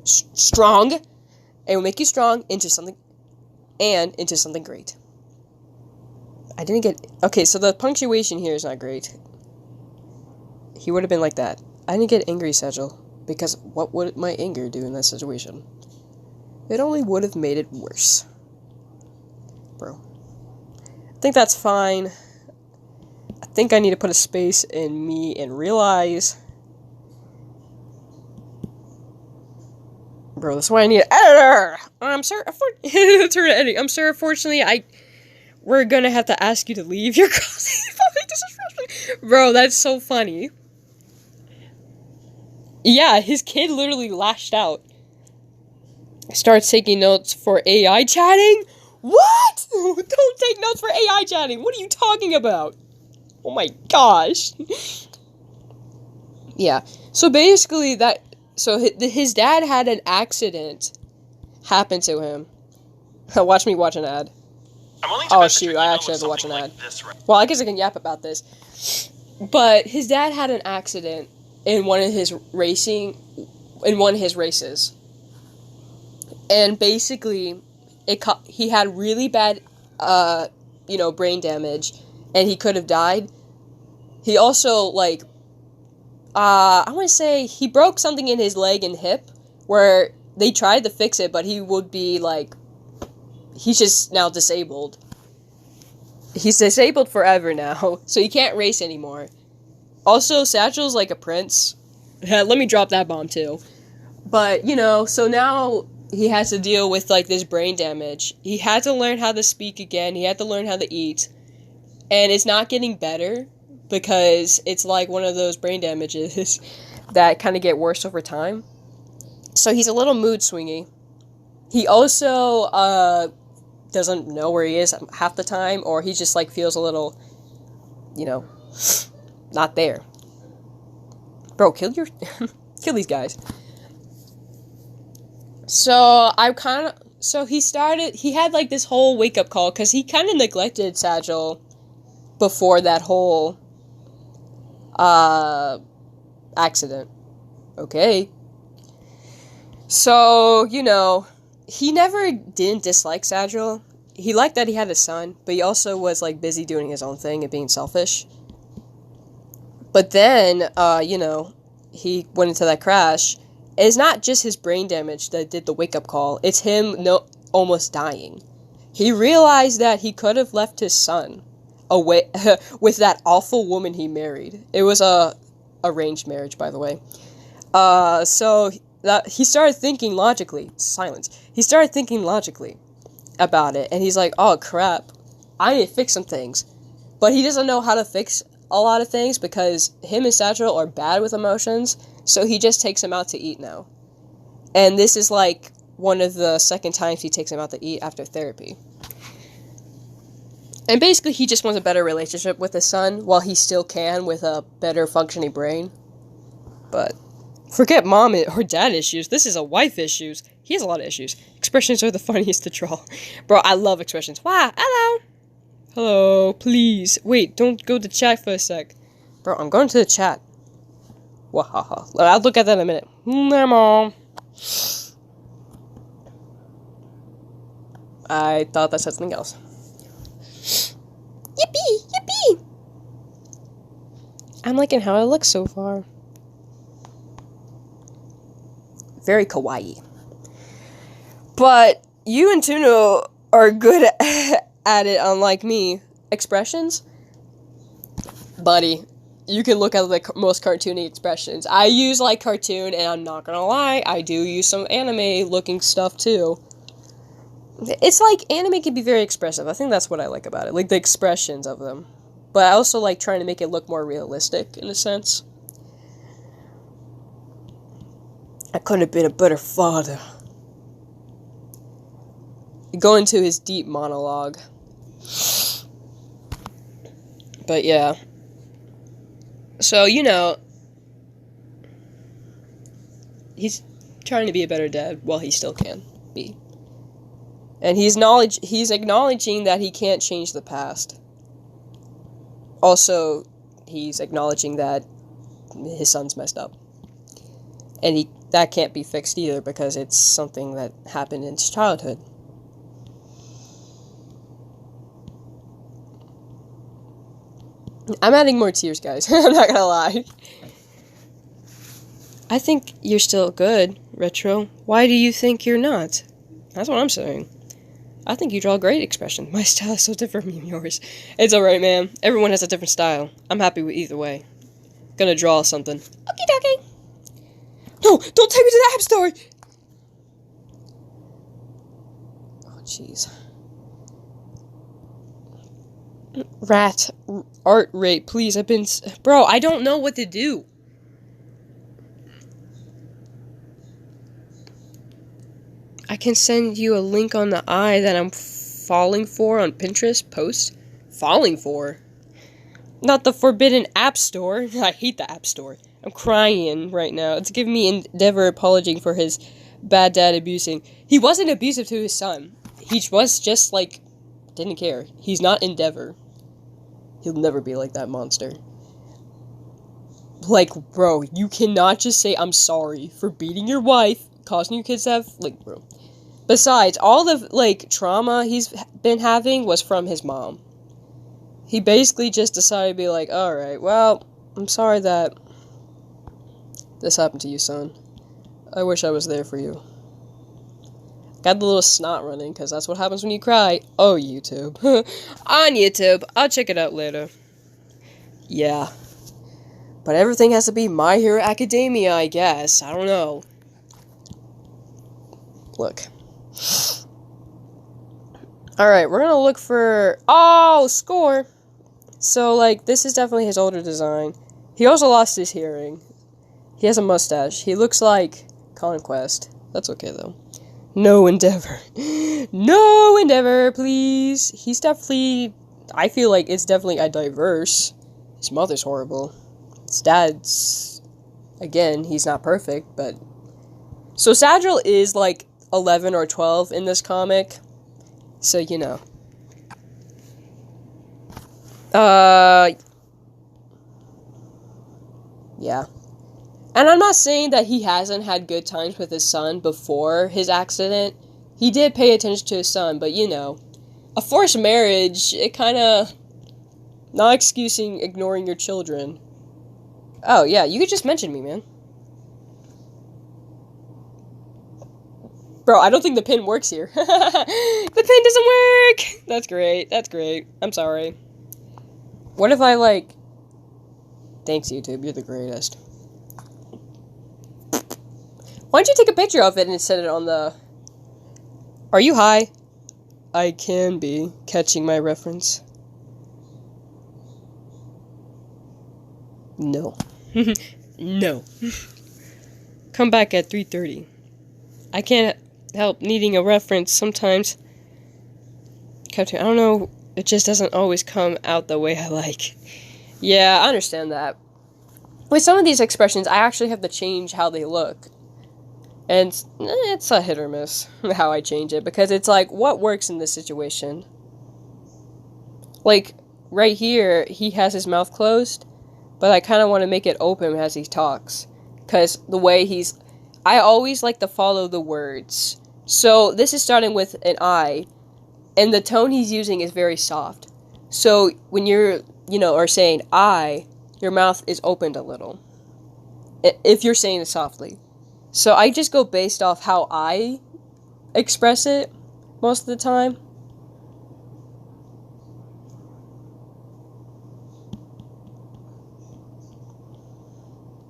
Strong? It will make you strong into something great. I didn't get... Okay, so the punctuation here is not great. He would have been like that. I didn't get angry, Sagil, because what would my anger do in that situation? It only would have made it worse. Bro. I think that's fine. I think I need to put a space in me and realize... Bro, that's why I need an editor! I'm sorry, I'm sorry, unfortunately, we're gonna have to ask you to leave your closet. Bro, that's so funny. Yeah, his kid literally lashed out. Starts taking notes for AI chatting? What? Don't take notes for AI chatting. What are you talking about? Oh my gosh. Yeah. So basically his dad had an accident happen to him. Watch me watch an ad. Oh shoot, I actually have to watch an ad. Well, I guess I can yap about this. But his dad had an accident in one of his races. And basically, he had really bad, brain damage, and he could have died. He also, I want to say he broke something in his leg and hip, where they tried to fix it, but he would be, he's just now disabled. He's disabled forever now, so he can't race anymore. Also, Satchel's like a prince. Let me drop that bomb, too. But, so now... he has to deal with, this brain damage. He had to learn how to speak again. He had to learn how to eat. And it's not getting better because it's one of those brain damages that kind of get worse over time. So he's a little mood swingy. He also doesn't know where he is half the time, or he just, feels a little, not there. Bro, kill these guys. So, he had, this whole wake-up call, because he kind of neglected Sagil before that whole, accident. Okay. So, he never didn't dislike Sagil. He liked that he had a son, but he also was, busy doing his own thing and being selfish. But then, he went into that crash. It's not just his brain damage that did the wake-up call. It's him almost dying. He realized that he could have left his son away with that awful woman he married. It was a arranged marriage, by the way. So he started thinking logically. Silence. He started thinking logically about it, and he's like, oh crap, I need to fix some things. But he doesn't know how to fix a lot of things because him and Satchel are bad with emotions, so he just takes him out to eat now. And this is one of the second times he takes him out to eat after therapy. And basically he just wants a better relationship with his son while he still can with a better functioning brain. But forget mom or dad issues, this is a wife issues. He has a lot of issues. Expressions are the funniest to draw. Bro, I love expressions. Wow, hello! Hello, please. Wait, don't go to chat for a sec. Bro, I'm going to the chat. Wahaha. I'll look at that in a minute. Mom. I thought that said something else. Yippee! Yippee! I'm liking how I look so far. Very kawaii. But you and Tuno are good at it, unlike me. Expressions? Buddy, you can look at the most cartoony expressions. I use, like, cartoon, and I'm not gonna lie, I do use some anime-looking stuff, too. It's like, anime can be very expressive. I think that's what I like about it. Like, the expressions of them. But I also like trying to make it look more realistic, in a sense. I couldn't have been a better father. Go into his deep monologue. But yeah. So, you know, he's trying to be a better dad while he still can be. And he's acknowledging that he can't change the past. Also, he's acknowledging that his son's messed up. And that can't be fixed either because it's something that happened in his childhood. I'm adding more tears, guys. I'm not gonna lie. I think you're still good, Retro. Why do you think you're not? That's what I'm saying. I think you draw a great expression. My style is so different from yours. It's alright, man. Everyone has a different style. I'm happy with either way. Gonna draw something. Okie dokie. No! Don't take me to the app store! Oh, jeez. Rat. Art rate, please. Bro, I don't know what to do. I can send you a link on the eye that I'm falling for on Pinterest post. Falling for? Not the forbidden app store. I hate the app store. I'm crying right now. It's giving me Endeavor apologizing for his bad dad abusing. He wasn't abusive to his son. He was just, like, didn't care. He's not Endeavor. He'll never be like that monster. Like, bro, you cannot just say, I'm sorry for beating your wife, causing your kids to have, like, bro. Besides, all the, like, trauma he's been having was from his mom. He basically just decided to be like, alright, well, I'm sorry that this happened to you, son. I wish I was there for you. Got the little snot running, because that's what happens when you cry. Oh, YouTube. On YouTube. I'll check it out later. Yeah. But everything has to be My Hero Academia, I guess. I don't know. Look. Alright, we're gonna look for... Oh, score! So, like, this is definitely his older design. He also lost his hearing. He has a mustache. He looks like Conquest. That's okay, though. No Endeavor. No Endeavor, please. He's definitely... I feel like it's definitely a diverse. His mother's horrible. His dad's... Again, he's not perfect, but... So Sadril is, like, 11 or 12 in this comic. So, you know. Yeah. And I'm not saying that he hasn't had good times with his son before his accident. He did pay attention to his son, but, you know. A forced marriage, it kinda... Not excusing ignoring your children. Oh, yeah, you could just mention me, man. Bro, I don't think the pin works here. The pin doesn't work! That's great, that's great. I'm sorry. What if I, like... Thanks, YouTube, you're the greatest. Why don't you take a picture of it and set it on the... Are you high? I can be. Catching my reference. No. No. Come back at 3:30. I can't help needing a reference sometimes. I don't know, it just doesn't always come out the way I like. Yeah, I understand that. With some of these expressions, I actually have to change how they look. And it's a hit or miss how I change it, because it's like, what works in this situation? Like, right here, he has his mouth closed, but I kind of want to make it open as he talks. Because the way I always like to follow the words. So, this is starting with an I, and the tone he's using is very soft. So, when you're, are saying I, your mouth is opened a little. If you're saying it softly. So, I just go based off how I express it most of the time.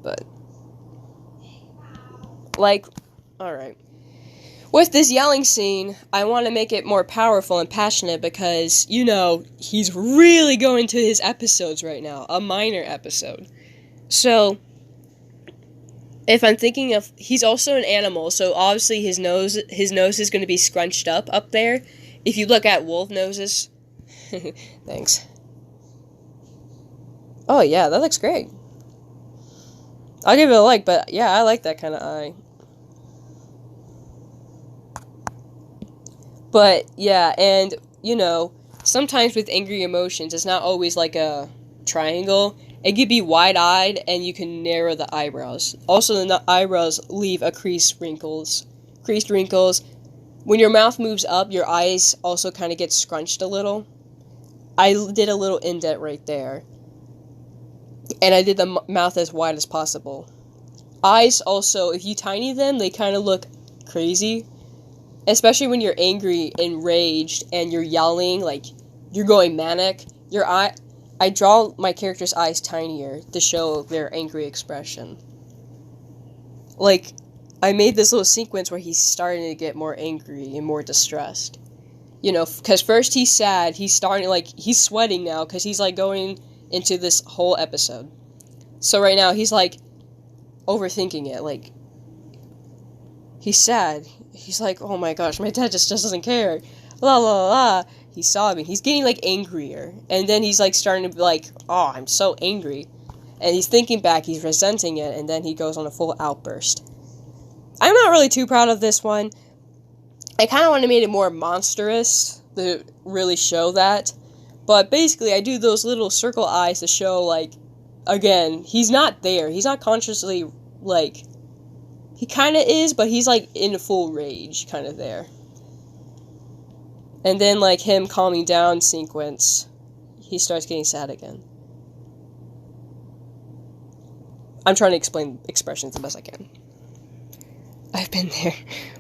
But, like, alright. With this yelling scene, I want to make it more powerful and passionate because, you know, he's really going to his episodes right now. A minor episode. So, if I'm thinking of... He's also an animal, so obviously his nose is going to be scrunched up there. If you look at wolf noses... Thanks. Oh, yeah, that looks great. I'll give it a like, but yeah, I like that kind of eye. But, yeah, and, you know, sometimes with angry emotions, it's not always like a triangle. It could be wide-eyed, and you can narrow the eyebrows. Also, the eyebrows leave a creased wrinkles. When your mouth moves up, your eyes also kind of get scrunched a little. I did a little indent right there. And I did the mouth as wide as possible. Eyes also, if you tiny them, they kind of look crazy. Especially when you're angry, enraged, and you're yelling, like, you're going manic. I draw my character's eyes tinier to show their angry expression. Like, I made this little sequence where he's starting to get more angry and more distressed. You know, because first he's sad, he's starting, like, he's sweating now, because he's, like, going into this whole episode. So right now, he's, like, overthinking it, like, he's sad. He's like, oh my gosh, my dad just doesn't care. La la la. He's sobbing. He's getting, like, angrier. And then he's, like, starting to be like, oh, I'm so angry. And he's thinking back, he's resenting it, and then he goes on a full outburst. I'm not really too proud of this one. I kind of want to make it more monstrous to really show that. But basically, I do those little circle eyes to show, like, again, he's not there. He's not consciously, like... He kind of is, but he's, like, in full rage, kind of there. And then, like, him calming down sequence, he starts getting sad again. I'm trying to explain expressions the best I can. I've been there.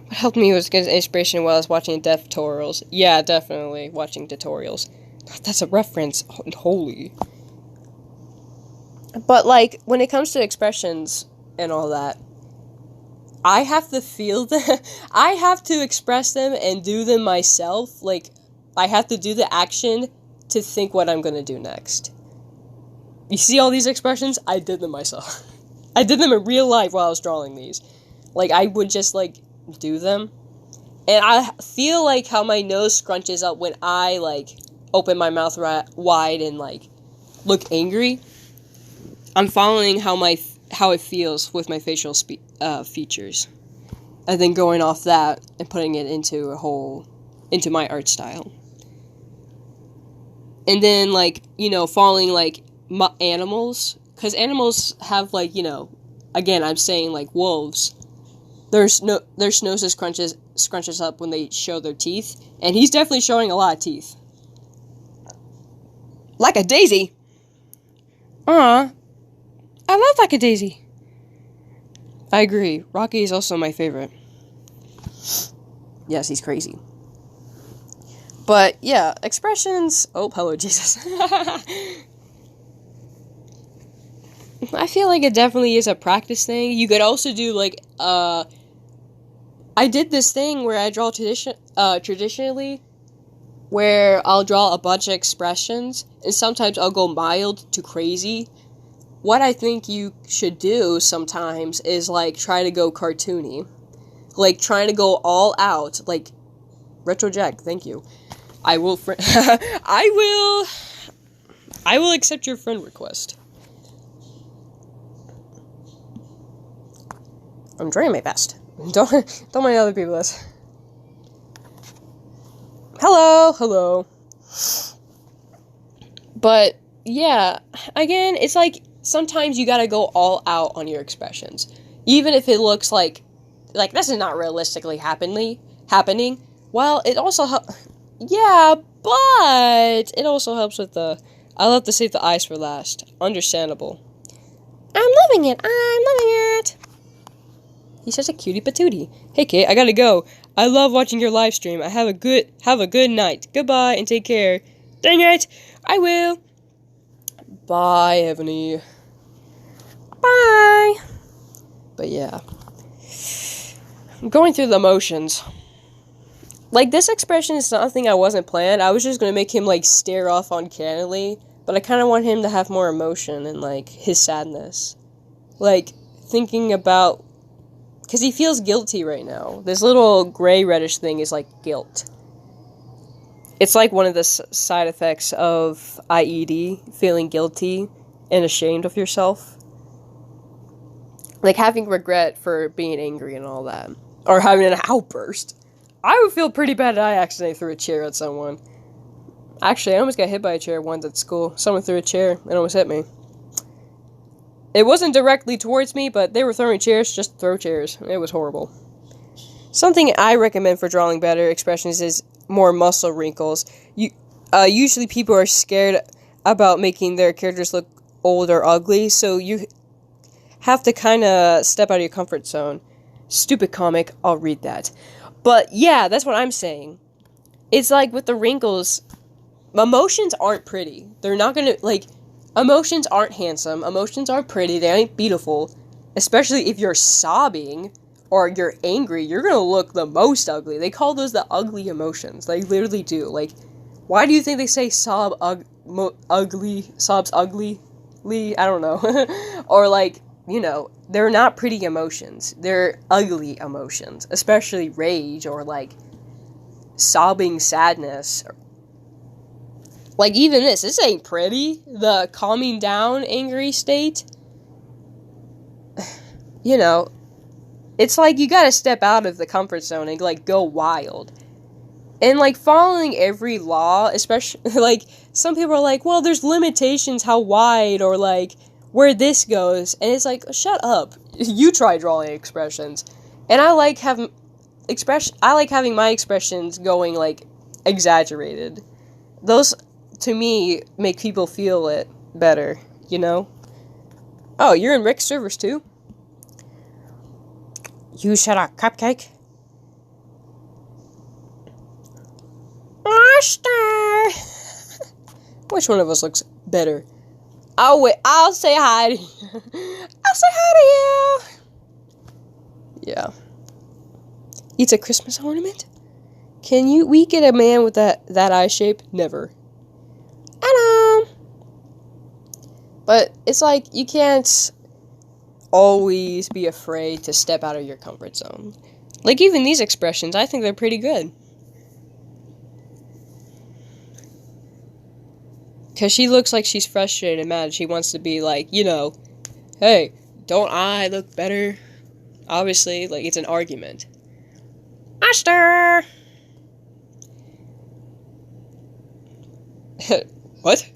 What helped me was getting inspiration while I was watching dev tutorials. Yeah, definitely, watching tutorials. That's a reference. Holy. But, like, when it comes to expressions and all that, I have to feel them. I have to express them and do them myself. Like, I have to do the action to think what I'm gonna do next. You see all these expressions? I did them myself. I did them in real life while I was drawing these. Like, I would just, like, do them. And I feel like how my nose scrunches up when I, like, open my mouth wide and, like, look angry. I'm following how it feels with my facial features, and then going off that and putting it into my art style. And then, like, you know, following, like, animals, because animals have, like, you know, again, I'm saying, like, wolves, their noses scrunches up when they show their teeth, and he's definitely showing a lot of teeth. Like a daisy. I love Like a Daisy. I agree. Rocky is also my favorite. Yes, he's crazy. But, yeah, expressions... Oh, hello, Jesus. I feel like it definitely is a practice thing. You could also do, like, I did this thing where I draw traditionally, where I'll draw a bunch of expressions, and sometimes I'll go mild to crazy. What I think you should do sometimes is, like, try to go cartoony. Like, trying to go all out. Like, Retro Jack, thank you. I will accept your friend request. I'm trying my best. Don't mind other people this. Hello. But, yeah, again, it's like, sometimes you gotta go all out on your expressions. Even if it looks like this is not realistically happening. Well, it also yeah, but it also helps with I love to save the eyes for last. Understandable. I'm loving it. He's such a cutie patootie. Hey, Kate, I gotta go. I love watching your live stream. Have a good night. Goodbye and take care. Dang it! I will. Bye, Ebony. Bye. But yeah. I'm going through the motions. Like, this expression is something I wasn't planned. I was just gonna make him, like, stare off uncannily. But I kind of want him to have more emotion and, like, his sadness. Like, thinking about... Because he feels guilty right now. This little gray reddish thing is, like, guilt. It's like one of the side effects of IED, feeling guilty and ashamed of yourself. Like, having regret for being angry and all that. Or having an outburst. I would feel pretty bad if I accidentally threw a chair at someone. Actually, I almost got hit by a chair once at school. Someone threw a chair and almost hit me. It wasn't directly towards me, but they were throwing chairs, just throw chairs. It was horrible. Something I recommend for drawing better expressions is more muscle wrinkles. Usually people are scared about making their characters look old or ugly, so you have to kind of step out of your comfort zone. Stupid comic, I'll read that. But yeah, that's what I'm saying. It's like with the wrinkles, emotions aren't pretty. They're not gonna, like, emotions aren't handsome. Emotions aren't pretty. They ain't beautiful. Especially if you're sobbing or you're angry, you're gonna look the most ugly. They call those the ugly emotions. They literally do. Like, why do you think they say sobs ugly? I don't know. Or, like, you know, they're not pretty emotions. They're ugly emotions. Especially rage or, like, sobbing sadness. Like, even this ain't pretty. The calming down angry state. You know, it's like you gotta step out of the comfort zone and, like, go wild. And, like, following every law, especially, like, some people are like, well, there's limitations how wide or, like, where this goes. And it's like, shut up. You try drawing expressions. And I like having my expressions going, like, exaggerated. Those, to me, make people feel it better, you know? Oh, you're in Rick's servers, too? You shut up, cupcake. Master! Which one of us looks better? Oh, wait, I'll say hi to you. I'll say hi to you! Yeah. It's a Christmas ornament? We get a man with that eye shape? Never. I know. But it's like, you can't always be afraid to step out of your comfort zone. Like, even these expressions, I think they're pretty good. Because she looks like she's frustrated and mad. She wants to be like, you know, hey, don't I look better? Obviously, like, it's an argument. Master! What?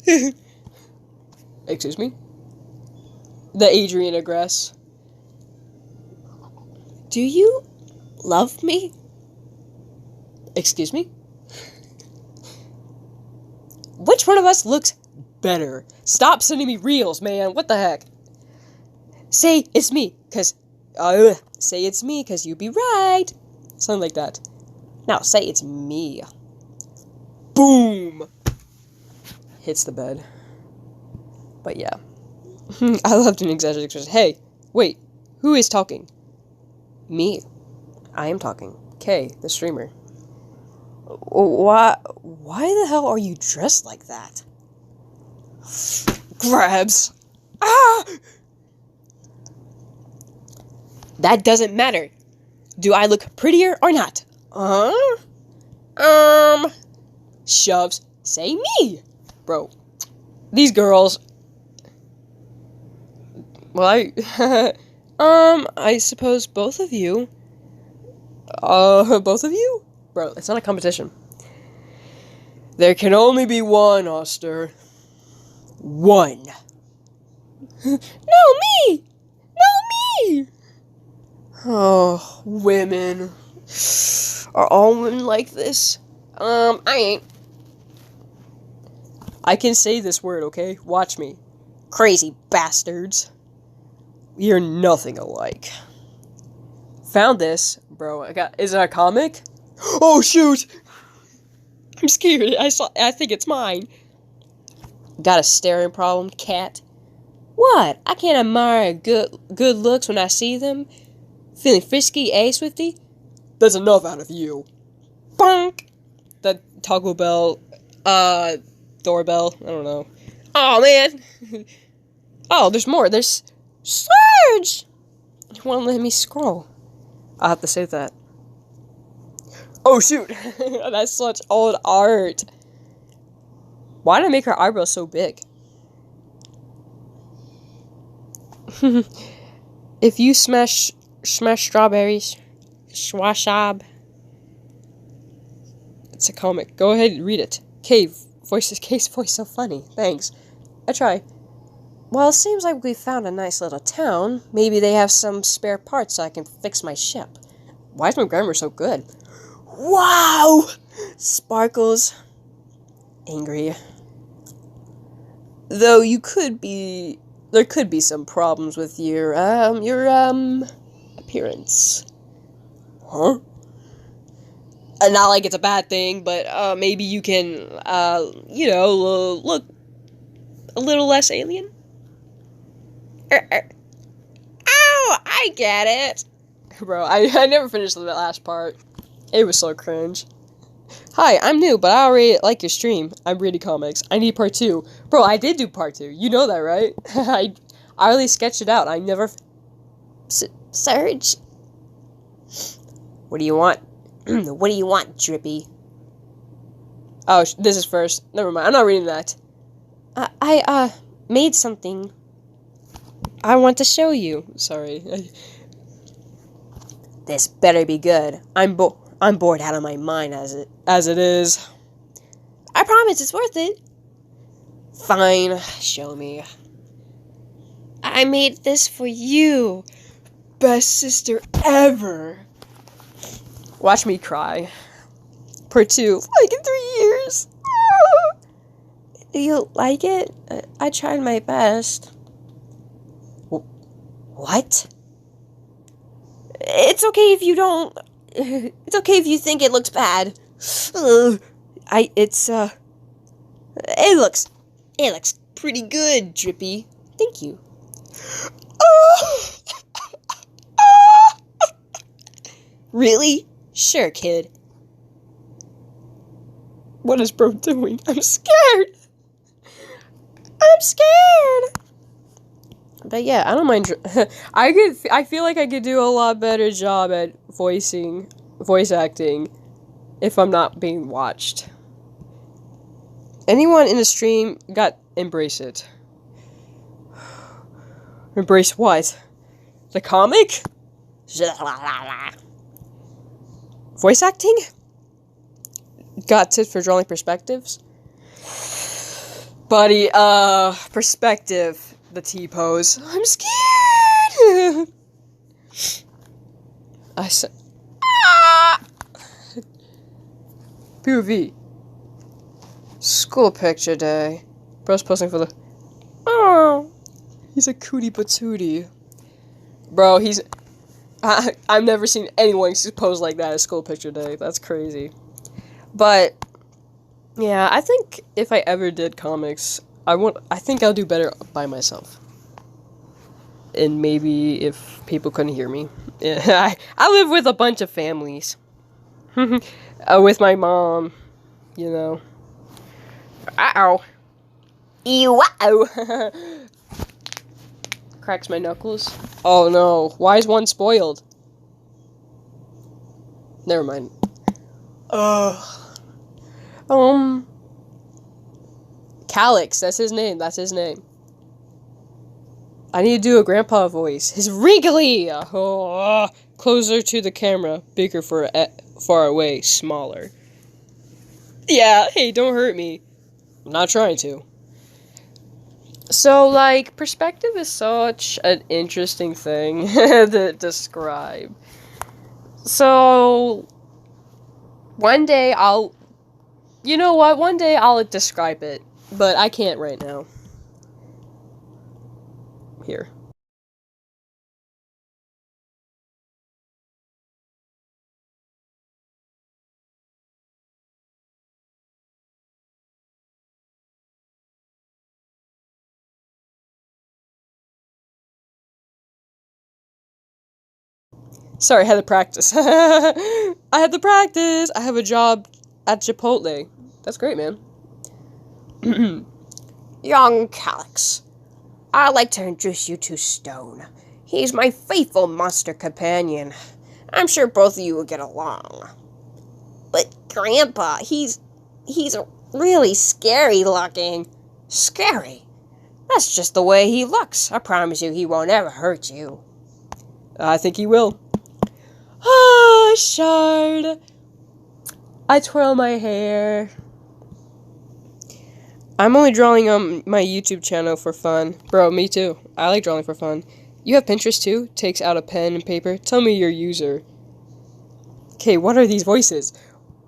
Excuse me? The Adrian aggress. Do you love me? Excuse me? Which one of us looks better? Stop sending me reels, man. What the heck? Say it's me, cause... say it's me, cause you be right. Something like that. Now, say it's me. Boom! Hits the bed. But yeah. I loved an exaggerated expression. Hey, wait. Who is talking? Me. I am talking. Kay, the streamer. Why the hell are you dressed like that? Grabs. Ah! That doesn't matter. Do I look prettier or not? Shoves. Say me. Bro. These girls. Well, I suppose both of you. Both of you? Bro, it's not a competition. There can only be one, Oster. One. No, me! No, me! Oh, women. Are all women like this? I ain't. I can say this word, okay? Watch me. Crazy bastards. You're nothing alike. Found this. Bro, is it a comic? Oh, shoot! I'm scared. I think it's mine. Got a staring problem, cat? What? I can't admire good looks when I see them? Feeling frisky, eh, Swifty? That's enough out of you. Bonk! The Taco Bell, doorbell. I don't know. Oh, man! Oh, there's more. There's Surge! You won't let me scroll. I'll have to save that. Oh, shoot! That's such old art. Why did I make her eyebrows so big? If you smash strawberries, swashab. It's a comic. Go ahead and read it. Case voice so funny. Thanks. I try. Well, it seems like we found a nice little town. Maybe they have some spare parts so I can fix my ship. Why is my grammar so good? Wow! Sparkles. Angry. Though there could be some problems with your appearance. Huh? Not like it's a bad thing, but maybe you can, look a little less alien. Ow! I get it! Bro, I never finished the last part. It was so cringe. Hi, I'm new, but I already like your stream. I'm reading comics. I need part 2. Bro, I did do part 2. You know that, right? I already sketched it out. I never... Surge? What do you want? What do you want, Drippy? Oh, this is first. Never mind. I'm not reading that. I made something. I want to show you. Sorry. This better be good. I'm bored out of my mind as it is. I promise it's worth it. Fine. Show me. I made this for you. Best sister ever. Watch me cry. Part 2. Like in 3 years. Do you like it? I tried my best. What? It's okay if you don't... It's okay if you think it looks bad. It looks pretty good, Drippy. Thank you. Really? Sure, kid. What is bro doing? I'm scared. I'm scared. But yeah, I don't mind. I feel like I could do a lot better job at voice acting, if I'm not being watched. Anyone in the stream embrace it. Embrace what? The comic? Voice acting? Got tips for drawing perspectives? Buddy, perspective. The T-pose. I'm scared! I said... POV. School picture day. Bro's posting for the... Oh! He's a cootie patootie. Bro, he's... I've never seen anyone pose like that at school picture day. That's crazy. But... yeah, I think if I ever did comics... I think I'll do better by myself. And maybe if people couldn't hear me. Yeah, I live with a bunch of families. With my mom, you know. Uh-oh. Ew-wow. Cracks my knuckles. Oh no, why is one spoiled? Never mind. Calix, that's his name. I need to do a grandpa voice. His wrinkly! Oh, closer to the camera. Bigger for far away. Smaller. Yeah, hey, don't hurt me. I'm not trying to. So, like, perspective is such an interesting thing to describe. So, one day I'll... You know what? One day I'll describe it. But I can't right now. Here. Sorry, I had to practice. I had to practice. I have a job at Chipotle. That's great, man. Young Calyx, I'd like to introduce you to Stone. He's my faithful monster companion. I'm sure both of you will get along. But Grandpa, he's really scary looking. Scary? That's just the way he looks. I promise you he won't ever hurt you. I think he will. Ah, Shard. I twirl my hair. I'm only drawing on my YouTube channel for fun. Bro, me too. I like drawing for fun. You have Pinterest too? Takes out a pen and paper. Tell me your user. Okay, what are these voices?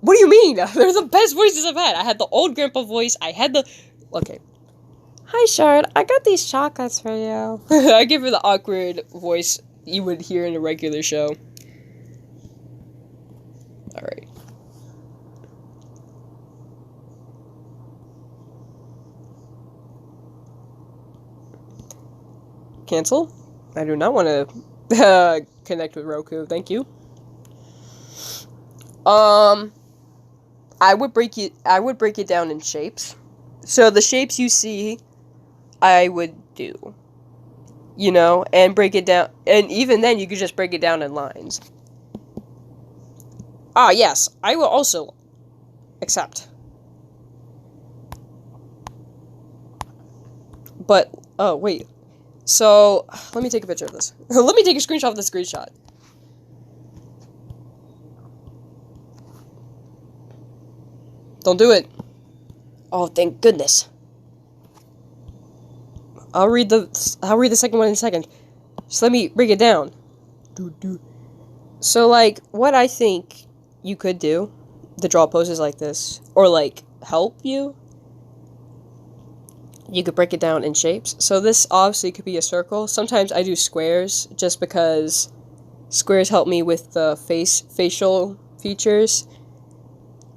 What do you mean? They're the best voices I've had. I had the old grandpa voice. I had the... Okay. Hi, Shard. I got these chocolates for you. I give her the awkward voice you would hear in a regular show. Alright. Cancel? I do not want to connect with Roku. Thank you. I would break it down in shapes. So the shapes you see, I would do. You know, and break it down, and even then you could just break it down in lines. Ah, yes, I will also accept. But, oh, wait. So, let me take a picture of this. Let me take a screenshot of the screenshot. Don't do it. Oh, thank goodness. I'll read the second one in a second. Just let me break it down. So, like, what I think you could do, the draw poses like this, or, like, help you, you could break it down in shapes. So this obviously could be a circle. Sometimes I do squares, just because squares help me with the facial features.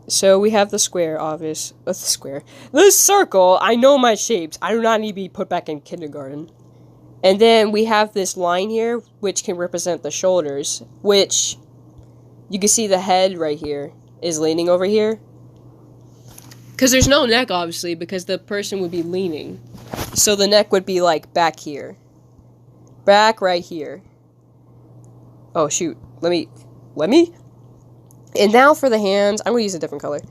So we have the square, the circle. I know my shapes. I do not need to be put back in kindergarten. And then we have this line here, which can represent the shoulders, which you can see the head right here is leaning over here. Because there's no neck, obviously, because the person would be leaning. So the neck would be, like, back here. Back right here. Oh, shoot. Let me? And now for the hands, I'm going to use a different color.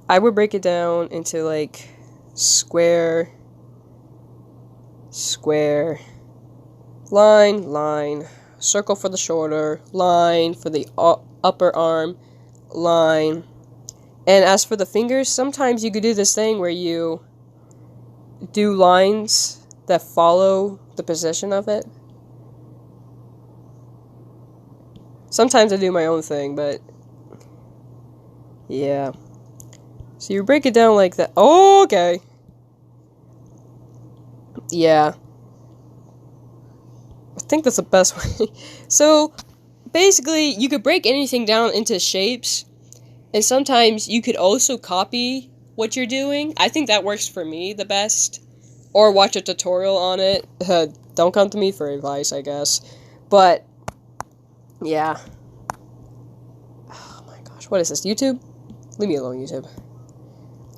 I would break it down into, like, square, line, circle for the shoulder, line for the upper arm, line. And as for the fingers, sometimes you could do this thing where you do lines that follow the position of it. Sometimes I do my own thing, but yeah. So you break it down like that. Oh, okay. Yeah. I think that's the best way. So, basically, you could break anything down into shapes. And sometimes you could also copy what you're doing. I think that works for me the best. Or watch a tutorial on it. Don't come to me for advice, I guess. But, yeah. Oh my gosh, what is this, YouTube? Leave me alone, YouTube.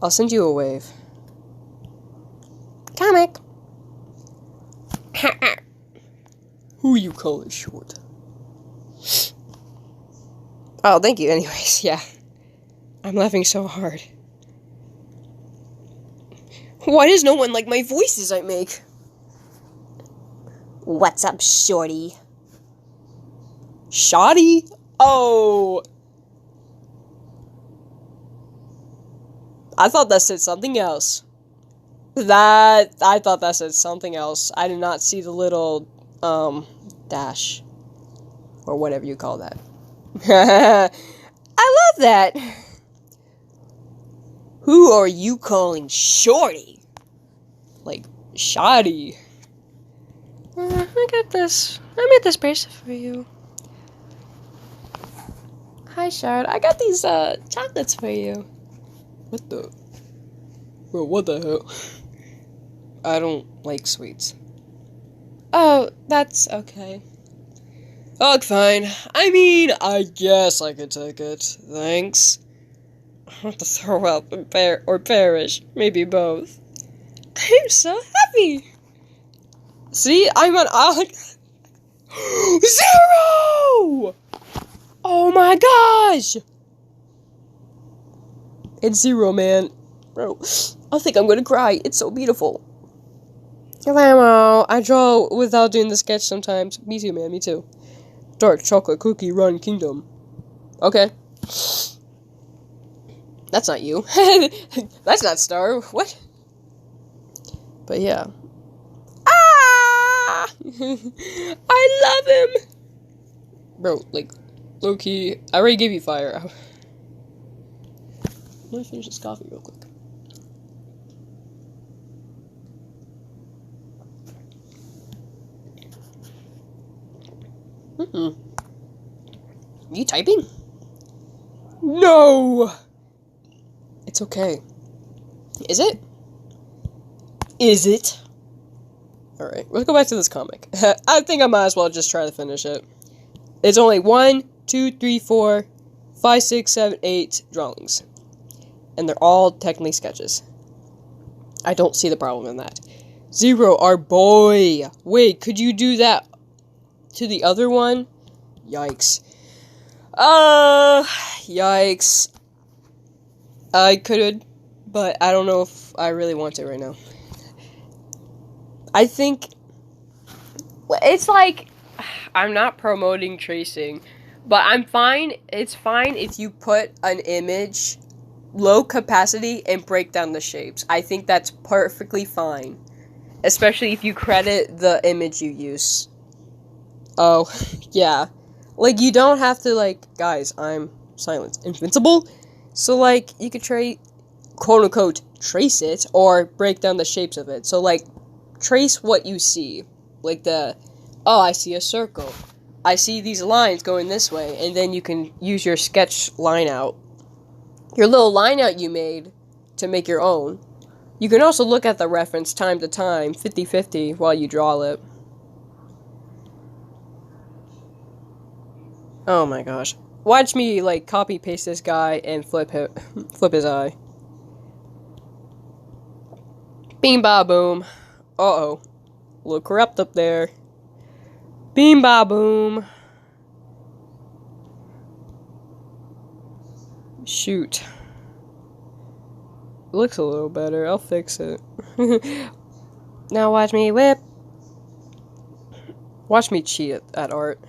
I'll send you a wave. Comic. Who you calling short? Oh, thank you, anyways, yeah. I'm laughing so hard. Why does no one like my voices I make? What's up, shorty? Shoddy? Oh. I thought that said something else. I thought that said something else. I did not see the little, dash. Or whatever you call that. I love that. Who are you calling shorty? Like, shoddy. I got this. I made this bracelet for you. Hi, Shard. I got these, chocolates for you. What the? Bro, what the hell? I don't like sweets. Oh, that's okay. Oh, fine. I mean, I guess I could take it. Thanks. I want to throw up and or perish. Maybe both. I'm so happy. See, I'm on Zero! Oh my gosh! It's zero, man. Bro, I think I'm gonna cry. It's so beautiful. I draw without doing the sketch sometimes. Me too, man. Me too. Dark chocolate cookie run kingdom. Okay. That's not you. That's not Star. What? But yeah. Ah! I love him! Bro, like, low-key, I already gave you fire. I'm gonna finish this coffee real quick. You typing? No! It's okay. Is it? Is it? Alright, let's go back to this comic. I think I might as well just try to finish it. It's only 1, 2, 3, 4, 5, 6, 7, 8 drawings. And they're all technically sketches. I don't see the problem in that. Zero, our boy! Wait, could you do that to the other one? Yikes. Yikes. I could, but I don't know if I really want to right now. I think it's like, I'm not promoting tracing, but I'm fine. It's fine if you put an image low capacity and break down the shapes. I think that's perfectly fine, especially if you credit the image you use. Oh, yeah. Like, you don't have to, like, guys, I'm silent. Invincible? So, like, you could quote-unquote, trace it, or break down the shapes of it. So, like, trace what you see. Like I see a circle. I see these lines going this way, and then you can use your sketch line out. Your little line out you made to make your own. You can also look at the reference time to time, 50-50, while you draw it. Oh my gosh. Watch me, like, copy-paste this guy and flip his eye. Beam ba boom. Uh-oh. Look corrupt up there. Beam ba boom. Shoot. Looks a little better. I'll fix it. Now watch me whip. Watch me cheat at art.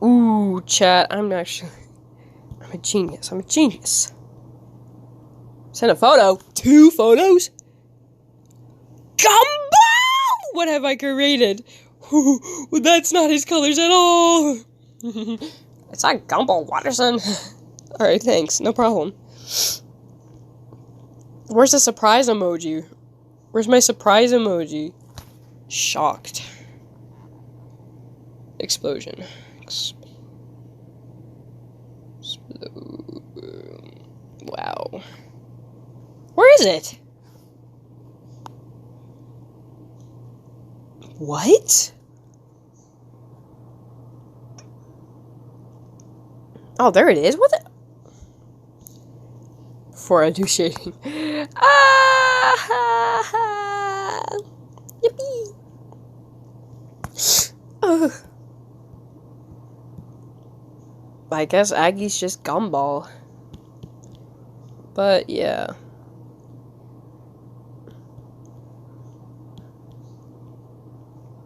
Ooh, chat. I'm a genius. I'm a genius. Send a photo. 2 photos? Gumball! What have I created? That's not his colors at all. It's not Gumball Watterson. Alright, thanks. No problem. Where's the surprise emoji? Where's my surprise emoji? Shocked. Explosion. Wow. Where is it? What? Oh, there it is. What the? Before I do shading. Ah! Yippee! I guess Aggie's just Gumball. But, yeah.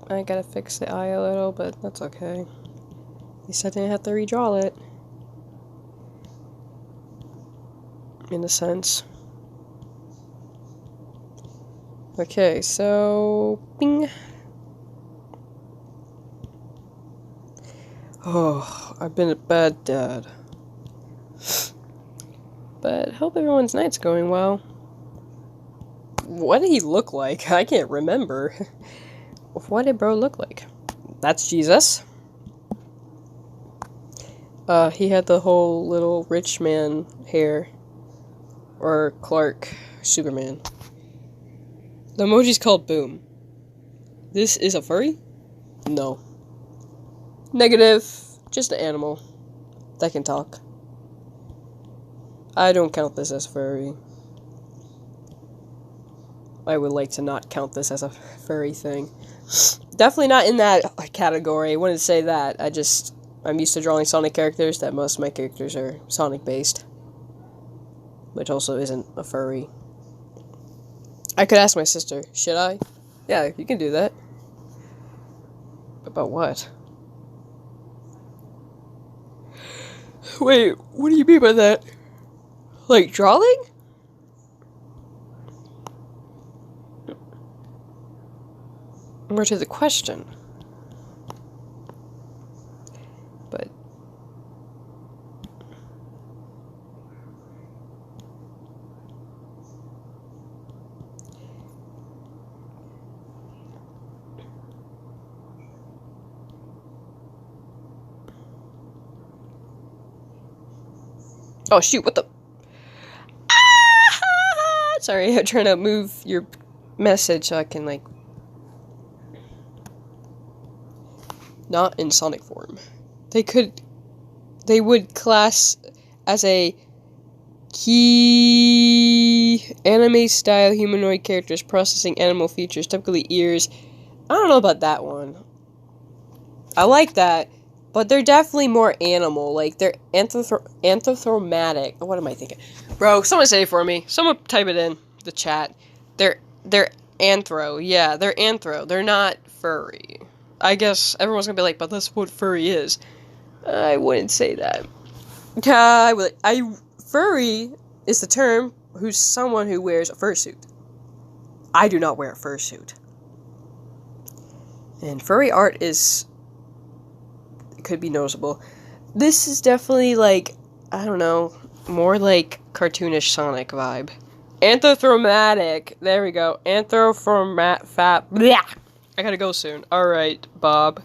I gotta fix the eye a little, but that's okay. At least I didn't have to redraw it. In a sense. Okay, so... Bing! Oh, I've been a bad dad. But hope everyone's night's going well. What did he look like? I can't remember. What did bro look like? That's Jesus. He had the whole little rich man hair. Or Clark, Superman. The emoji's called Boom. This is a furry? No. Negative. Just an animal that can talk. I don't count this as furry. I would like to not count this as a furry thing. Definitely not in that category. I wouldn't say that. I'm used to drawing Sonic characters, that most of my characters are Sonic based. Which also isn't a furry. I could ask my sister, should I? Yeah, you can do that. About what? Wait, what do you mean by that? Like drawing? More to the question. But oh shoot, what the? Sorry, I'm trying to move your message so I can, like, not in Sonic form. They would class as a key anime style humanoid characters processing animal features, typically ears. I don't know about that one. I like that, but they're definitely more animal. Like, they're anthropomorphic. What am I thinking? Bro, someone say it for me. Someone type it in the chat. They're anthro. Yeah, they're anthro. They're not furry. I guess everyone's gonna be like, but that's what furry is. I wouldn't say that. Furry is the term who's someone who wears a fursuit. I do not wear a fursuit. And furry art could be noticeable. This is definitely, like, I don't know, more like cartoonish Sonic vibe. Anthropomorphic. There we go. Blech. I gotta go soon. Alright, Bob.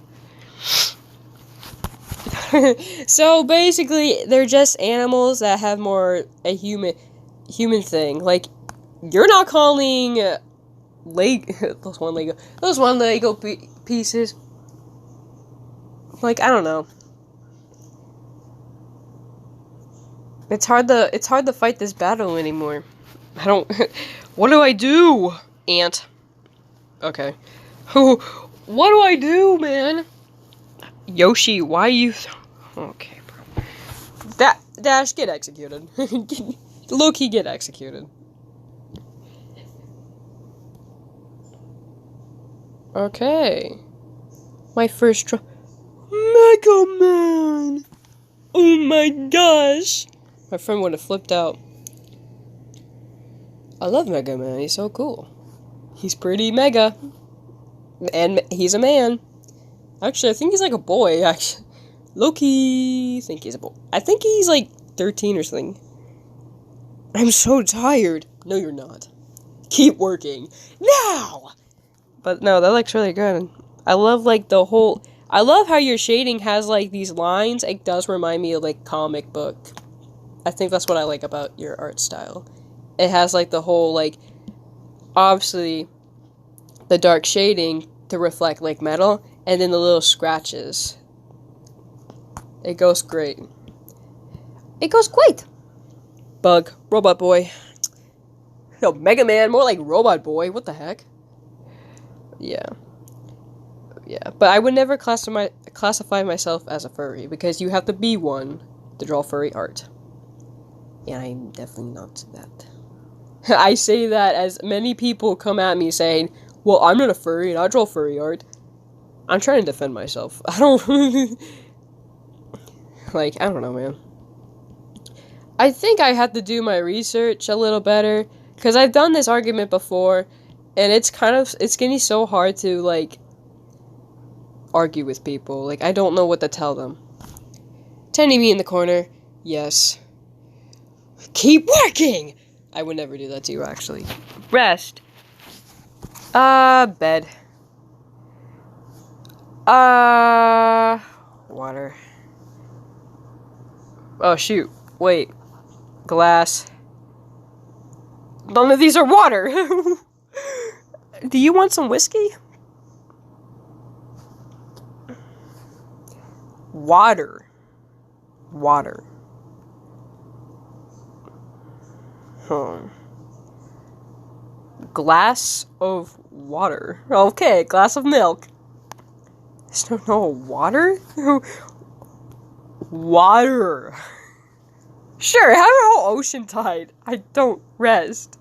So basically, they're just animals that have more a human thing. Like, you're not calling those one Lego pieces. Like, I don't know. It's hard to fight this battle anymore. I don't. What do I do, Ant? Okay. What do I do, man? Yoshi, why you? Okay, bro. Dash, get executed. Low-key, get executed. Okay. My first try. Mega Man! Oh my gosh! My friend would have flipped out. I love Mega Man, he's so cool. He's pretty mega. And he's a man. Actually, I think he's like a boy, actually. Low-key, think he's a boy. I think he's like 13 or something. I'm so tired. No, you're not. Keep working. Now! But no, that looks really good. I love, like, I love how your shading has, like, these lines. It does remind me of, like, comic book. I think that's what I like about your art style. It has, like, the whole, like, obviously, the dark shading to reflect, like, metal, and then the little scratches. It goes great. It goes great! Bug. Robot Boy. No, Mega Man, more like Robot Boy. What the heck? Yeah. Yeah, but I would never classify myself as a furry, because you have to be one to draw furry art. And I'm definitely not that. I say that as many people come at me saying, well, I'm not a furry and I draw furry art. I'm trying to defend myself. I don't know, man. I think I have to do my research a little better, because I've done this argument before, and it's getting so hard to, like, argue with people. Like, I don't know what to tell them. Tending me in the corner, yes. Keep working! I would never do that to you, actually. Rest. Bed. Water. Oh, shoot. Wait. Glass. None of these are water! Do you want some whiskey? Water. Water. Glass of water. Okay, glass of milk. No, water? Water. Sure, have a whole ocean tide. I don't rest.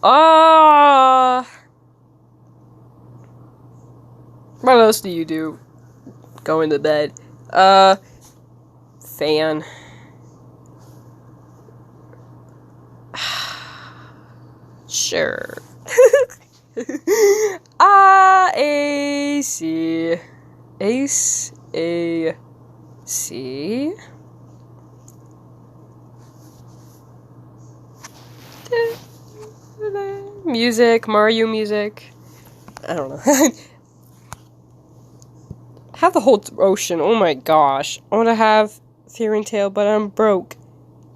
What else do you do? Going to bed. Fan. Sure. AC. Ace. A-C. Music. Mario music. I don't know. Have the whole ocean. Oh my gosh. I want to have Fairy Tale, but I'm broke.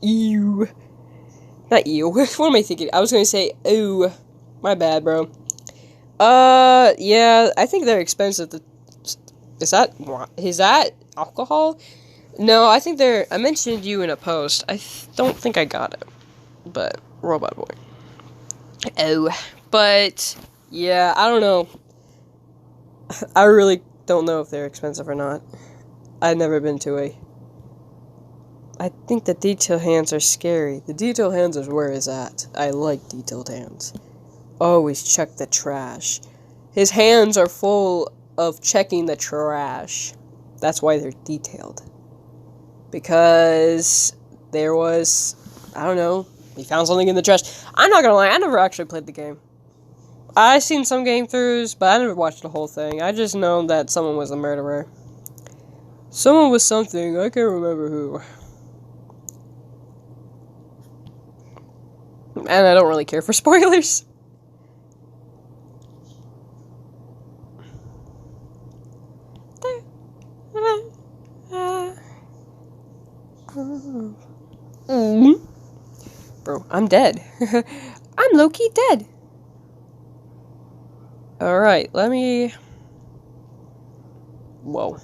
Ew. Not you. What am I thinking? I was going to say, ooh. My bad, bro. Yeah, I think they're expensive. Is that alcohol? No, I think they're... I mentioned you in a post. I don't think I got it. But, Robot Boy. Oh. But, yeah, I don't know. I really don't know if they're expensive or not. I've never been to a... I think the detailed hands are scary. The detailed hands is where it's at. I like detailed hands. Always check the trash. His hands are full of checking the trash. That's why they're detailed. Because there was... I don't know. He found something in the trash. I'm not gonna lie, I never actually played the game. I seen some game throughs, but I never watched the whole thing. I just know that someone was a murderer. Someone was something. I can't remember who. And I don't really care for spoilers. Bro, I'm dead. I'm low-key dead. Alright, let me... Whoa.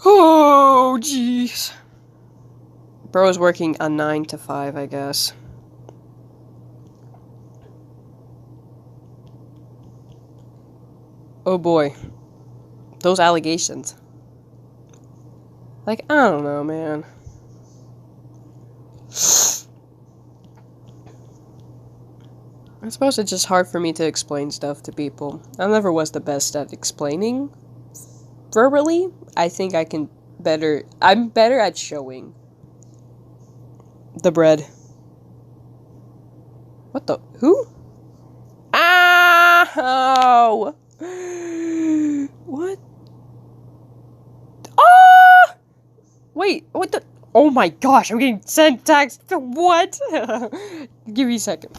Oh, jeez. Bro is working a 9 to 5, I guess. Oh boy. Those allegations. Like, I don't know, man. I suppose it's just hard for me to explain stuff to people. I never was the best at explaining verbally. I think I can better... I'm better at showing. The bread. What the... Who? Ow! What? Ah! Wait, what the... Oh my gosh, I'm getting sent text. What? Give me a second.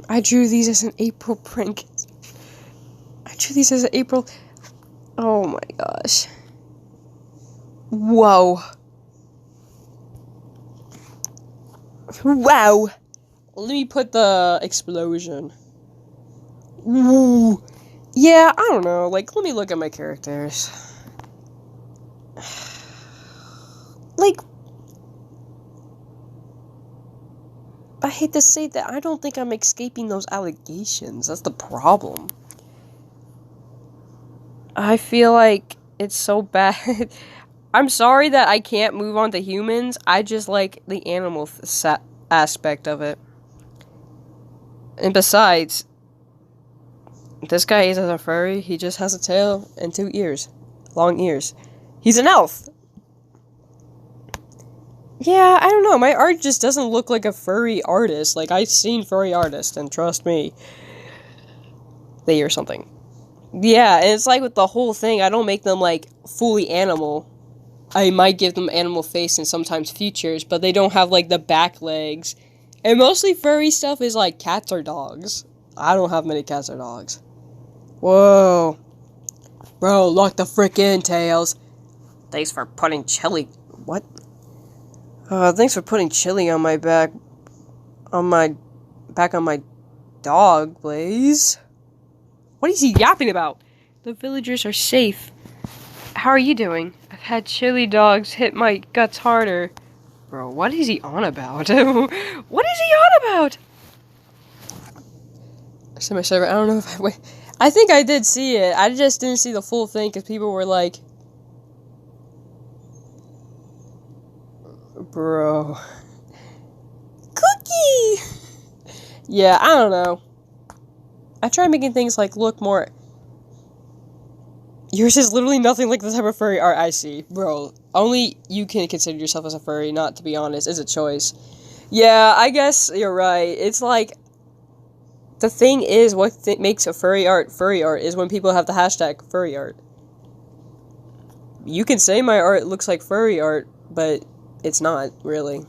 I drew these as an April prank. I drew these as an April... Oh my gosh. Whoa. Wow. Let me put the explosion. Ooh. Yeah, I don't know. Like, let me look at my characters. Like, I hate to say that. I don't think I'm escaping those allegations. That's the problem. I feel like it's so bad. I'm sorry that I can't move on to humans. I just like the animal aspect of it. And besides, this guy isn't a furry. He just has a tail and 2 ears. Long ears. He's an elf. Yeah, I don't know. My art just doesn't look like a furry artist. Like, I've seen furry artists, and trust me, they or something. Yeah, and it's like with the whole thing, I don't make them, like, fully animal. I might give them animal face and sometimes features, but they don't have, like, the back legs. And mostly furry stuff is, like, cats or dogs. I don't have many cats or dogs. Whoa. Bro, lock the frick in, Tails. Thanks for putting chili... What? Thanks for putting chili on my back... On my dog, Blaze. What is he yapping about? The villagers are safe. How are you doing? I've had chili dogs hit my guts harder. Bro, what is he on about? What is he on about? I said my server, I don't know if I think I did see it. I just didn't see the full thing because people were like, bro. Cookie! Yeah, I don't know. I tried making things like look more. Yours is literally nothing like the type of furry art I see. Bro, only you can consider yourself as a furry, not to be honest, is a choice. Yeah, I guess you're right. It's like, the thing is, what makes a furry art is when people have the hashtag furry art. You can say my art looks like furry art, but it's not, really.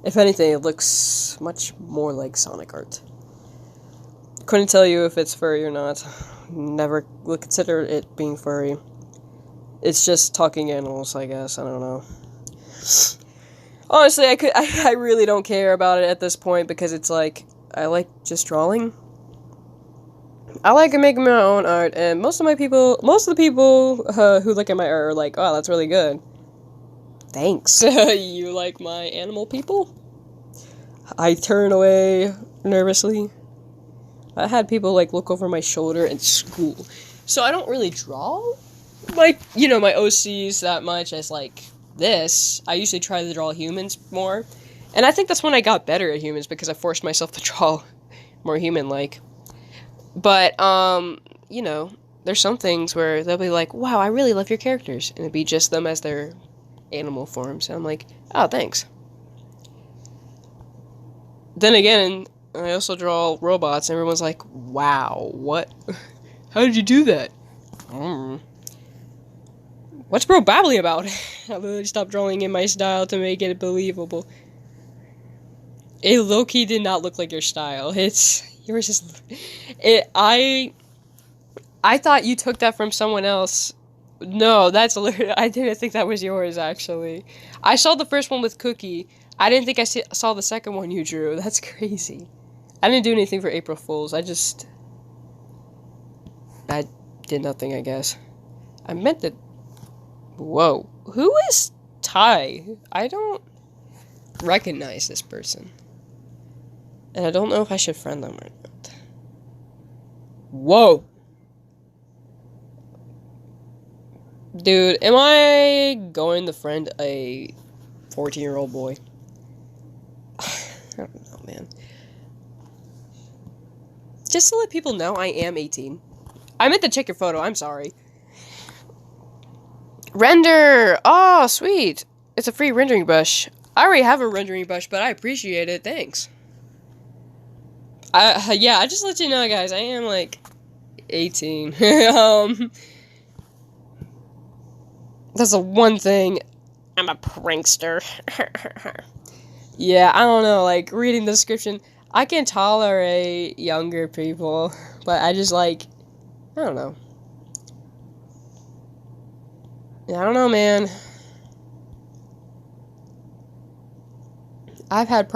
If anything, it looks much more like Sonic art. Couldn't tell you if it's furry or not. Never would consider it being furry. It's just talking animals, I guess. I don't know. Honestly, I really don't care about it at this point because it's like, I like just drawing. I like making my own art, and most of the people who look at my art are like, oh, that's really good. Thanks. You like my animal people? I turn away nervously. I had people, like, look over my shoulder in school. So I don't really draw, like, you know, my OCs that much as, like, this. I usually try to draw humans more. And I think that's when I got better at humans, because I forced myself to draw more human-like. But, you know, there's some things where they'll be like, wow, I really love your characters. And it'd be just them as their animal forms. And I'm like, oh, thanks. Then again, I also draw robots, and everyone's like, wow, what? How did you do that? What's bro babbling about? I literally stopped drawing in my style to make it believable. It low-key did not look like your style. Yours is... I thought you took that from someone else. No, that's literally... I didn't think that was yours, actually. I saw the first one with Cookie. I didn't think I saw the second one you drew. That's crazy. I didn't do anything for April Fools. I did nothing, I guess. I meant that... Whoa. Who is Ty? I don't recognize this person. And I don't know if I should friend them or not. Whoa. Dude, am I going to friend a 14-year-old boy? I don't know, man. Just to let people know, I am 18. I meant to check your photo, I'm sorry. Render! Oh, sweet. It's a free rendering brush. I already have a rendering brush, but I appreciate it, thanks. Yeah, I just let you know, guys, I am, like, 18. That's the one thing. I'm a prankster. Yeah, I don't know, like, reading the description, I can tolerate younger people, but I just, like, I don't know. Yeah, I don't know, man. I've had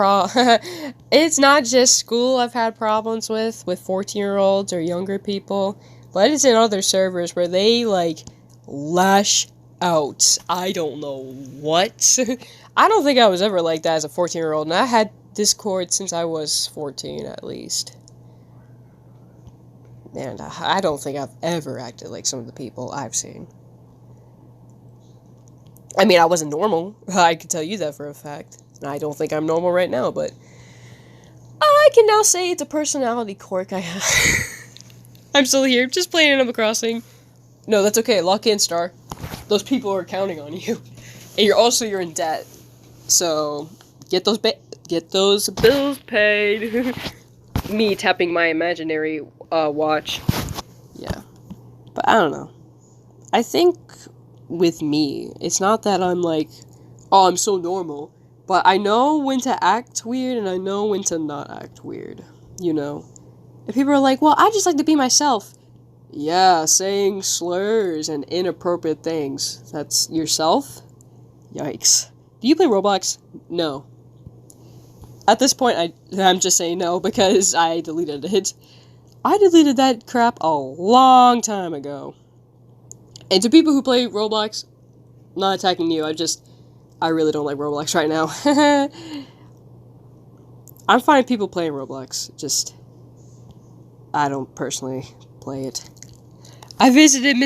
it's not just school I've had problems with 14-year-olds or younger people, but it's in other servers where they, like, lash out. I don't know what. I don't think I was ever like that as a 14-year-old, and I had Discord since I was 14, at least. And I don't think I've ever acted like some of the people I've seen. I mean, I wasn't normal. I can tell you that for a fact. I don't think I'm normal right now, but I can now say it's a personality quirk I have. I'm still here, just playing Animal Crossing. No, that's okay. Lock in, Star. Those people are counting on you, and you're in debt. So get those bills paid. Me tapping my imaginary watch. Yeah, but I don't know. I think with me, it's not that I'm like, oh, I'm so normal. But I know when to act weird, and I know when to not act weird, you know? If people are like, well, I just like to be myself. Yeah, saying slurs and inappropriate things. That's yourself? Yikes. Do you play Roblox? No. At this point, I'm just saying no, because I deleted it. I deleted that crap a long time ago. And to people who play Roblox, not attacking you, I really don't like Roblox right now. I'm fine with people playing Roblox, just, I don't personally play it. I visited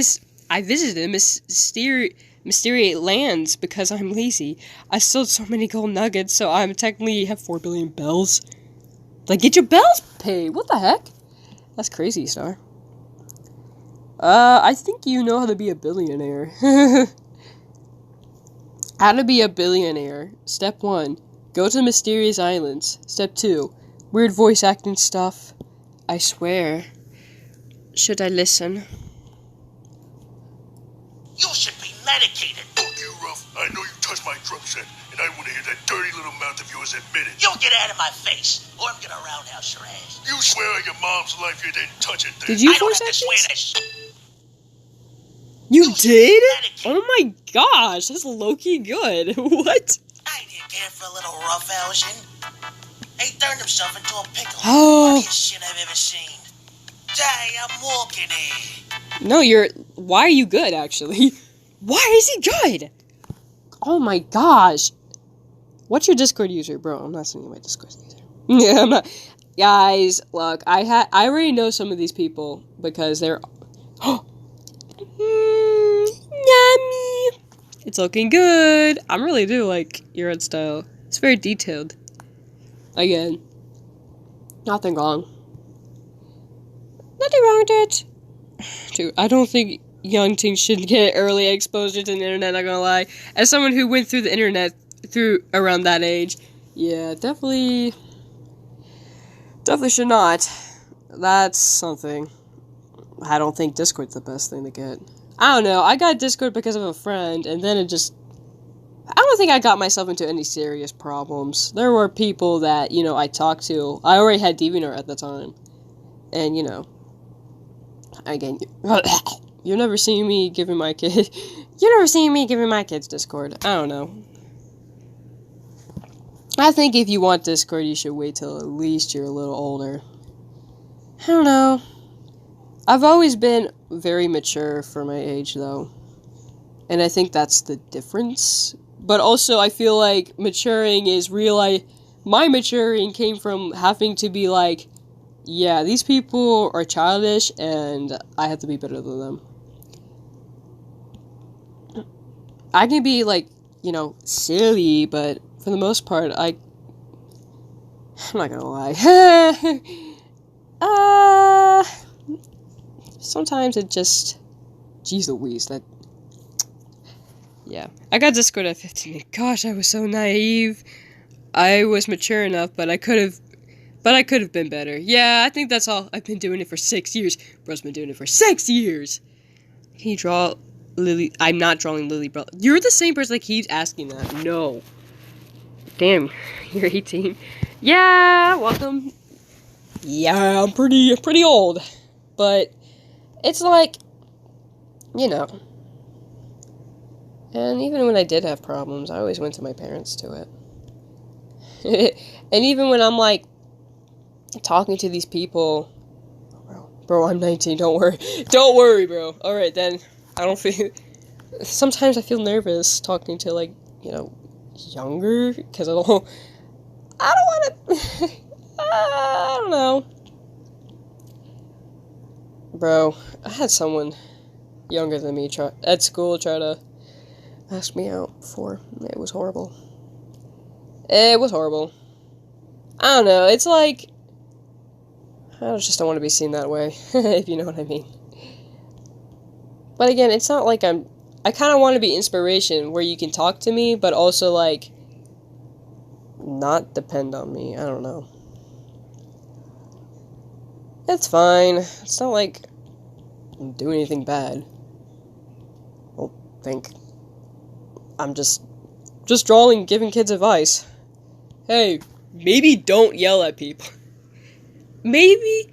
Mysterious Lands because I'm lazy. I sold so many gold nuggets, so I'm technically have 4 billion bells. Like, get your bells paid. What the heck? That's crazy, Star. I think you know how to be a billionaire. How to be a billionaire. Step 1. Go to Mysterious Islands. Step 2. Weird voice acting stuff. I swear. Should I listen? You should be medicated. Fuck you, Ruff. I know you touched my drum set, and I want to hear that dirty little mouth of yours admit it. You'll get out of my face, or I'm gonna roundhouse your ass. You swear on your mom's life you didn't touch it then. Did you I don't voice have to act swear this? that You did? medicated. Oh my gosh, that's low-key good. What? I didn't care for a little roughhousing. He turned himself into a pickle. Oh. Funniest shit I've ever seen. Die, I'm walking here. No, why are you good, actually? Why is he good? Oh my gosh. What's your Discord user? Bro, I'm not sending you my Discord user. Yeah, I'm not. Guys, look, I already know some of these people because they're... Yummy! It's looking good. I really do like your art style. It's very detailed. Again, nothing wrong. Nothing wrong with it. Dude, I don't think young teens should get early exposure to the internet, not gonna lie. As someone who went through the internet around that age, yeah, definitely should not. That's something. I don't think Discord's the best thing to get. I don't know, I got Discord because of a friend, and then I don't think I got myself into any serious problems. There were people that, I talked to. I already had DeviantArt at the time. And, again, you're never seeing me giving my kids Discord. I don't know. I think if you want Discord, you should wait till at least you're a little older. I don't know. I've always been very mature for my age, though. And I think that's the difference. But also, I feel like maturing is my maturing came from having to be like, yeah, these people are childish, and I have to be better than them. I can be, silly, but for the most part, I'm not gonna lie. Sometimes it just... Jeez Louise, yeah. I got Discord at 15. Gosh, I was so naive. I was mature enough, but I could have been better. Yeah, I think that's all. I've been doing it for 6 years. Bro's been doing it for 6 years. Can you draw Lily? I'm not drawing Lily, bro. You're the same person that keeps asking that. No. Damn, you're 18. Yeah, welcome. Yeah, I'm pretty old. But it's like, And even when I did have problems, I always went to my parents to it. And even when I'm talking to these people, bro, I'm 19, don't worry, bro. Alright, then, sometimes I feel nervous talking to, younger, because I don't want to, I don't know. Bro, I had someone younger than me at school try to ask me out before. It was horrible. I don't know, it's like, I just don't want to be seen that way, if you know what I mean. But again, it's not like I kind of want to be inspiration, where you can talk to me, but also, not depend on me, I don't know. It's fine, it's not like I'm doing anything bad. I don't think. I'm just drawing, giving kids advice. Hey, maybe don't yell at people. Maybe?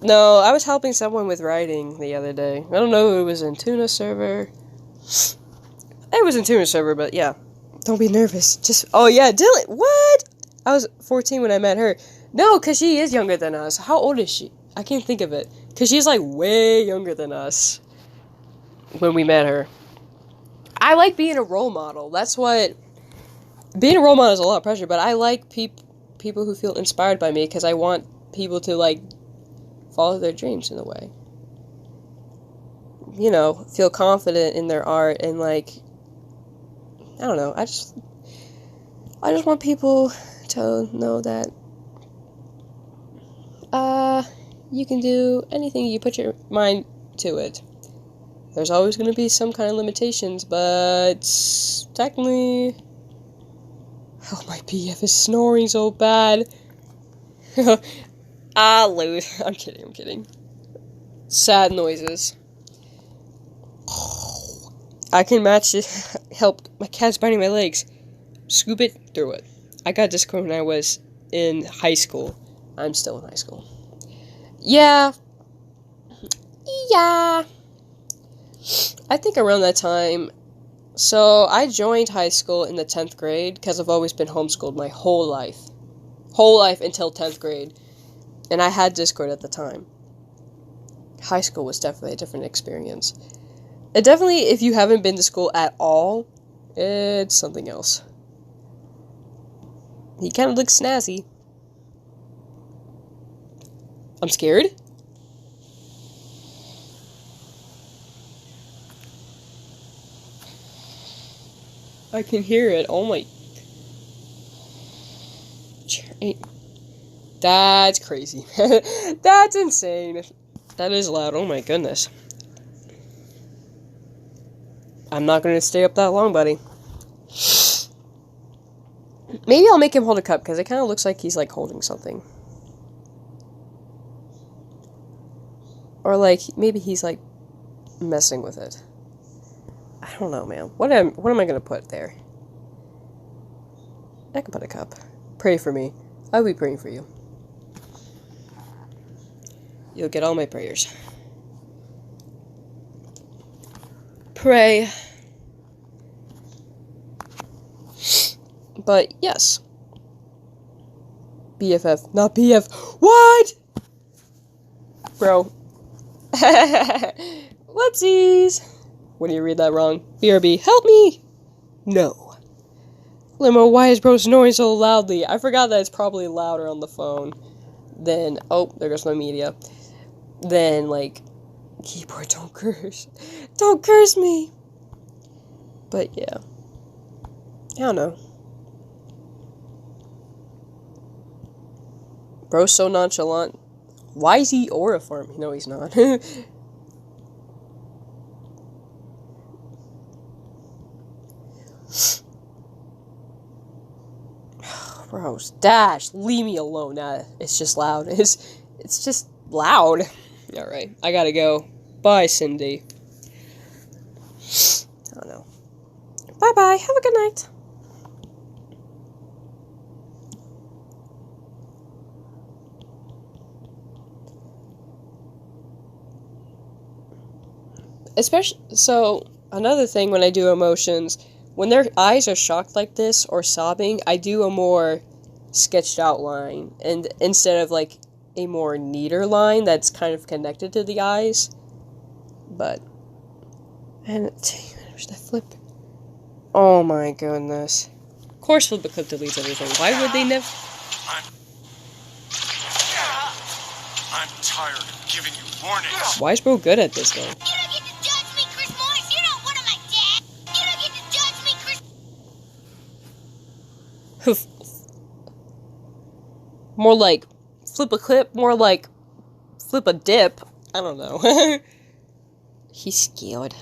No, I was helping someone with writing the other day. I don't know who it was in Tuna server. It was in Tuna server, but yeah. Don't be nervous. Oh yeah, Dylan, what? I was 14 when I met her. No, because she is younger than us. How old is she? I can't think of it. Because she's, way younger than us. when we met her. I like being a role model. That's what... Being a role model is a lot of pressure, but I like people who feel inspired by me, because I want people to, like, follow their dreams in a way. You know, feel confident in their art, and, like... I don't know, I just want people to know that you can do anything you put your mind to it. There's always going to be some kind of limitations, but technically... Oh, my BF is snoring so bad. Lose. I'm kidding. Sad noises. I can match it. Help, my cat's biting my legs. Scoop it, through it. I got Discord when I was in high school. I'm still in high school. Yeah. I think around that time. So, I joined high school in the 10th grade, because I've always been homeschooled my whole life. Whole life until 10th grade. And I had Discord at the time. High school was definitely a different experience. And definitely, if you haven't been to school at all, it's something else. He kind of looks snazzy. I'm scared. I can hear it. Oh my... That's crazy. That's insane. That is loud. Oh my goodness. I'm not going to stay up that long, buddy. Maybe I'll make him hold a cup, because it kind of looks like he's, like, holding something. Or, like, maybe he's, like, messing with it. I don't know, man. What am I going to put there? I can put a cup. Pray for me. I'll be praying for you. You'll get all my prayers. Pray. But, yes. BFF, not BF. What? Bro. Whoopsies. When you read that wrong. BRB, help me. No. Limo, why is bro snoring so loudly? I forgot that it's probably louder on the phone than... Oh, there goes my media. Then, like... Keyboard, don't curse. Don't curse me. But, yeah. I don't know. Bro's so nonchalant. Why is he aura farming? No, he's not. Bro, Dash, leave me alone. Nah, it's just loud. It's just loud. Alright, I gotta go. Bye, Cindy. I don't know. Bye-bye. Have a good night. Especially, so, another thing when I do emotions, when their eyes are shocked like this, or sobbing, I do a more sketched out line, and instead of, like, a more neater line that's kind of connected to the eyes, but, and, where's that flip? Oh my goodness. Of course flip a clip deletes everything. Why would they never? I'm tired of giving you warnings. Why is bro good at this, though? More like flip a clip, more like flip a dip. I don't know. He's scared.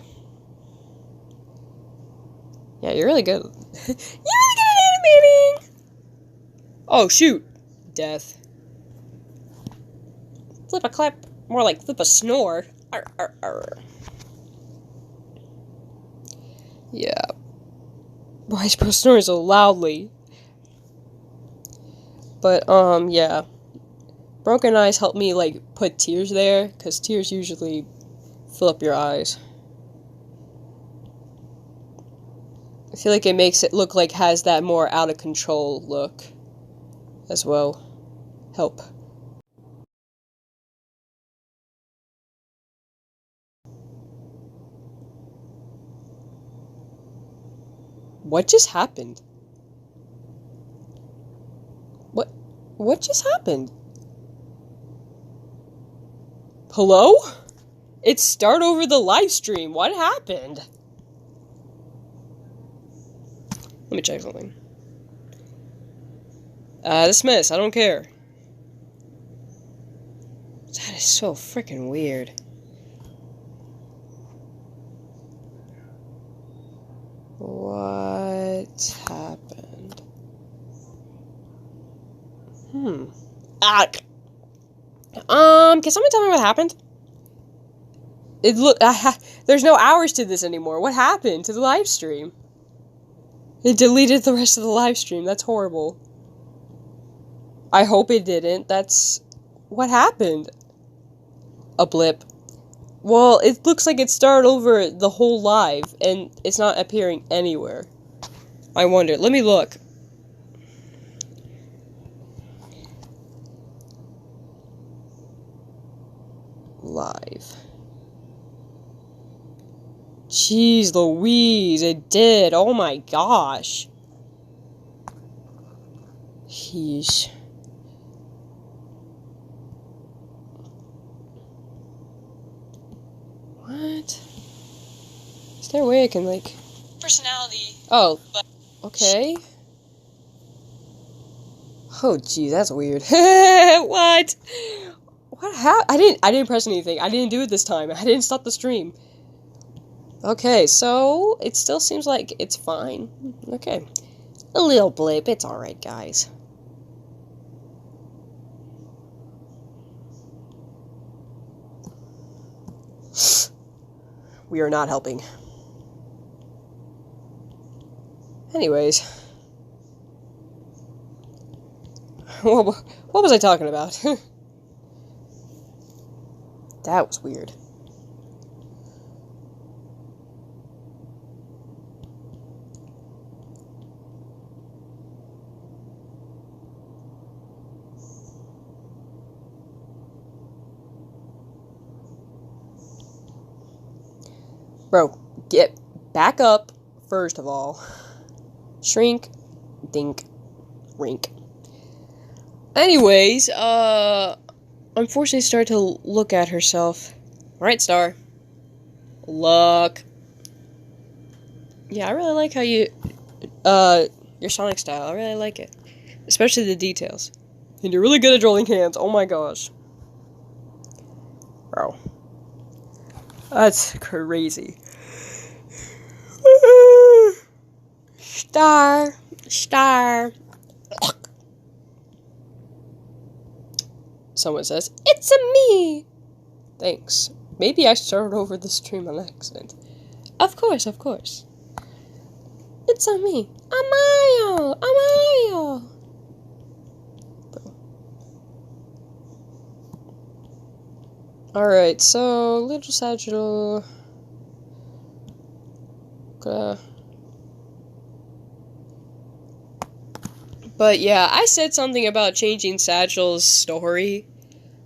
Yeah, you're really good. You're really good at animating! Oh, shoot. Death. Flip a clip, more like flip a snore. Arr, arr, arr. Yeah. Why is bro snoring so loudly? But, yeah. Broken eyes help me, like, put tears there, because tears usually fill up your eyes. I feel like it makes it look like has that more out of control look as well. Help. What just happened? What just happened? Hello? It's start over the live stream. What happened? Let me check something. Dismiss. I don't care. That is so freaking weird. What happened? Can someone tell me what happened? There's no hours to this anymore. What happened to the live stream? It deleted the rest of the live stream. That's horrible. I hope it didn't. What happened? A blip. Well, it looks like it started over the whole live, and it's not appearing anywhere. I wonder. Let me look. Live. Jeez Louise, it did. Oh my gosh. Yeesh. What? Is there a way I can, like... Personality. Oh. Okay. Oh, gee, that's weird. What? What happened? I didn't press anything. I didn't do it this time. I didn't stop the stream. Okay, so it still seems like it's fine. Okay. A little blip. It's alright, guys. We are not helping. Anyways. What was I talking about? That was weird. Bro, get back up, first of all. Shrink, dink, rink. Anyways, unfortunately started to look at herself. Alright, Star. Look. Yeah, I really like how your Sonic style. I really like it. Especially the details. And you're really good at drawing hands. Oh my gosh. Bro. That's crazy. Star. Someone says, "It's a me!" Thanks. Maybe I started over the stream on accident. Of course. It's a me. A Mario! Alright, so, Little Sagittal... But yeah, I said something about changing Sagittal's story.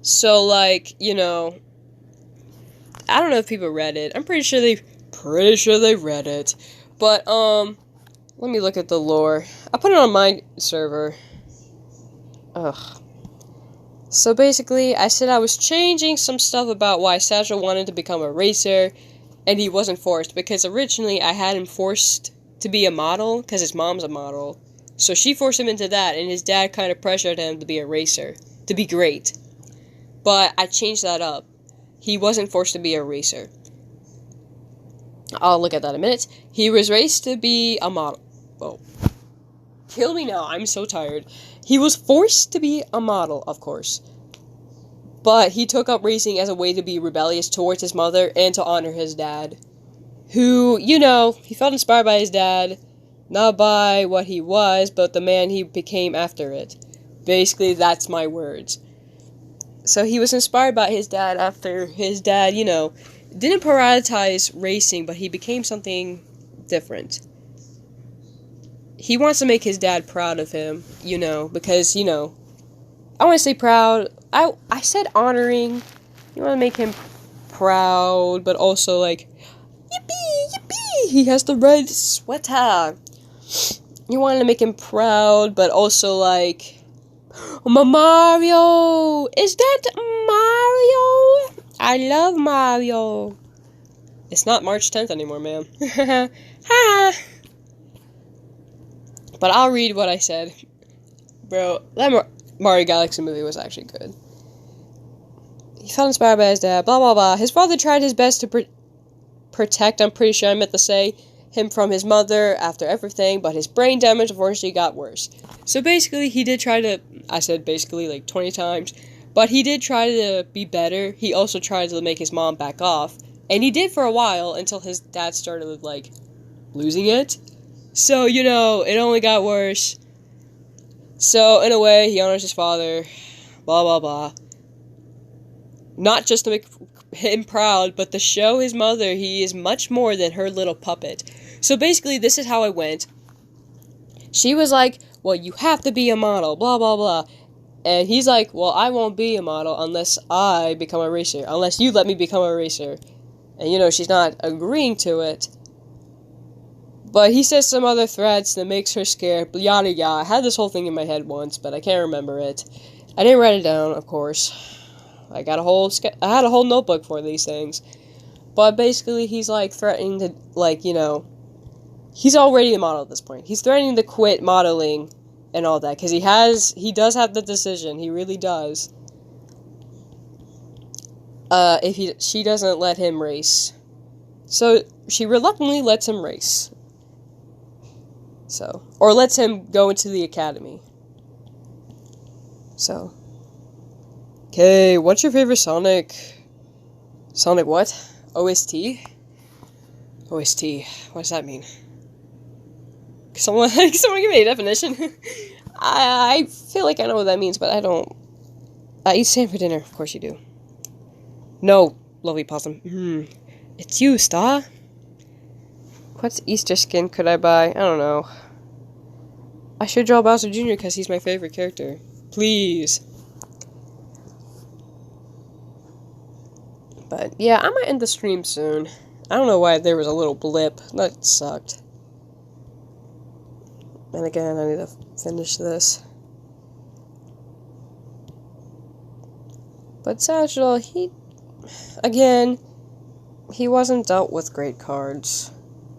So, like, you know... I don't know if people read it. I'm pretty sure they read it. But, let me look at the lore. I put it on my server. Ugh. So basically, I said I was changing some stuff about why Sagittal wanted to become a racer, and he wasn't forced, because originally I had him forced to be a model, because his mom's a model. So she forced him into that, and his dad kind of pressured him to be a racer, to be great. But I changed that up. He wasn't forced to be a racer. I'll look at that in a minute. He was raised to be a model. Whoa. Kill me now, I'm so tired. He was forced to be a model, of course. But he took up racing as a way to be rebellious towards his mother and to honor his dad. Who, you know, he felt inspired by his dad. Not by what he was, but the man he became after it. Basically, that's my words. So he was inspired by his dad after his dad, you know, didn't prioritize racing, but he became something different. He wants to make his dad proud of him, you know, because, you know, I want to say proud. I said honoring. You want to make him proud, but also, like, yippee, yippee, he has the red sweater. you wanted to make him proud, but also like, my Mario! Is that Mario? I love Mario. It's not March 10th anymore, man. Ha! But I'll read what I said. Bro, that Mario Galaxy movie was actually good. He felt inspired by his dad, blah blah blah. His father tried his best to protect, I'm pretty sure I meant to say, him from his mother after everything, but his brain damage unfortunately got worse. So basically, he did try to, I said basically like 20 times, but he did try to be better. He also tried to make his mom back off, and he did for a while until his dad started like losing it. So, you know, it only got worse. So, in a way, he honors his father, blah blah blah. Not just to make him proud, but to show his mother he is much more than her little puppet. So basically, this is how it went. She was like, well, you have to be a model, blah, blah, blah. And he's like, well, I won't be a model unless I become a racer, unless you let me become a racer. And, you know, she's not agreeing to it. But he says some other threats that makes her scared, yada yada. I had this whole thing in my head once, but I can't remember it. I didn't write it down, of course. I had a whole notebook for these things. But basically, he's, like, threatening to, like, you know, he's already a model at this point. He's threatening to quit modeling and all that, because he does have the decision. He really does. If she doesn't let him race. So, she reluctantly lets him race. So, or lets him go into the academy. So. Okay, what's your favorite Sonic? Sonic what? OST? OST. What does that mean? Someone give me a definition. I feel like I know what that means, but I don't. I eat sand for dinner. Of course you do. No, lovely possum. It's you, Star. What Easter skin could I buy? I don't know. I should draw Bowser Jr. because he's my favorite character. Please. But, yeah, I might end the stream soon. I don't know why there was a little blip. That sucked. And again, I need to finish this. But Satchel, he wasn't dealt with great cards.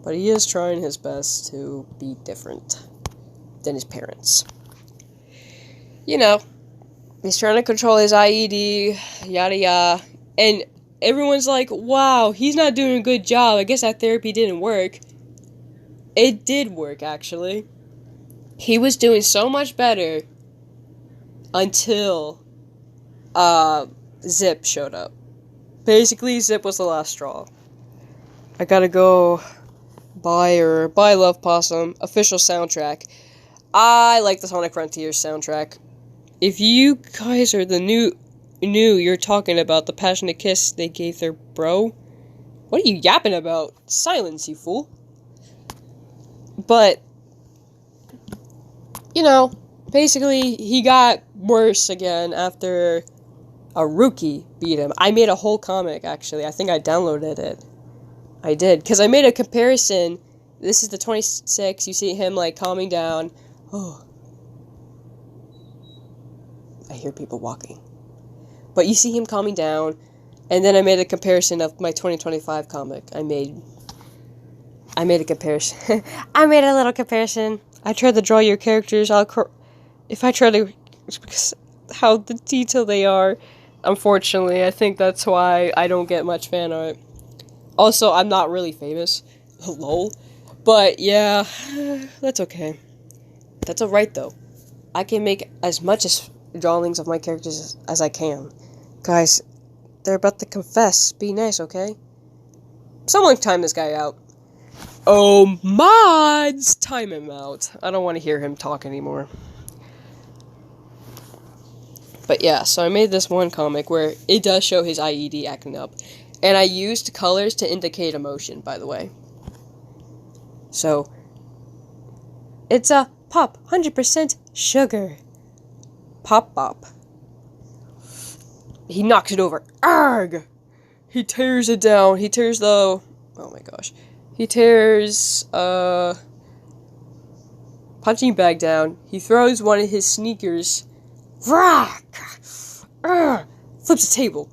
But he is trying his best to be different than his parents. You know, he's trying to control his IED, yada yada. And everyone's like, wow, he's not doing a good job. I guess that therapy didn't work. It did work, actually. He was doing so much better until Zip showed up. Basically, Zip was the last straw. I gotta go buy Love Possum official soundtrack. I like the Sonic Frontiers soundtrack. If you guys are the new you're talking about the passionate kiss they gave their bro, what are you yapping about? Silence, you fool. But, you know, basically, he got worse again after a rookie beat him. I made a whole comic, actually. I think I downloaded it. I did, because I made a comparison. This is the 26, you see him, like, calming down. Oh. I hear people walking. But you see him calming down, and then I made a comparison of my 2025 comic. I made a comparison. I made a little comparison. I tried to draw your characters. If I try to, how the detail they are. Unfortunately, I think that's why I don't get much fan art. Also, I'm not really famous. Lol. But yeah, that's okay. That's alright though. I can make as much as drawings of my characters as I can. Guys, they're about to confess. Be nice, okay? Someone time this guy out. Oh, mods! Time him out. I don't want to hear him talk anymore. But yeah, so I made this one comic where it does show his IED acting up. And I used colors to indicate emotion, by the way. So, it's a pop, 100% sugar. Pop bop. He knocks it over. Arg! He tears it down. He tears the... Oh my gosh. He tears, punching bag down. He throws one of his sneakers. Flips the table.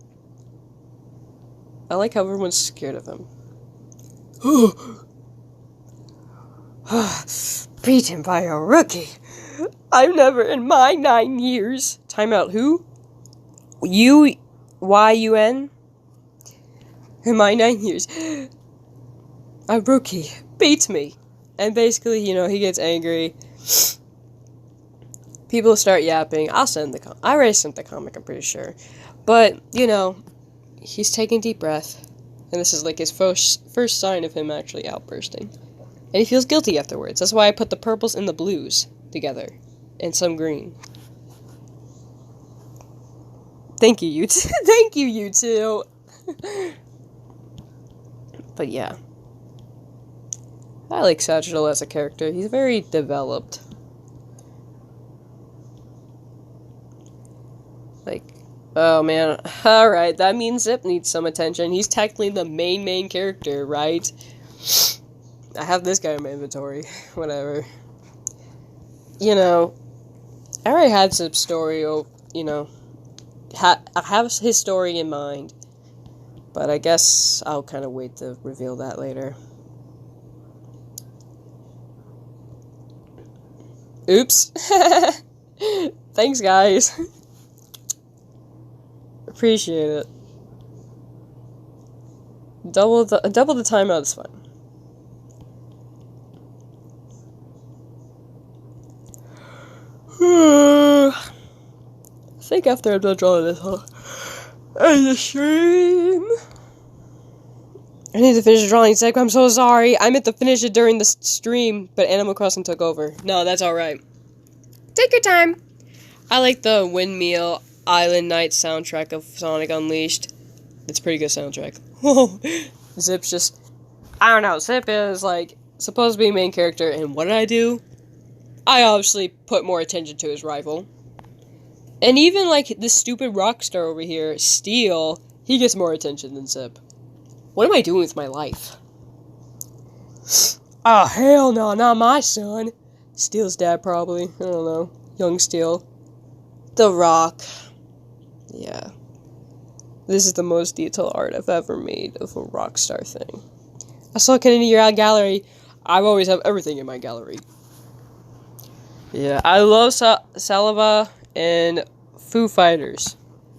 I like how everyone's scared of him. Beaten by a rookie. I've never in my 9 years. Timeout who? YUN? In my 9 years. A rookie beats me. And basically, you know, he gets angry. People start yapping. I already sent the comic, I'm pretty sure. But, you know, he's taking a deep breath. And this is like his first sign of him actually outbursting. And he feels guilty afterwards. That's why I put the purples and the blues together. And some green. Thank you, you two. Thank you, you two. But yeah. I like Sagittal as a character. He's very developed. Like, oh man. Alright, that means Zip needs some attention. He's technically the main character, right? I have this guy in my inventory. Whatever. You know, I already had Zip's story, you know. I have his story in mind. But I guess I'll kind of wait to reveal that later. Oops. Thanks, guys. Appreciate it. Double the timeout is fine. I think after I'm done drawing this, and the stream. I need to finish the drawing, Zach. I'm so sorry. I meant to finish it during the stream, but Animal Crossing took over. No, that's alright. Take your time. I like the Windmill Island Night soundtrack of Sonic Unleashed. It's a pretty good soundtrack. Zip's just... I don't know. Zip is, like, supposed to be a main character, and what did I do? I obviously put more attention to his rival. And even, like, this stupid rock star over here, Steel, he gets more attention than Zip. What am I doing with my life? Oh, hell no, not my son. Steel's dad, probably. I don't know. Young Steel. The Rock. Yeah. This is the most detailed art I've ever made of a Rockstar thing. I saw Kennedy, your gallery. I always have everything in my gallery. Yeah, I love Saliva and Foo Fighters.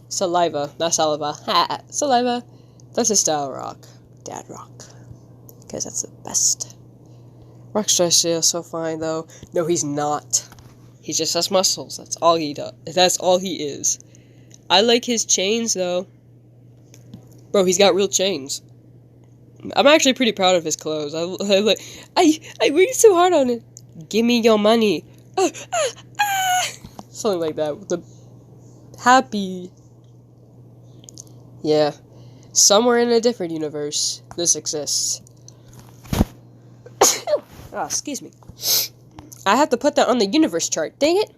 Saliva, not Saliva. Ha, Saliva. That's his style rock. Dad rock. Because that's the best. Rockstar is so fine, though. No, he's not. He just has muscles. That's all he does. That's all he is. I like his chains, though. Bro, he's got real chains. I'm actually pretty proud of his clothes. I worked so hard on it. Give me your money. Something like that. The happy. Yeah. Somewhere in a different universe, this exists. Oh, excuse me. I have to put that on the universe chart. Dang it.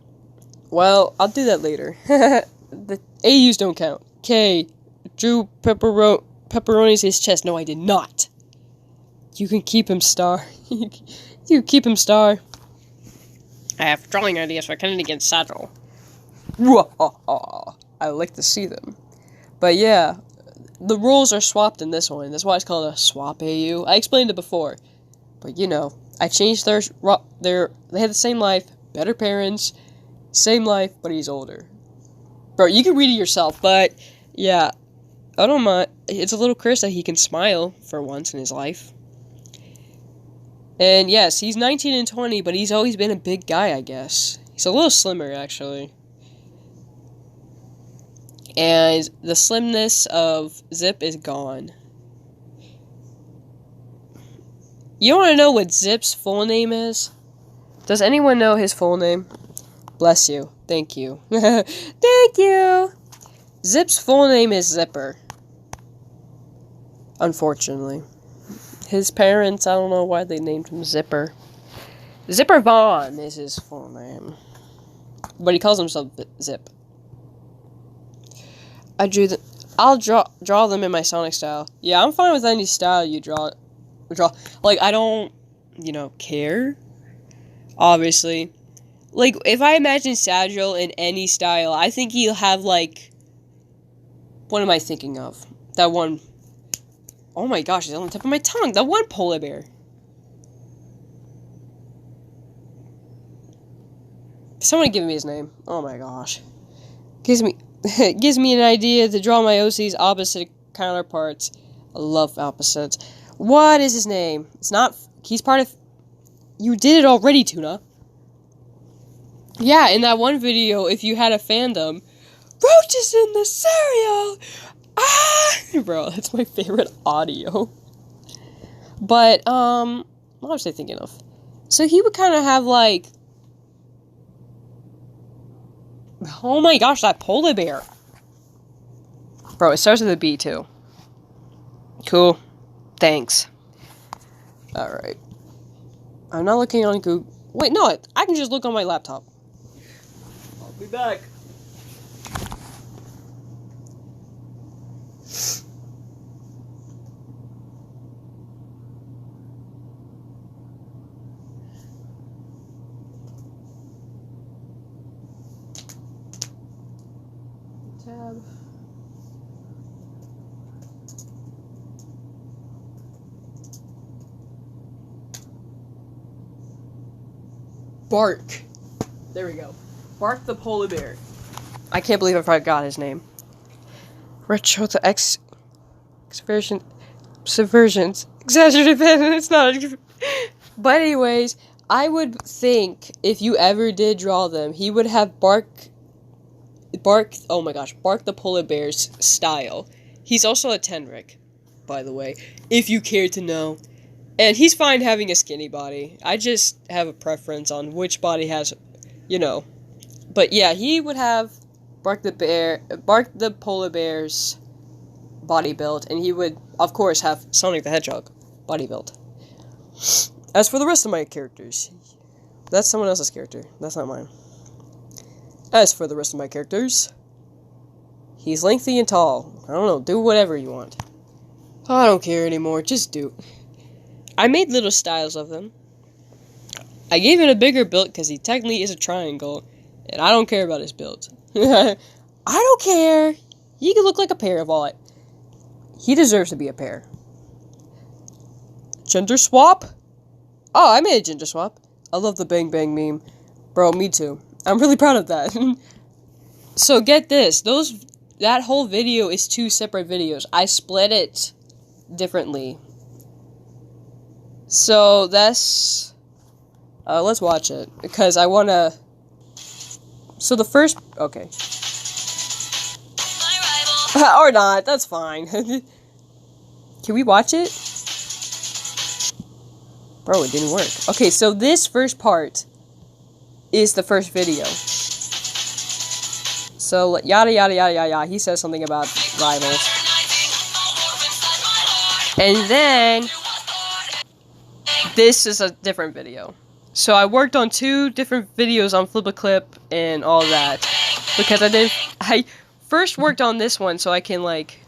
Well, I'll do that later. The AUs don't count. K. Drew pepperoni's his chest. No, I did not. You can keep him, Star. You keep him, Star. I have drawing ideas for Kennedy against Saddle. I like to see them. But yeah, the roles are swapped in this one. That's why it's called a swap AU. I explained it before. But you know, I changed they had the same life, better parents, same life, but he's older. Bro, you can read it yourself, but yeah, I don't mind. It's a little curse that he can smile for once in his life. And yes, he's 19 and 20, but he's always been a big guy, I guess. He's a little slimmer, actually. And the slimness of Zip is gone. You want to know what Zip's full name is? Does anyone know his full name? Bless you. Thank you. Thank you! Zip's full name is Zipper. Unfortunately. His parents, I don't know why they named him Zipper. Zipper Vaughn is his full name. But he calls himself Zip. I'll draw them in my Sonic style. Yeah, I'm fine with any style you draw. Like, I don't, care. obviously. Like, if I imagine Sagil in any style, I think he'll have, like... What am I thinking of? That one... Oh my gosh, it's on the tip of my tongue. That one polar bear. Someone give me his name. Oh my gosh. Gives me an idea to draw my OC's opposite counterparts. I love opposites. What is his name? It's not... He's part of... You did it already, Tuna. Yeah, in that one video, if you had a fandom... Roaches in the cereal! Ah! Bro, that's my favorite audio. But, what was I thinking of? So he would kind of have, like... Oh my gosh, that polar bear. Bro, it starts with a B, too. Cool. Thanks. Alright. I'm not looking on Google. Wait, no, I can just look on my laptop. I'll be back. Tab. Bark. There we go. Bark the polar bear. I can't believe I forgot his name. Retro to subversions. Exaggerated, it's not. But anyways, I would think if you ever did draw them, he would have Bark, oh my gosh, Bark the polar bear's style. He's also a Tenric, by the way, if you care to know. And he's fine having a skinny body. I just have a preference on which body has, you know. But yeah, he would have Bark the polar bear's body build, and he would, of course, have Sonic the Hedgehog body build. As for the rest of my characters, that's someone else's character. That's not mine. As for the rest of my characters, he's lengthy and tall. I don't know, do whatever you want. I don't care anymore, just do. I made little styles of them. I gave him a bigger build because he technically is a triangle, and I don't care about his build. I don't care. He can look like a pear of all it. He deserves to be a pear. Gender swap? Oh, I made a gender swap. I love the bang bang meme. Bro, me too. I'm really proud of that. So get this. That whole video is 2 separate videos. I split it differently. So that's... let's watch it. Because I want to... So the first... Okay. Or not. That's fine. Can we watch it? Bro, it didn't work. Okay, so this first part is the first video. So, yada yada yada yada yada. He says something about rivals. And then... This is a different video. So I worked on 2 different videos on Flip-A-Clip and all that. Because I first worked on this one so I can, like,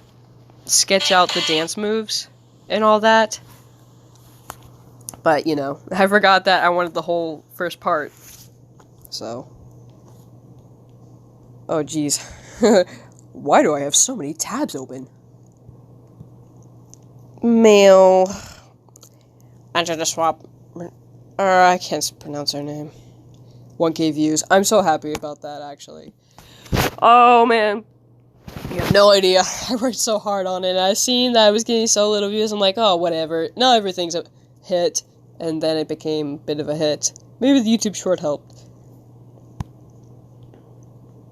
sketch out the dance moves and all that. But, you know, I forgot that I wanted the whole first part. So. Oh, jeez. Why do I have so many tabs open? Mail. I tried to swap. I can't pronounce her name. 1K views. I'm so happy about that, actually. Oh, man. You have no idea. I worked so hard on it. I seen that I was getting so little views. I'm like, oh, whatever. Not everything's a hit. And then it became a bit of a hit. Maybe the YouTube short helped.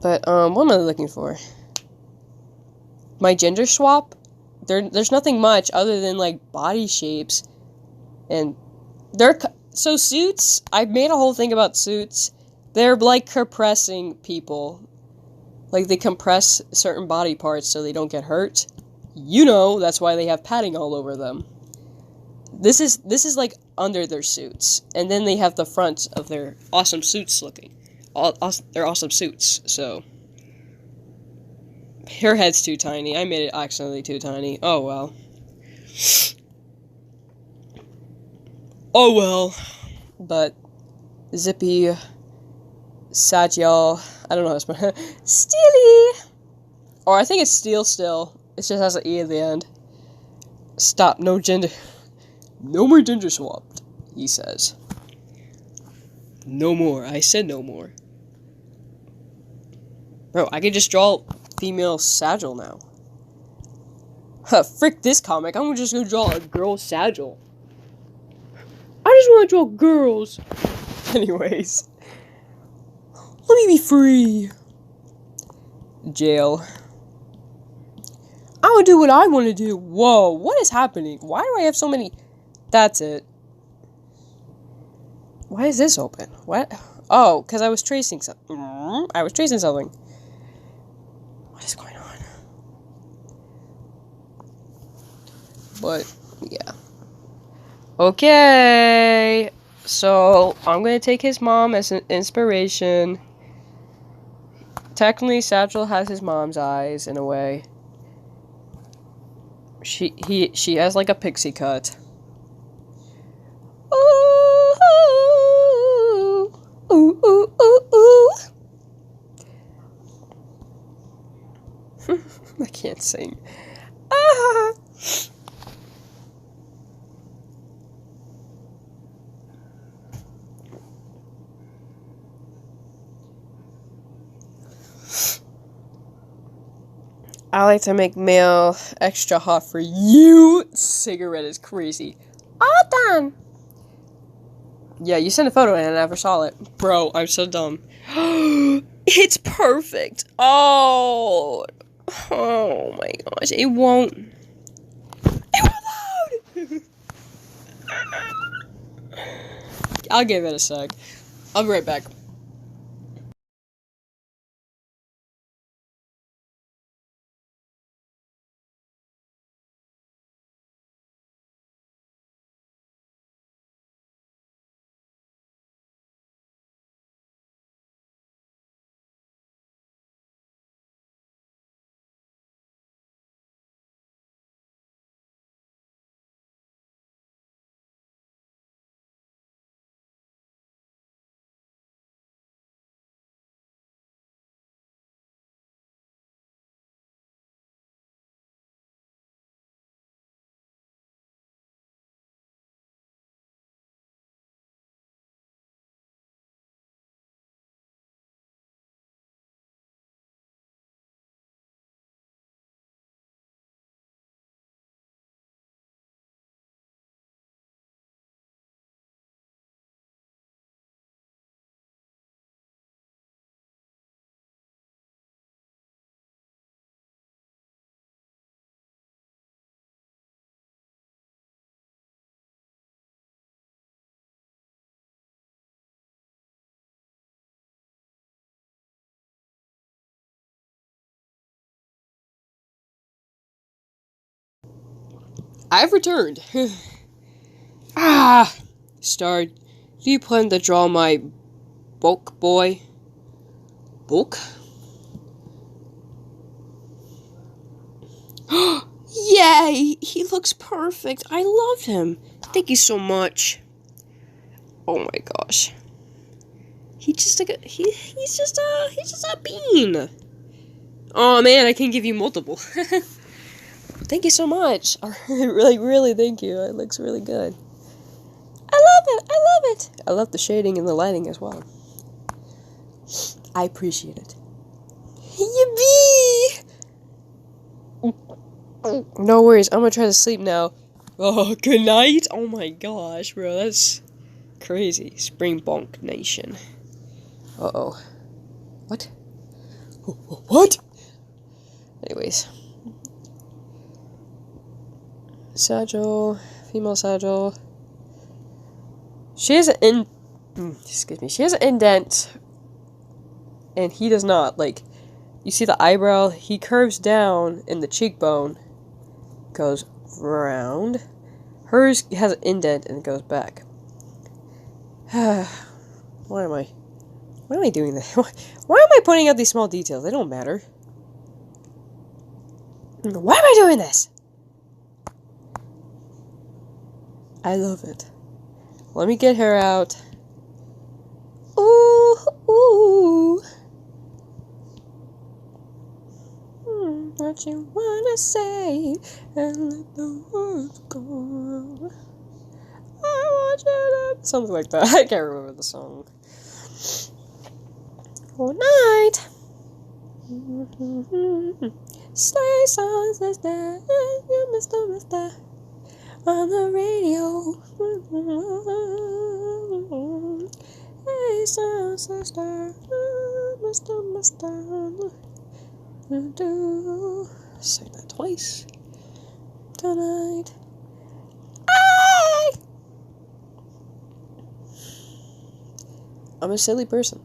But, what am I looking for? My gender swap? There's nothing much other than, like, body shapes. And so suits, I made a whole thing about suits. They're like compressing people. Like they compress certain body parts so they don't get hurt. You know, that's why they have padding all over them. This is like under their suits. And then they have the front of their awesome suits looking. They're awesome suits, so. Her head's too tiny. I made it accidentally too tiny. Oh well. Oh well, but Zippy, Satchel, I don't know how to spell Steely! Or I think it's Steel still. It just has an E at the end. Stop, no gender. No more gender swapped, he says. No more, I said no more. Bro, I can just draw female Satchel now. Huh, frick this comic, I'm just gonna draw a girl Satchel. I just wanna draw girls. Anyways. Let me be free. Jail. I will do what I want to do. Whoa, what is happening? Why do I have so many? That's it. Why is this open? What? Oh, because I was tracing something. I was tracing something. What is going on? But, yeah. Okay. So, I'm going to take his mom as an inspiration. Technically, Satchel has his mom's eyes, in a way. She has like a pixie cut. Ooh, ooh, ooh, ooh, ooh. I can't sing. Ah. I like to make mail extra hot for you. Cigarette is crazy. All done. Yeah, you sent a photo and I never saw it. Bro, I'm so dumb. It's perfect. Oh my gosh. It won't load. I'll give it a sec. I'll be right back. I've returned. Star, do you plan to draw my bulk boy? Bulk? Yay! He looks perfect. I love him. Thank you so much. Oh my gosh. He's just a bean. Oh man, I can give you multiple. Thank you so much. Really thank you. It looks really good. I love it. I love the shading and the lighting as well. I appreciate it. Yippee! No worries, I'm gonna try to sleep now. Oh, good night. Oh my gosh, bro, that's crazy. Spring Bonk Nation. Uh-oh. What? What? Anyways. Satchel. Female Satchel. She has an She has an indent. And he does not. Like, you see the eyebrow? He curves down and the cheekbone goes round. Hers has an indent and it goes back. Why am I doing this? Why am I pointing out these small details? They don't matter. Why am I doing this? I love it. Let me get her out. what you wanna say and let the words go. I want you to... Something like that. I can't remember the song. Good night. Stay songs, sister. You Mr. On the radio. Hey, sister. Mr. Say that twice. Tonight. I'm a silly person.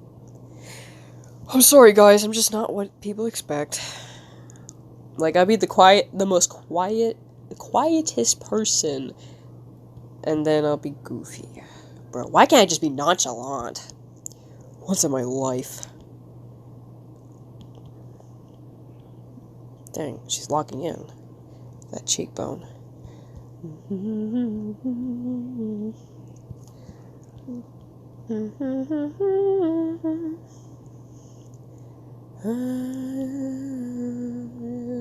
I'm sorry, guys. I'm just not what people expect. Like, I'd be the quietest person, and then I'll be goofy. Bro, why can't I just be nonchalant? Once in my life. Dang, she's locking in. That cheekbone.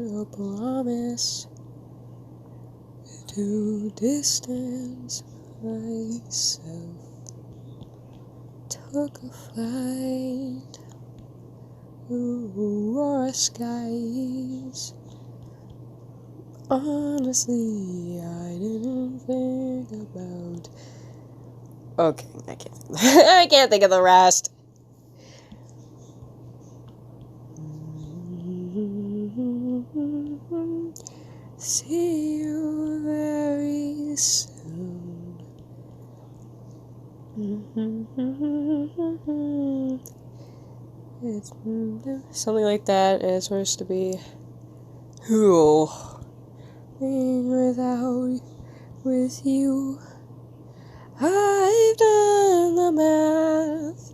I'll promise to distance myself. Took a flight over skies. Honestly, I didn't think about. Okay, I can't. I can't think of the rest. See you very soon. It's something like that, and it's supposed to be who with you. I've done the math.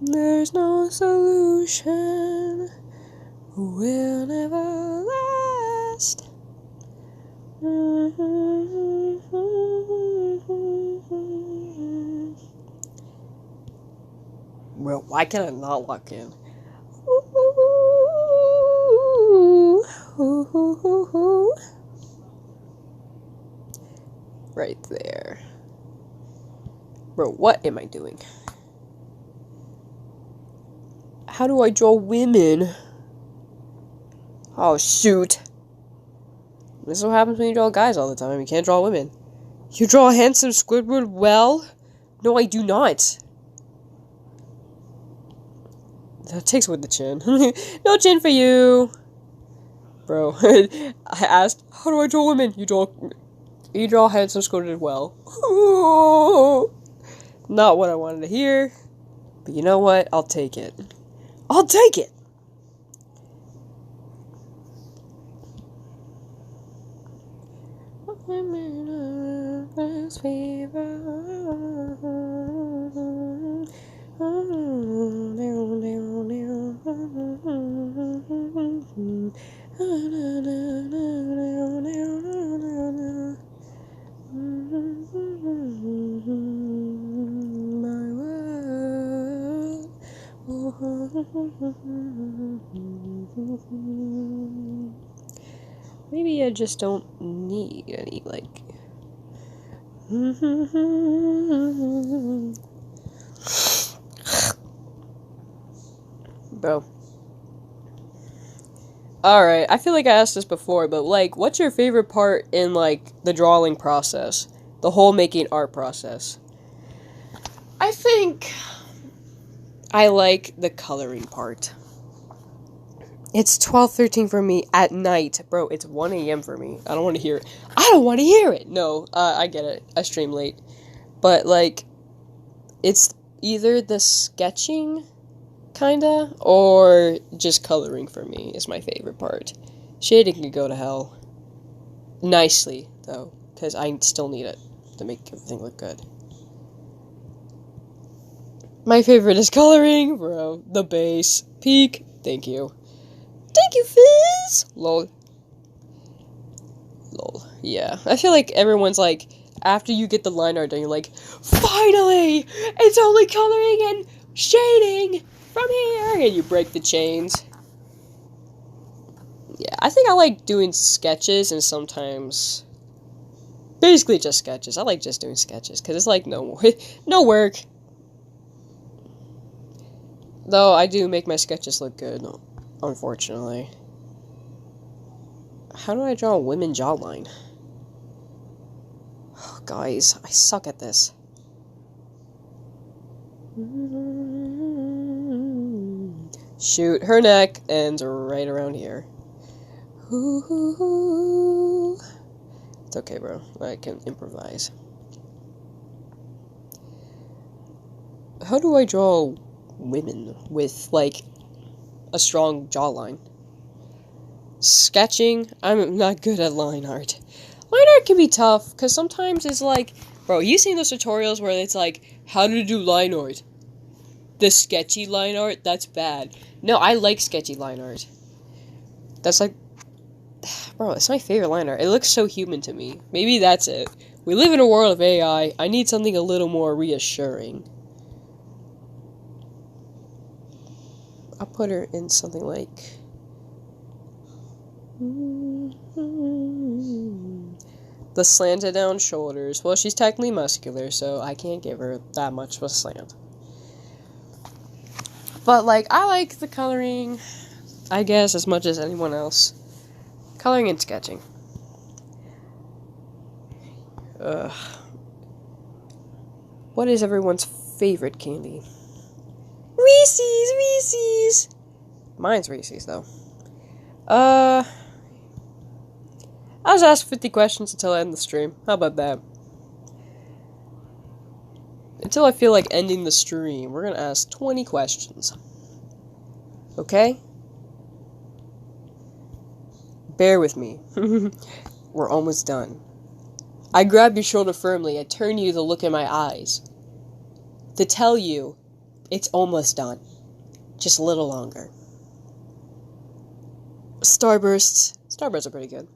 There's no solution. Will never last. Well, why can I not lock in? Right there. Bro, what am I doing? How do I draw women? Oh, shoot. This is what happens when you draw guys all the time. You can't draw women. You draw a handsome Squidward well? No, I do not. That takes with the chin. No chin for you. Bro, I asked, how do I draw women? You draw a handsome Squidward well. Not what I wanted to hear. But you know what? I'll take it. I'll take it! Maybe I just don't need any, like... Bro. Alright, I feel like I asked this before, but, like, what's your favorite part in, like, the drawing process? The whole making art process? I think I like the coloring part. It's 12:13 for me at night. Bro, it's 1 a.m. for me. I don't want to hear it. I don't want to hear it! No, I get it. I stream late. But, like, it's either the sketching, kinda, or just coloring for me is my favorite part. Shading can go to hell. Nicely, though, because I still need it to make everything look good. My favorite is coloring, bro. The base. Peak. Thank you. Thank you, Fizz! Lol. Yeah. I feel like everyone's like, after you get the line art done, you're like, finally! It's only coloring and shading from here! And you break the chains. Yeah, I think I like doing sketches and sometimes... Basically just sketches. I like just doing sketches, because it's like no work. Though I do make my sketches look good, unfortunately. How do I draw a women jawline? Oh, guys, I suck at this. Shoot, her neck ends right around here. Ooh. It's okay, bro. I can improvise. How do I draw women with, like, a strong jawline? Sketching, I'm not good at line art. Line art can be tough, because sometimes it's like, bro, you seen those tutorials where it's like, how to do line art? The sketchy line art? That's bad. No, I like sketchy line art. That's like, bro, it's my favorite line art. It looks so human to me. Maybe that's it. We live in a world of AI. I need something a little more reassuring. I'll put her in something like... the slanted down shoulders. Well, she's technically muscular, so I can't give her that much of a slant. But, like, I like the coloring, I guess, as much as anyone else. Coloring and sketching. What is everyone's favorite candy? Reese's! Mine's Reese's, though. I'll just ask 50 questions until I end the stream. How about that? Until I feel like ending the stream, we're gonna ask 20 questions. Okay? Bear with me. We're almost done. I grab your shoulder firmly. I turn you to look in my eyes. To tell you, it's almost done. Just a little longer. Starbursts. Starbursts are pretty good.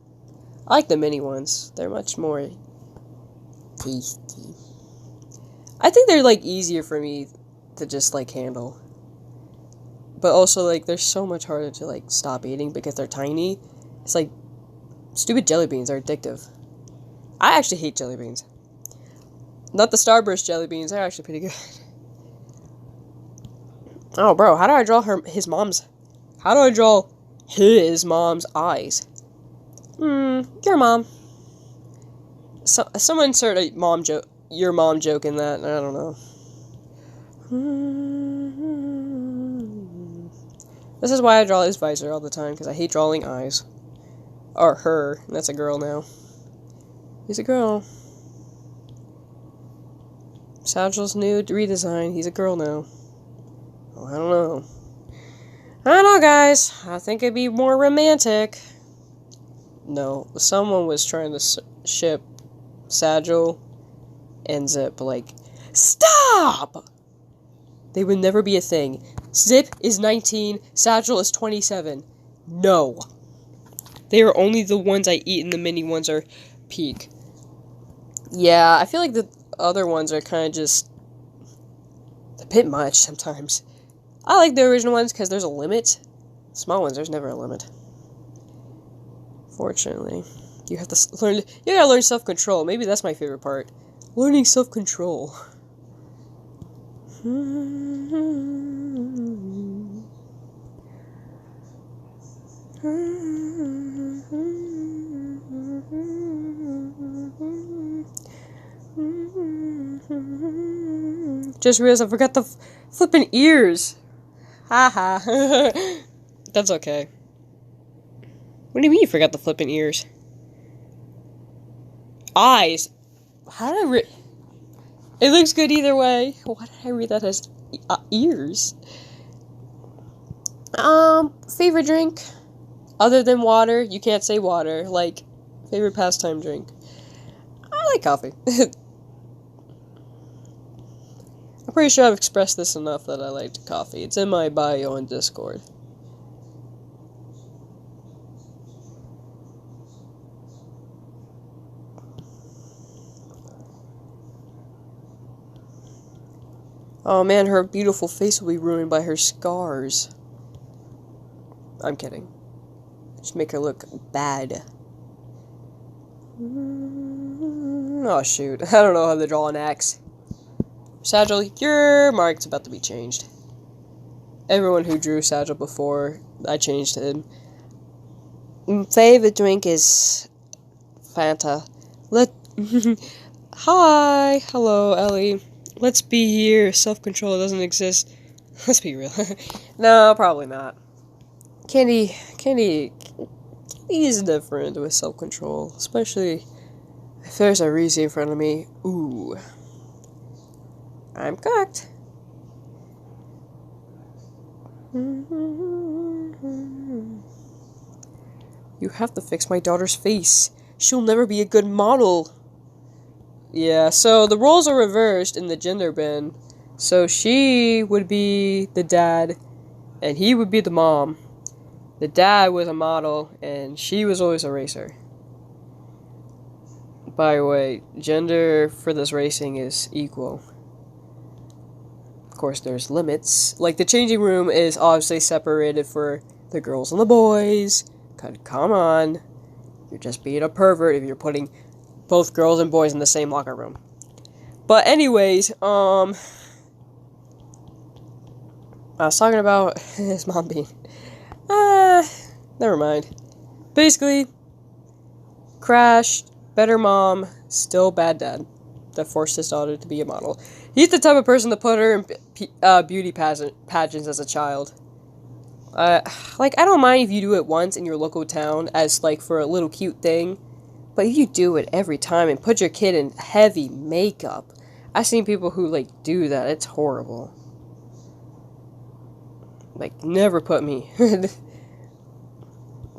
I like the mini ones. They're much more tasty. I think they're, like, easier for me to just, like, handle. But also, like, they're so much harder to, like, stop eating because they're tiny. It's like, stupid jelly beans are addictive. I actually hate jelly beans. Not the Starburst jelly beans. They're actually pretty good. Oh, bro, how do I draw his mom's... How do I draw his mom's eyes? Your mom. Someone insert a mom joke, your mom joke in that, I don't know. This is why I draw his visor all the time, because I hate drawing eyes. Or her, that's a girl now. He's a girl. Sagel's new redesign, he's a girl now. Oh, I don't know. I don't know, guys. I think it'd be more romantic. No, someone was trying to ship Sagel and Zip, like, stop! They would never be a thing. Zip is 19, Sagel is 27. No. They are only the ones I eat, and the mini ones are peak. Yeah, I feel like the other ones are kind of just a bit much sometimes. I like the original ones because there's a limit. Small ones, there's never a limit. Fortunately. You have to learn, you gotta learn self-control. Maybe that's my favorite part. Learning self-control. Just realized I forgot the flippin' ears. Haha. That's okay. What do you mean you forgot the flippin' ears? Eyes. How did I read? It looks good either way. Why did I read that as ears? Favorite drink? Other than water? You can't say water. Like, favorite pastime drink? I like coffee. I'm pretty sure I've expressed this enough that I liked coffee. It's in my bio on Discord. Oh man, her beautiful face will be ruined by her scars. I'm kidding. Just make her look bad. Oh shoot, I don't know how to draw an axe. Sagil, your mark's about to be changed. Everyone who drew Sagil before, I changed him. Favorite drink is Fanta. Hi, hello, Ellie. Let's be here. Self-control doesn't exist. Let's be real. No, probably not. Candy is different with self-control, especially if there's a Reese in front of me. Ooh, I'm cooked. You have to fix my daughter's face. She'll never be a good model. Yeah, so the roles are reversed in the gender bin. So she would be the dad, and he would be the mom. The dad was a model, and she was always a racer. By the way, gender for this racing is equal. Of course, there's limits. Like, the changing room is obviously separated for the girls and the boys. Come on. You're just being a pervert if you're putting both girls and boys in the same locker room. But anyways, I was talking about his mom being... never mind. Basically, crashed, better mom, still bad dad. That forced his daughter to be a model. He's the type of person to put her in beauty pageants as a child. Like, I don't mind if you do it once in your local town as, like, for a little cute thing. But if you do it every time and put your kid in heavy makeup, I've seen people who, like, do that. It's horrible. Like, never put me.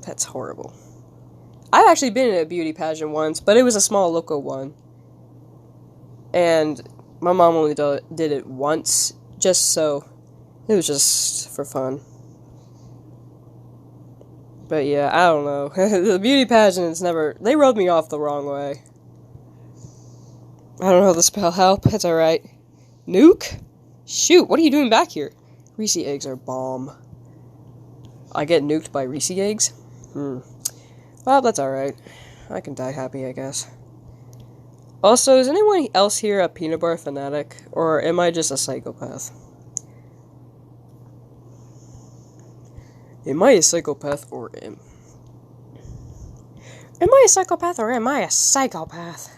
That's horrible. I've actually been in a beauty pageant once, but it was a small local one. And my mom only did it once, just so it was just for fun. But yeah, I don't know. The beauty pageants they rubbed me off the wrong way. I don't know how to spell help, it's alright. Nuke? Shoot, what are you doing back here? Reese eggs are bomb. I get nuked by Reese eggs? Well, that's alright. I can die happy, I guess. Also, is anyone else here a peanut bar fanatic? Or am I just a psychopath? Am I a psychopath or am I a psychopath or am I a psychopath?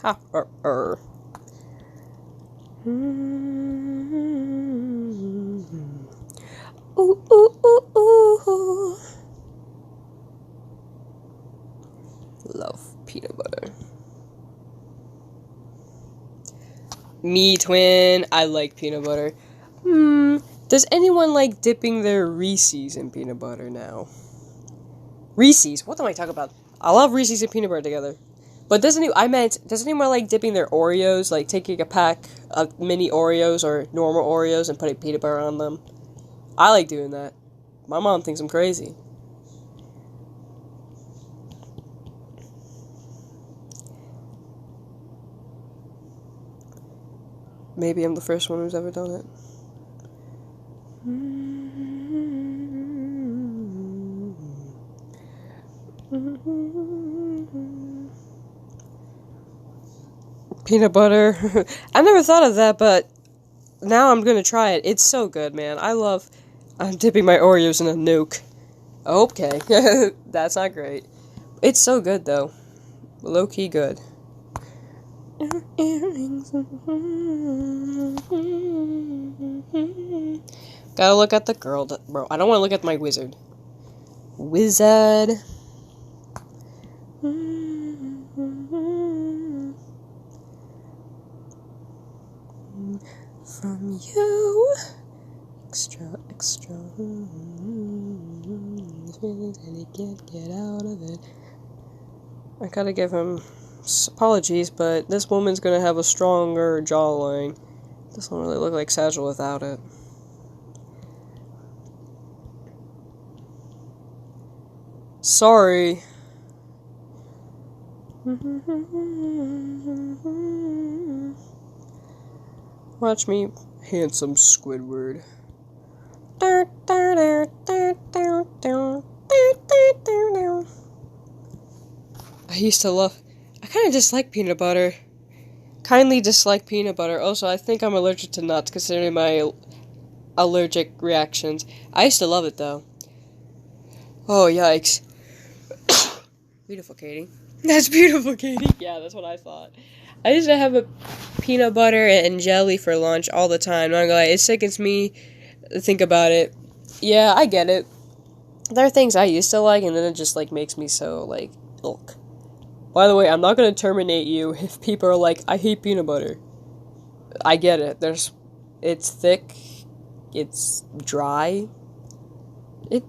Ooh, ooh, ooh, ooh. Love peanut butter. Me, twin. I like peanut butter. Does anyone like dipping their Reese's in peanut butter now? Reese's? What am I talking about? I love Reese's and peanut butter together. But does anyone like dipping their Oreos, like taking a pack of mini Oreos or normal Oreos and putting peanut butter on them? I like doing that. My mom thinks I'm crazy. Maybe I'm the first one who's ever done it. Peanut butter. I never thought of that, but now I'm gonna try it. It's so good, man. I'm dipping my Oreos in a nuke. Okay. That's not great. It's so good, though. Low-key good. Gotta look at the girl. Bro, I don't want to look at my wizard. Wizard. From you. Extra. Get out of it. I gotta give him apologies, but this woman's gonna have a stronger jawline. Doesn't really look like Sagil without it. Sorry. Watch me, handsome Squidward. I kind of dislike peanut butter. Kindly dislike peanut butter. Also, I think I'm allergic to nuts considering my allergic reactions. I used to love it though. Oh, yikes. Beautiful, Katie. That's beautiful, Katie. Yeah, that's what I thought. I used to have a peanut butter and jelly for lunch all the time. Not gonna lie, it sickens me to think about it. Yeah, I get it. There are things I used to like, and then it just, like, makes me so, like, ilk. By the way, I'm not gonna terminate you if people are like, I hate peanut butter. I get it. It's thick. It's dry. It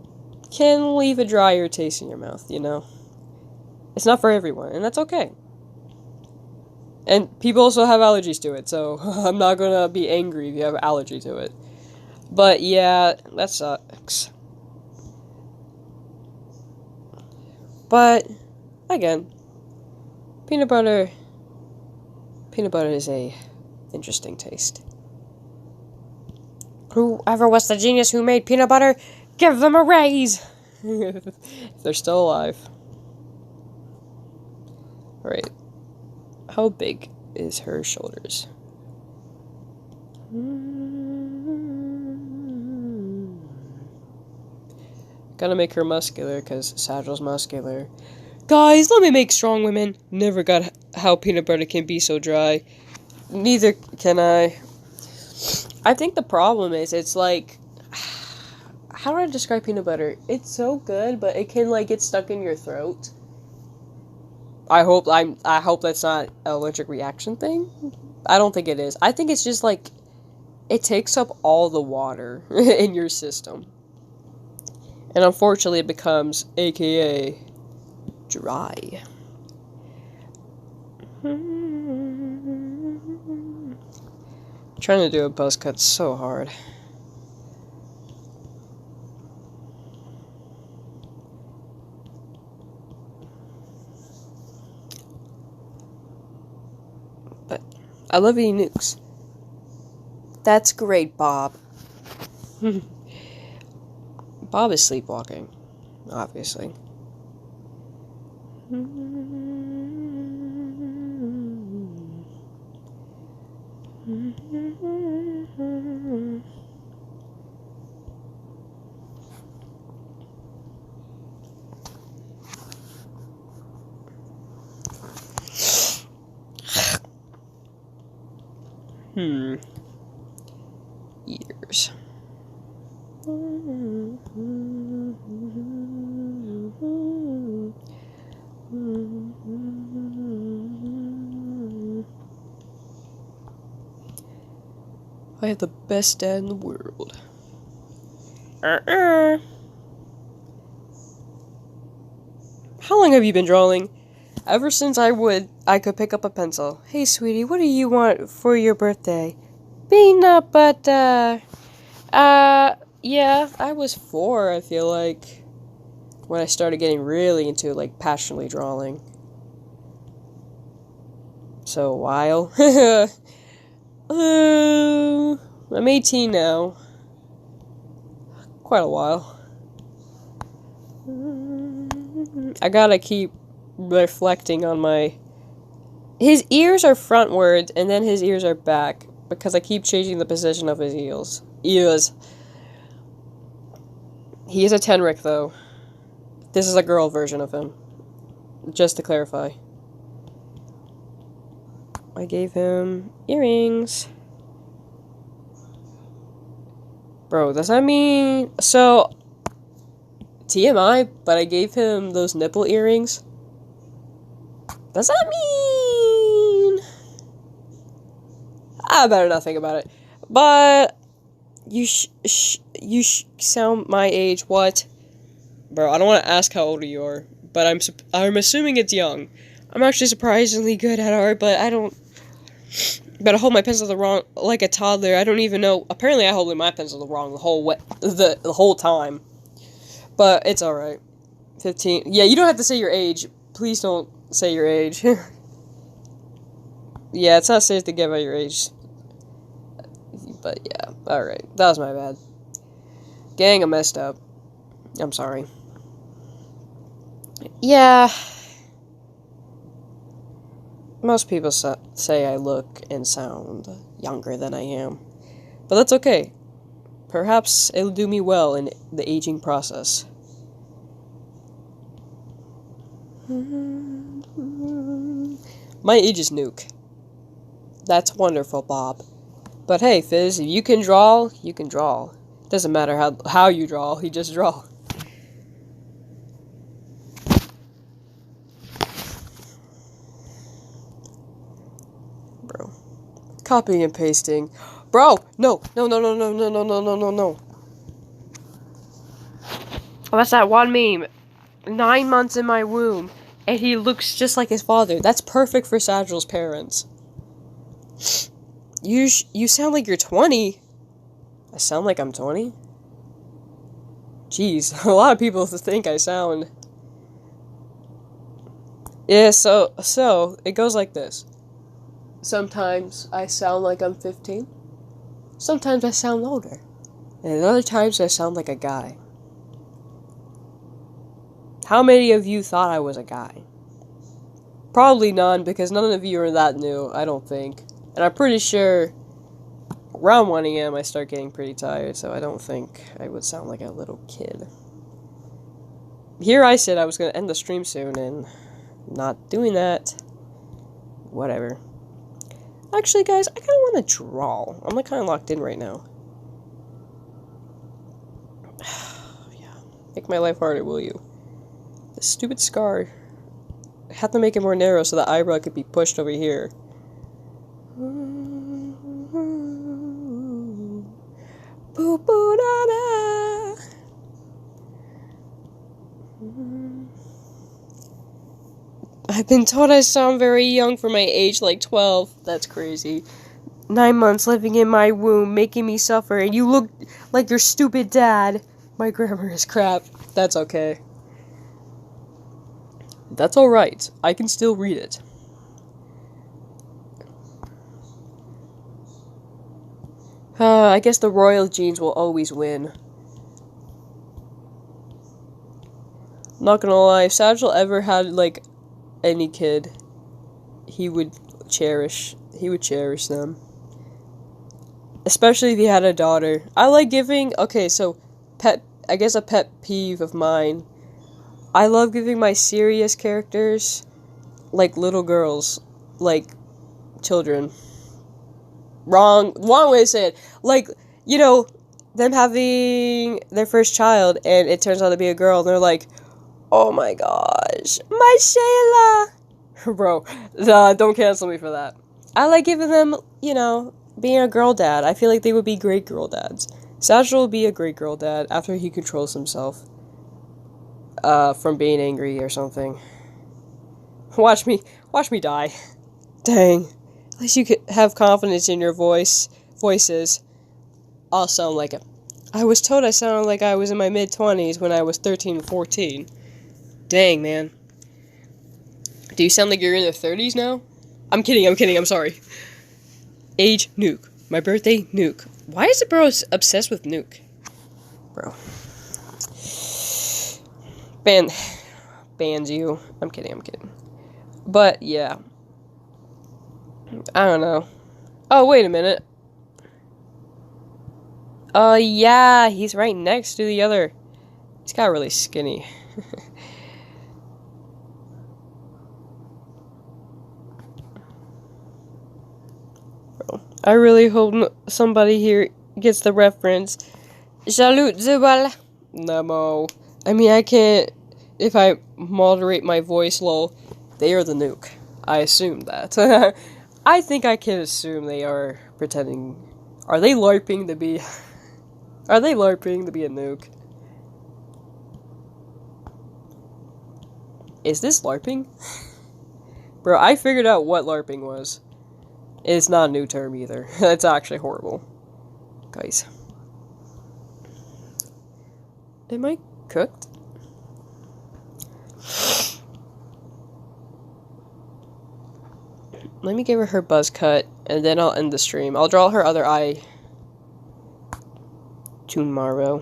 can leave a drier taste in your mouth, you know? It's not for everyone, and that's okay. And people also have allergies to it, so I'm not gonna be angry if you have an allergy to it. But yeah, that sucks. But, again, peanut butter is a interesting taste. Whoever was the genius who made peanut butter, give them a raise! If they're still alive. Alright. How big is her shoulders? Gotta make her muscular, because Sagitt's muscular. Guys, let me make strong women. Never got how peanut butter can be so dry. Neither can I. I think the problem is, it's like... How do I describe peanut butter? It's so good, but it can, like, get stuck in your throat. I hope that's not an allergic reaction thing. I don't think it is. I think it's just, like... It takes up all the water in your system. And unfortunately, it becomes, aka, dry. Trying to do a buzz cut's so hard. But I love eating nukes. That's great, Bob. Bob is sleepwalking, obviously. Ears. I have the best dad in the world. How long have you been drawing? Ever since I could pick up a pencil. Hey, sweetie, what do you want for your birthday? Peanut butter. Yeah, I was 4, I feel like, when I started getting really into, like, passionately drawing. So, a while. I'm 18 now. Quite a while. I gotta keep reflecting on my... His ears are frontwards, and then his ears are back, because I keep changing the position of his ears. He is a Tenric, though. This is a girl version of him. Just to clarify. I gave him earrings. Bro, does that mean... So, TMI, but I gave him those nipple earrings. Does that mean... I better not think about it. But... You sound my age. What? Bro, I don't want to ask how old you are, but I'm assuming it's young. I'm actually surprisingly good at art, but I don't... But I hold my pencil like a toddler. I don't even know. Apparently, I hold my pencil wrong the whole time. But it's all right. 15. Yeah, you don't have to say your age. Please don't say your age. Yeah, it's not safe to give out your age. But yeah, all right. That was my bad. Gang, I messed up. I'm sorry. Yeah. Most people say I look and sound younger than I am. But that's okay. Perhaps it'll do me well in the aging process. My age is Nuke. That's wonderful, Bob. But hey, Fizz, if you can draw, you can draw. Doesn't matter how you draw, you just draw. Bro. Copying and pasting. Bro! No! No, no, no, no, no, no, no, no, no, no. Oh, that's that one meme. 9 months in my womb, and he looks just like his father. That's perfect for Sagiel's parents. You sound like you're 20. I sound like I'm 20? Jeez, a lot of people think I sound... Yeah, so, it goes like this. Sometimes I sound like I'm 15. Sometimes I sound older. And at other times I sound like a guy. How many of you thought I was a guy? Probably none, because none of you are that new, I don't think. And I'm pretty sure around 1 AM I start getting pretty tired, so I don't think I would sound like a little kid. Here I said I was going to end the stream soon, and not doing that. Whatever. Actually, guys, I kind of want to draw. I'm like kind of locked in right now. Yeah. Make my life harder, will you? This stupid scar. I have to make it more narrow so the eyebrow could be pushed over here. Boo boo da da. I've been told I sound very young for my age, like 12. That's crazy. 9 months living in my womb, making me suffer, and you look like your stupid dad. My grammar is crap. That's okay. That's alright. I can still read it. I guess the royal genes will always win. Not gonna lie, if Sagiel ever had, like, any kid, he would cherish them. Especially if he had a daughter. I like giving, okay, so, I guess a pet peeve of mine. I love giving my serious characters, like, little girls, like, children. Wrong way to say it. Like, you know, them having their first child, and it turns out to be a girl, and they're like, oh my gosh, my Shayla! Bro, don't cancel me for that. I like giving them, you know, being a girl dad. I feel like they would be great girl dads. Sagiel will be a great girl dad after he controls himself. From being angry or something. Watch me die. Dang. At least you could have confidence in your voices. I'll sound like it. I was told I sounded like I was in my mid-20s when I was 13 and 14. Dang, man. Do you sound like you're in your 30s now? I'm kidding, I'm sorry. Age, Nuke. My birthday, Nuke. Why is the bro obsessed with Nuke? Bro. Bans you. I'm kidding. But, yeah. I don't know. Oh, wait a minute. Yeah, he's right next to the other. He's got really skinny. Bro, I really hope somebody here gets the reference. Salut, Zubal. Nemo. I mean, I can't... If I moderate my voice, lol, they are the Nuke. I assume that. I think I can assume they are pretending... Are they LARPing to be... Are they LARPing to be a Nuke? Is this LARPing? Bro, I figured out what LARPing was. It's not a new term either. That's actually horrible. Guys. Am I cooked? Let me give her buzz cut, and then I'll end the stream. I'll draw her other eye tomorrow.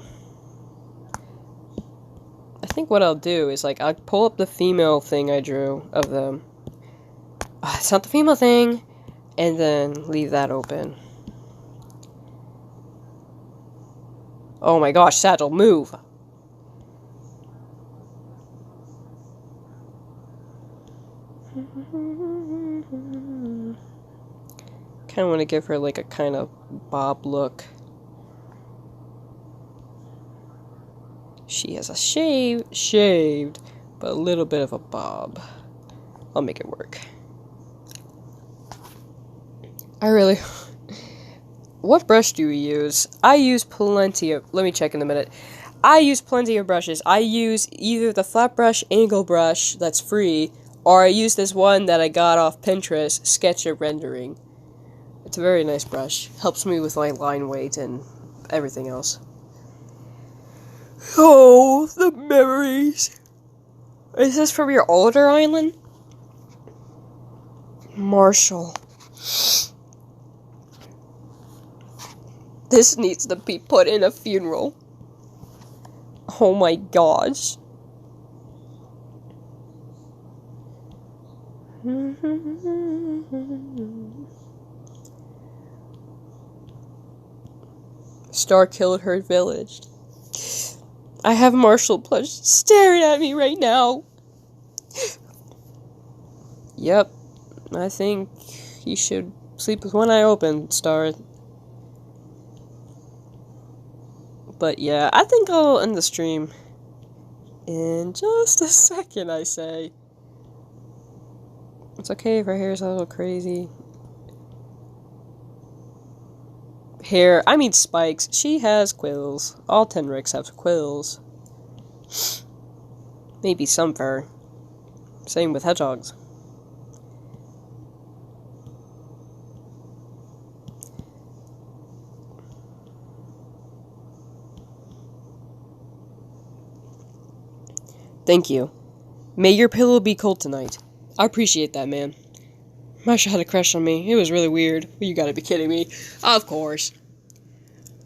I think what I'll do is, like, I'll pull up the female thing I drew of them. It's not the female thing. And then leave that open. Oh my gosh, Satchel, move! Kind of want to give her like a kind of bob look. She has a shaved, but a little bit of a bob. I'll make it work. What brush do you use? I use plenty of, let me check in a minute. I use plenty of brushes. I use either the flat brush angle brush that's free, or I use this one that I got off Pinterest, Sketchup Rendering. It's a very nice brush. Helps me with my line weight and everything else. Oh, the memories. Is this from your older island? Marshall. This needs to be put in a funeral. Oh my gosh. Star killed her village. I have Marshall plush staring at me right now. Yep. I think you should sleep with one eye open, Star. But yeah, I think I'll end the stream in just a second, I say. It's okay if her hair's a little crazy. Hair, I mean spikes. She has quills. All Tenricks have quills. Maybe some fur. Same with hedgehogs. Thank you. May your pillow be cold tonight. I appreciate that, man. Marsha had a crush on me. It was really weird. You gotta be kidding me. Of course.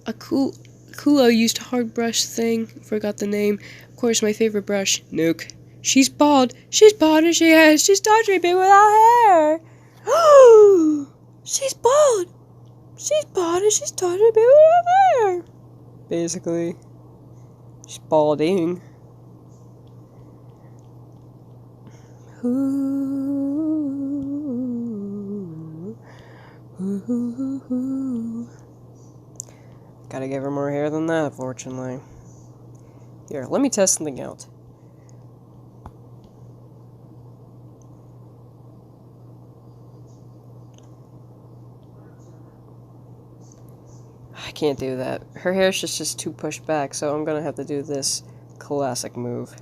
A Kulo used hard brush thing. Forgot the name. Of course, my favorite brush. Nuke. She's bald. She's bald and she's dodgy big without hair. She's bald. She's bald and she's dodgy big without hair. Basically. She's balding. Gotta give her more hair than that, fortunately. Here, let me test something out. I can't do that. Her hair's just too pushed back, so I'm gonna have to do this classic move.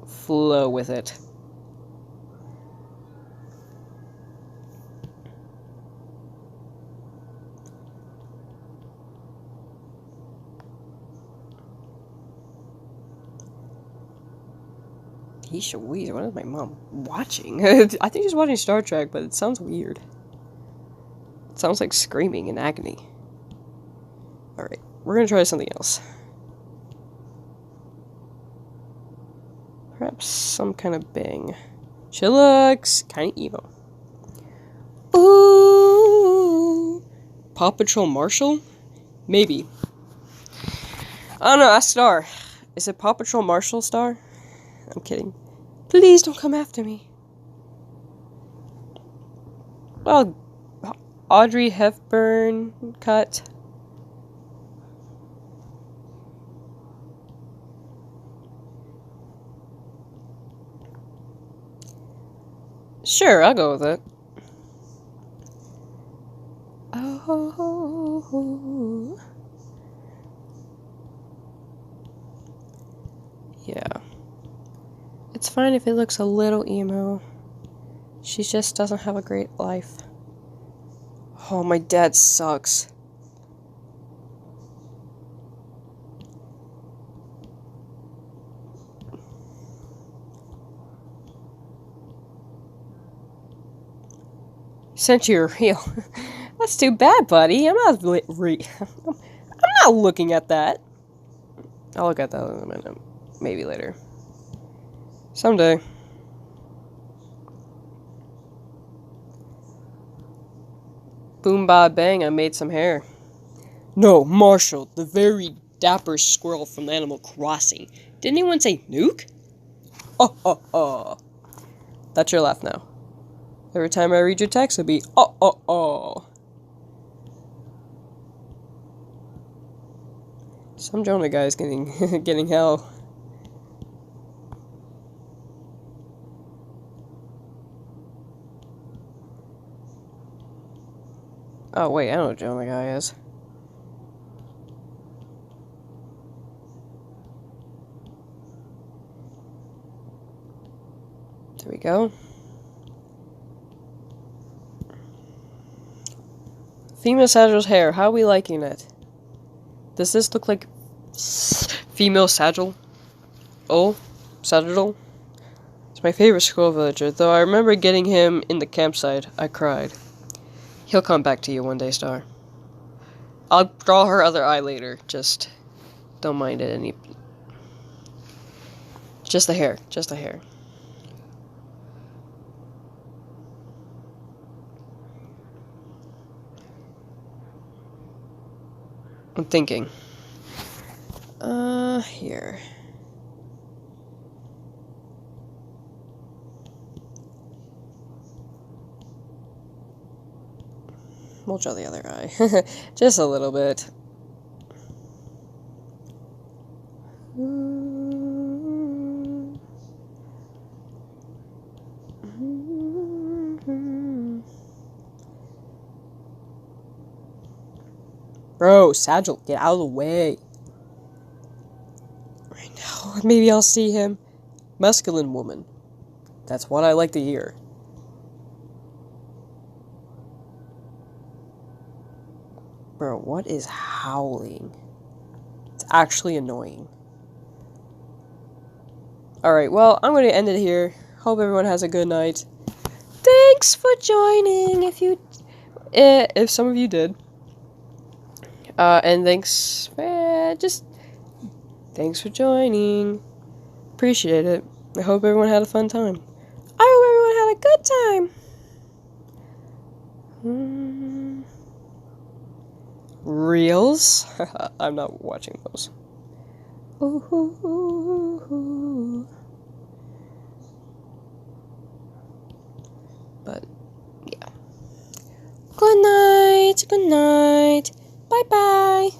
Flow with it. Yeesh, what is my mom watching? I think she's watching Star Trek, but it sounds weird. It sounds like screaming in agony. Alright, we're gonna try something else. Perhaps some kind of bang. She looks kind of emo. Ooh! Paw Patrol Marshall? Maybe. I don't know, ask Star. Is it Paw Patrol Marshall, Star? I'm kidding. Please don't come after me. Well, Audrey Hepburn cut. Sure, I'll go with it. Oh. Yeah. It's fine if it looks a little emo. She just doesn't have a great life. Oh, my dad sucks. Sent you a reel. That's too bad, buddy. I'm not looking at that. I'll look at that in a minute. Maybe later. Someday. Boom ba bang, I made some hair. No, Marshall, the very dapper squirrel from Animal Crossing. Did anyone say nuke? Oh, oh, oh. That's your laugh now. Every time I read your text, it'll be oh, oh, oh. Some Jonah guy is getting getting hell. Oh wait, I know what Jonah guy is. There we go. Female Sagitt's hair. How are we liking it? Does this look like female Sagittal? Oh, Sagittal. It's my favorite squirrel villager. Though I remember getting him in the campsite. I cried. He'll come back to you one day, Star. I'll draw her other eye later. Just don't mind it any. Just the hair. Just the hair. I'm thinking. Here. We'll draw the other eye. Just a little bit. Bro, Sagittal, get out of the way. Right now, maybe I'll see him. Masculine woman. That's what I like to hear. Bro, what is howling? It's actually annoying. Alright, well, I'm going to end it here. Hope everyone has a good night. Thanks for joining, if some of you did. And thanks, thanks for joining. Appreciate it. I hope everyone had a fun time. I hope everyone had a good time. Reels? I'm not watching those. But, yeah. Good night. Bye-bye.